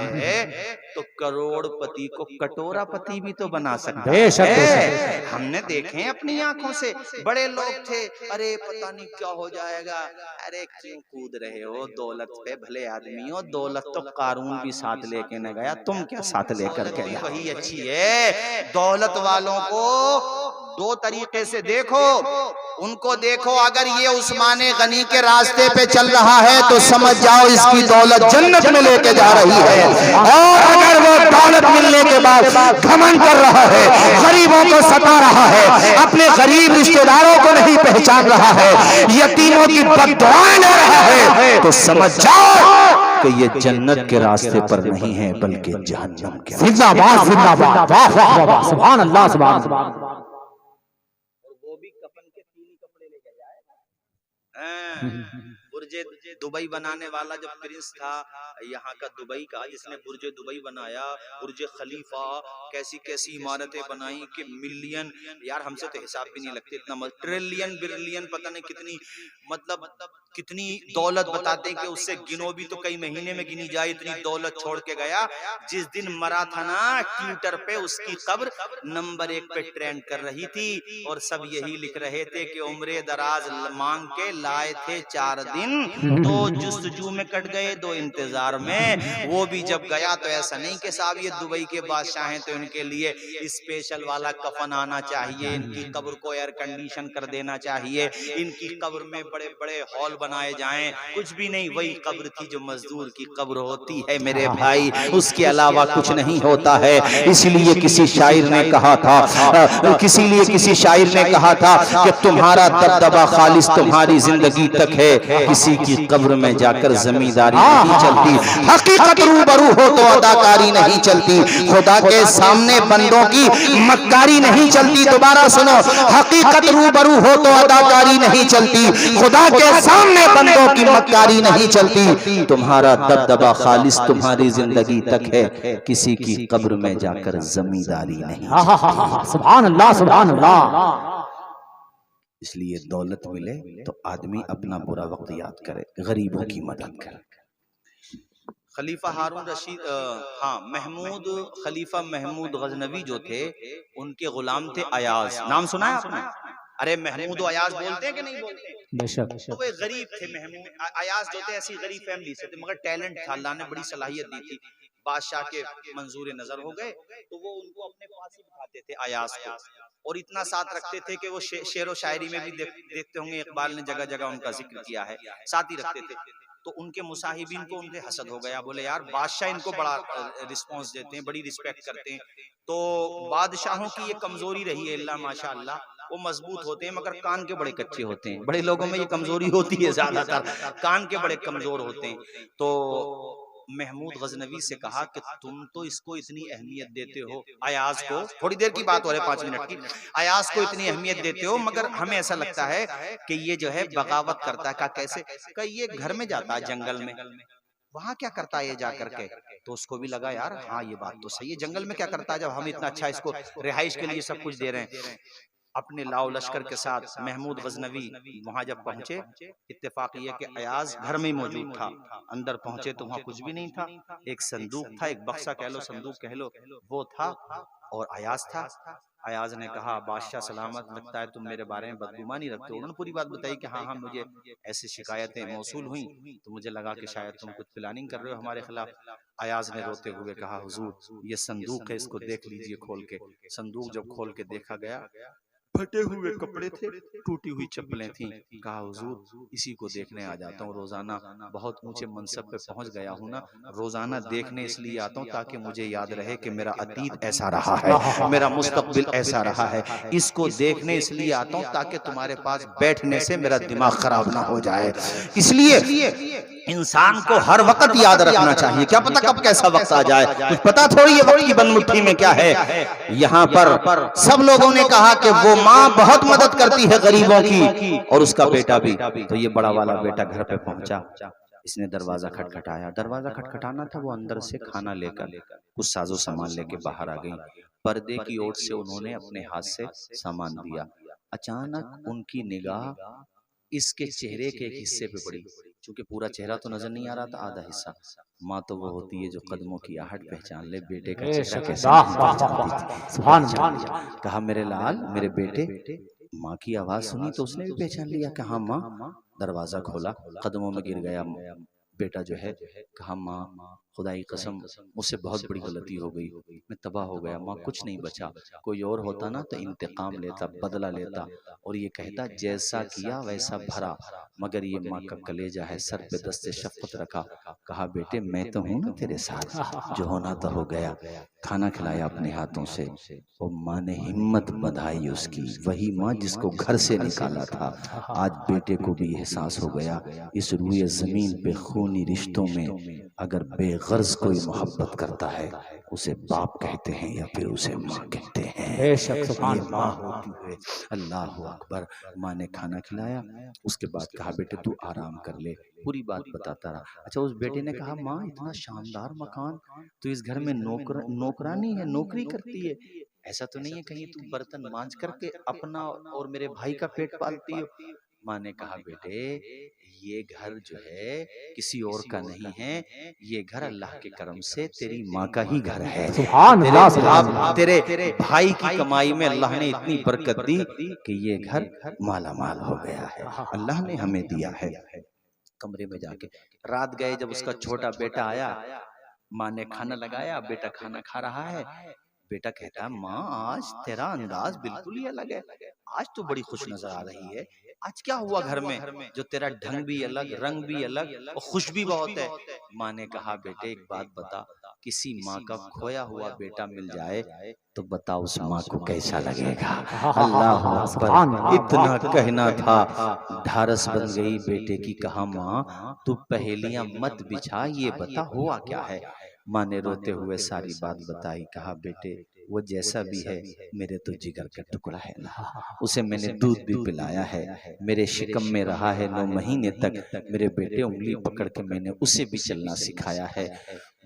तो करोड़पति को कटोरापति भी तो बना सकता है। हमने देखे अपनी आंखों से, बड़े लोग थे, अरे पता नहीं क्या हो जाएगा, अरे क्यों कूद रहे हो दौलत पे, भले आदमी हो, दौलत तो कारून भी साथ लेके न गया, तुम क्या साथ लेकर के? वही अच्छी है। दौलत वालों को दो तरीके से देखो, उनको देखो, अगर ये उस्माने गनी के रास्ते पे चल रहा है तो समझ जाओ इसकी दौलत जन्नत में लेके जा रही है। और अगर वो दौलत मिलने के बाद घमंड कर रहा है, गरीबों को सता रहा है, अपने गरीब रिश्तेदारों को नहीं पहचान रहा है, यतीमों की बद्दुआएं ले रहा है, तो समझ जाओ कि ये जन्नत के रास्ते पर नहीं है बल्कि जहन्नम के। जिंदाबाद जिंदाबाद, वाह वाह वाह, सुभान अल्लाह सुभान अल्लाह। बुर्ज दुबई बनाने वाला जब प्रिंस था यहाँ का दुबई का, जिसने बुर्ज दुबई बनाया, बुर्ज खलीफा, कैसी कैसी इमारतें बनाई कि मिलियन, यार हमसे तो हिसाब भी नहीं लगते इतना, ट्रिलियन बिलियन पता नहीं कितनी, मतलब कितनी दौलत बताते हैं कि उससे गिनो भी तो कई महीने में गिनी जाए, इतनी दौलत छोड़ के गया। जिस दिन मरा था ना ट्विटर पे, उसकी कब्र नंबर 1 पे ट्रेंड कर रही थी और सब यही लिख रहे थे कि उम्रे दराज मांग के लाए थे 4 दिन, 2 जुस्तजू में कट गए, 2 इंतजार में। वो भी जब गया तो ऐसा नहीं कि साहब ये दुबई के बादशाह हैं तो इनके लिए स्पेशल वाला कफन आना चाहिए, इनकी कब्र को एयर कंडीशन कर देना चाहिए, इनकी कब्र में बड़े बड़े हॉल बनाए जाएं, कुछ भी नहीं। वही कब्र थी जो मजदूर की कब्र होती है मेरे भाई, उसके अलावा कुछ नहीं होता है। इसलिए किसी शायर ने कहा था, किसी शायर ने कहा था कि तुम्हारा दबदबा खालिस तुम्हारी जिंदगी तक है, किसी की कब्र में जाकर जमींदारी नहीं चलती। हकीकत रूबरू हो तो अदाकारी नहीं चलती, खुदा के सामने बंदों की मक्कारी नहीं चलती। दोबारा सुनो, हकीकत रूबरू हो तो अदाकारी नहीं चलती, खुदा के सामने बंदों की मक्कारी नहीं चलती। तुम्हारा दबदबा खालिस तुम्हारी जिंदगी तक है, किसी की कब्र में जाकर जमींदारी नहीं। सुभान अल्लाह, सुभान अल्लाह। इसलिए दौलत मिले तो आदमी अपना बुरा वक्त याद करे, गरीबों की मदद करे। खलीफा हारून रशीद, हाँ महमूद, खलीफा महमूद गजनवी जो थे, उनके गुलाम थे अयाज। नाम सुना है आपने? अरे महमूद अयाज बोलते हैं कि नहीं बोलते? बेशक। तो वे गरीब थे, महमूद अयाज जो थे ऐसी गरीब फैमिली से थे, मगर टैलेंट था, अल्लाह ने बड़ी सलाहियत दी थी। बादशाह के मंजूर नजर हो गए तो वो उनको अपने पास ही बिठाते थे अयाज को, और इतना साथ रखते थे कि वो शेर व शायरी में भी देखते होंगे, इकबाल ने जगह जगह उनका जिक्र किया है, साथ ही रखते थे। तो उनके मुसाहिबीन को उनसे हसद हो गया, बोले यार बादशाह इनको बड़ा रिस्पांस देते हैं, बड़ी रिस्पेक्ट करते हैं। तो बादशाहों की ये कमजोरी रही है, अल्लाह माशाअल्लाह, वो मजबूत होते हैं मगर कान के बड़े कच्चे होते हैं। बड़े लोगों में ये कमजोरी होती है, ज्यादातर कान के बड़े कमजोर होते हैं। तो महमूद गजनवी से कहा कि तुम तो इसको इतनी अहमियत देते हो, अयाज को, थोड़ी देर की बात हो रही है 5 मिनट की, अयाज को इतनी अहमियत देते हो, मगर हमें ऐसा लगता है कि ये जो है बगावत करता है। कहा कैसे? कहा ये घर में जाता है जंगल में, वहां क्या करता है ये जा करके? तो उसको भी लगा यार हाँ ये बात तो सही है, जंगल में क्या करता है जब हम इतना अच्छा इसको रिहाइश के लिए सब कुछ दे रहे हैं। अपने लाओ लश्कर के साथ महमूद गजनवी वहां जब पहुंचे, इत्तेफाक ये कि अयाज घर में ही मौजूद था। अंदर पहुंचे तो वहां कुछ भी नहीं था, एक संदूक था, एक बक्सा कह लो, संदूक कह लो, वो था और अयाज था। अयाज ने कहा बादशाह सलामत, लगता है तुम मेरे बारे में बदगुमानी रखते हो। उन्होंने पूरी बात बताई कि हाँ हाँ मुझे ऐसी शिकायतें मौसूल हुई, तो मुझे लगा कि शायद तुम कुछ प्लानिंग कर रहे हो हमारे खिलाफ। अयाज ने रोते हुए कहा हुजूर ये संदूक है, इसको देख लीजिए खोल के। संदूक जब खोल के देखा गया, फटे हुए कपड़े थे, टूटी हुई चप्पलें थीं। कहा हुजूर इसी को देखने आ जाता हूँ रोजाना, बहुत ऊंचे मनसब पे पहुंच गया हूँ ना, रोजाना देखने इसलिए आता हूँ ताकि मुझे याद रहे कि मेरा अतीत ऐसा रहा है, मेरा मुस्तकबिल ऐसा रहा है। इसको देखने इसलिए आता हूँ ताकि तुम्हारे पास बैठने से मेरा दिमाग खराब ना हो जाए। इसलिए इंसान को हर वक्त याद रखना चाहिए, क्या पता कब कैसा वक्त आ जाए, कुछ पता थोड़ी है वक्त की बनमुट्ठी में क्या है। यहाँ पर सब लोगों ने कहा कि वो माँ बहुत मदद करती है गरीबों की, और उसका बेटा भी। तो ये बड़ा वाला बेटा घर पे पहुंचा, इसने दरवाजा खटखटाया। दरवाजा खटखटाना था, वो अंदर से खाना लेकर कुछ साजो सामान लेके बाहर आ गई। पर्दे की ओर से उन्होंने अपने हाथ से सामान दिया। अचानक उनकी निगाह इसके चेहरे के एक हिस्से पे पड़ी, क्योंकि पूरा चेहरा तो नजर नहीं आ रहा था, आधा हिस्सा। माँ तो वो होती है जो कदमों की आहट पहचान ले, बेटे का चेहरा कैसे पहचानती थी। कहा मेरे लाल, मेरे बेटे। माँ की आवाज सुनी तो उसने भी पहचान लिया कि हाँ माँ। दरवाजा खोला, कदमों में गिर गया बेटा जो है। कहा माँ खुदा की कसम मुझसे बहुत बड़ी गलती हो गई, मैं तबाह हो गया माँ, कुछ नहीं बचा। कोई और होता ना तो इंतकाम लेता, बदला लेता, और ये कहता जैसा किया वैसा भरा, मगर ये माँ का कलेजा है, सर पे दस्ते शफ़क़त रखा। कहा बेटे मैं तो हूँ ना तेरे साथ, जो होना तो हो गया। खाना खिलाया अपने हाथों से, वो माँ ने हिम्मत बंधाई उसकी, वही माँ जिसको घर से निकाला था। आज बेटे को भी एहसास हो गया, इस रूए ज़मीन पे खूनी रिश्तों में अगर बेगर्ज कोई मोहब्बत करता है, उसे बाप कहते हैं या फिर उसे माँ कहते हैं। बेशक सुभान ये माँ अल्लाह। होती है। अल्लाह अकबर। माँ ने खाना खिलाया, उसके बाद कहा बेटे तू आराम कर ले, पूरी बात बताता रहा। अच्छा, उस बेटे ने कहा माँ इतना शानदार मकान, तो इस घर में नौकरानी है, नौकरी करती है, ऐसा तो नहीं है कहीं तू बर्तन मांज करके अपना और मेरे भाई का पेट पालती हो? माँ ने कहा बेटे ये घर जो है किसी और का नहीं है, ये घर अल्लाह के करम से तेरी माँ का ही घर है। सुभान अल्लाह, सुभान अल्लाह। तेरे भाई की कमाई में अल्लाह ने इतनी बरकत दी कि ये घर माला माल हो गया है, अल्लाह ने हमें दिया है। कमरे में जाके रात गए, जब उसका छोटा बेटा आया, माँ ने खाना लगाया, बेटा खाना खा रहा है। बेटा कहता है माँ आज तेरा अंदाज बिल्कुल ही अलग है, आज तो बड़ी खुश नजर आ रही है, आज क्या हुआ घर में जो तेरा ढंग भी अलग, रंग भी अलग और खुश भी बहुत है। माँ ने कहा बेटे एक बात बता, किसी माँ का खोया हुआ बेटा मिल जाए तो बताओ उस माँ को कैसा लगेगा। अल्लाह अकबर। इतना कहना था, ढारस बन गई बेटे की। कहा माँ तू पहेलियां मत बिछा, ये बता हुआ क्या है। माँ ने रोते हुए सारी बात बताई। कहा बेटे वो जैसा भी है मेरे तो जिगर का टुकड़ा है ना, उसे मैंने दूध भी पिलाया है, मेरे शिकम में रहा है 9 महीने तक, मेरे बेटे उंगली पकड़ के मैंने उसे भी चलना सिखाया है,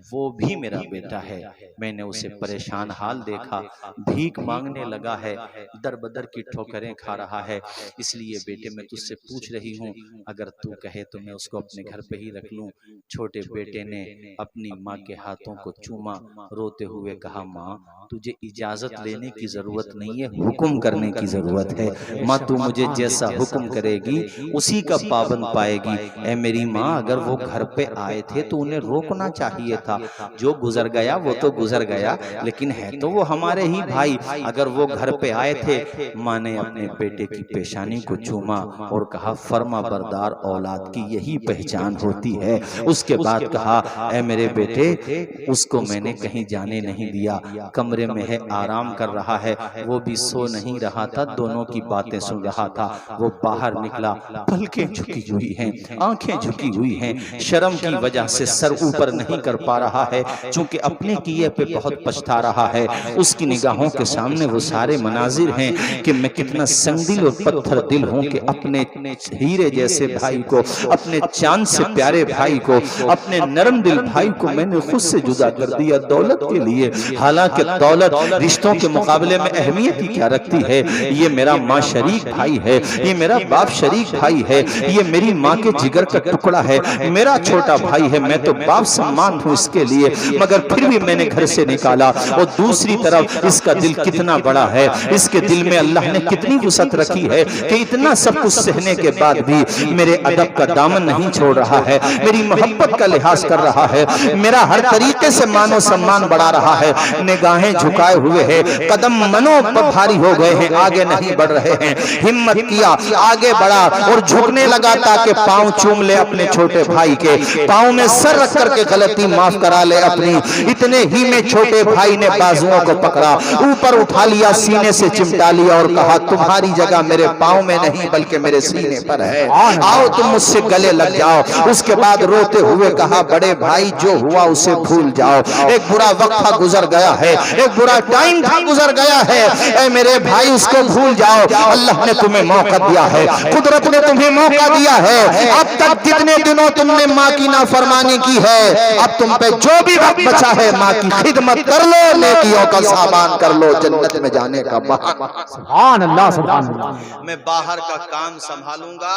वो भी मेरा बेटा है। मैंने उसे परेशान हाल देखा, भीख मांगने लगा है, दर बदर की ठोकरें खा रहा है, इसलिए बेटे मैं तुझसे पूछ रही हूँ, अगर तू कहे तो मैं उसको अपने घर पे ही रख लूं। छोटे बेटे ने अपनी माँ के हाथों को चूमा, रोते हुए कहा माँ तुझे इजाजत लेने की जरूरत नहीं है, हुक्म करने की जरूरत है। माँ तू मुझे जैसा हुक्म करेगी उसी का पाबंद पाएगी। ऐ मेरी माँ अगर वो घर पे आए थे तो उन्हें रोकना चाहिए था, जो गुजर गया वो तो गुजर गया, लेकिन है तो वो हमारे ही भाई, अगर वो घर पे आए थे। माँ ने अपने बेटे की पेशानी को चूमा और कहा फर्मा बरदार औलाद की यही पहचान होती है। उसके बाद कहा ऐ मेरे बेटे उसको मैंने कहीं जाने नहीं दिया, कमरे में है आराम कर रहा है, वो भी सो नहीं रहा था, दोनों की बातें सुन रहा था। वो बाहर निकला, पलकें झुकी हुई हैं, आंखें झुकी हुई हैं, शर्म की वजह से सर ऊपर नहीं कर पा रहा है, चूंकि अपने किए पे बहुत पछता रहा है। उसकी निगाहों के सामने वो सारे मनाजिर हैं कि मैं कितना संगदिल और पत्थर दिल हूं कि अपने हीरे जैसे भाई को, अपने चांद से प्यारे भाई को, अपने नरम दिल भाई को मैंने खुद से जुदा कर दिया दौलत के लिए। हालांकि दौलत रिश्तों के मुकाबले में अहमियत ही क्या रखती है। ये मेरा माँ शरीक भाई है, ये मेरा बाप शरीक भाई है, ये मेरी माँ के जिगर का टुकड़ा है, मेरा छोटा भाई है, मैं तो बाप सम्मान हूँ इसके लिए, मगर फिर भी मैंने घर से निकाला। और दूसरी तरफ इसका दिल कितना बड़ा है, इसके दिल में अल्लाह ने कितनी वुसअत रखी है कि इतना सब कुछ सहने के बाद भी मेरे अदब का दामन नहीं छोड़ रहा है, मेरी मोहब्बत का लिहाज कर रहा है, मेरा हर तरीके से मानो सम्मान बढ़ा रहा है। निगाहें झुकाए हुए हैं, कदम मनो पर भारी हो गए हैं, आगे नहीं बढ़ रहे हैं। हिम्मत किया, आगे बढ़ा और झुकने लगा ताकि पांव चूम ले अपने छोटे भाई के, पांव में सर रख करके गलती माफ करा ले अपनी। इतने ही में छोटे भाई ने बाजुओं को पकड़ा, ऊपर उठा लिया, सीने से चिमटा लिया और कहा तुम्हारी जगह मेरे पांव में नहीं बल्कि मेरे सीने पर है, आओ तुम मुझसे गले लग जाओ। उसके बाद रोते हुए कहा बड़े भाई जो हुआ उसे भूल जाओ, एक बुरा वक्त गुजर गया है, एक बुरा टाइम था गुजर गया है, ऐ मेरे भाई उसको भूल जाओ। अल्लाह ने तुम्हें मौका दिया है, कुदरत ने तुम्हें मौका दिया है, अब तक कितने दिनों तुमने माँ की नाफरमानी की है, अब तुम पे जो भी वक्त बचा है माँ की खिदमत कर लो, नेकियों का सामान कर लो, जन्नत में जाने का बहाना। सुभान अल्लाह, सुभान अल्लाह। मैं बाहर का काम संभालूंगा,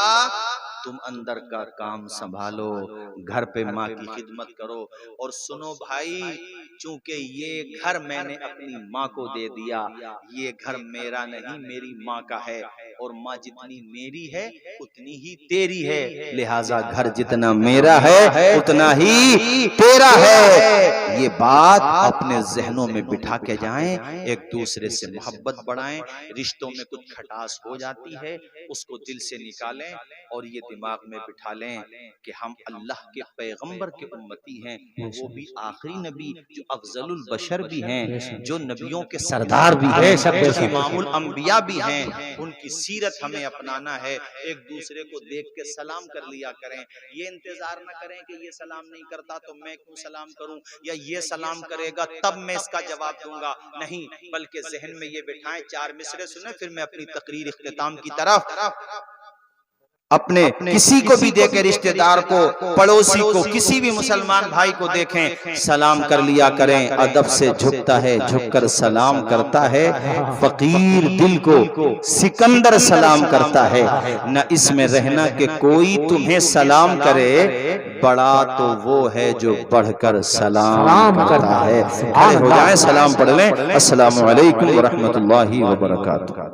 तुम अंदर का काम संभालो, घर पे माँ की खिदमत करो। और सुनो भाई, चूंकि ये घर मैंने अपनी माँ को दे दिया, ये घर मेरा नहीं मेरी माँ का है, और माँ जितनी मेरी है उतनी ही तेरी है, लिहाजा घर जितना मेरा है उतना ही तेरा है। ये बात अपने जहनों में बिठा के जाएं, एक दूसरे से मोहब्बत बढ़ाएं, रिश्तों में कुछ खटास हो जाती है उसको दिल से निकालें, और ये दिमाग में बिठा लें कि हम अल्लाह के पैगंबर के उम्मती हैं, वो भी आखिरी नबी जो अफजलुल बशर भी हैं, जो नबियों के सरदार भी हैं, जो इमामुल अंबिया भी हैं, उनकी सीरत हमें अपनाना है। एक दूसरे को देख के सलाम कर लिया करें, ये इंतजार न करें कि ये सलाम नहीं करता तो मैं क्यों सलाम करूं, या ये सलाम करेगा तब मैं इसका जवाब दूंगा, नहीं, बल्कि जहन में ये बिठाएं, 4 मिसरे सुने, फिर मैं अपनी तकरीर इख्तिताम की तरफ। अपने किसी को भी देखे, रिश्तेदार को, पड़ोसी को, किसी भी मुसलमान भाई को देखें, सलाम कर लिया करें। अदब से झुकता है, झुककर सलाम करता है। फकीर दिल को सिकंदर सलाम करता है। न इसमें रहना कि कोई तुम्हें सलाम करे, बड़ा तो वो है जो बढ़कर सलाम करता है। खड़े हो जाएं, सलाम पढ़ लें। अस्सलामु अलैकुम व रहमतुल्लाहि व बरकातुहू।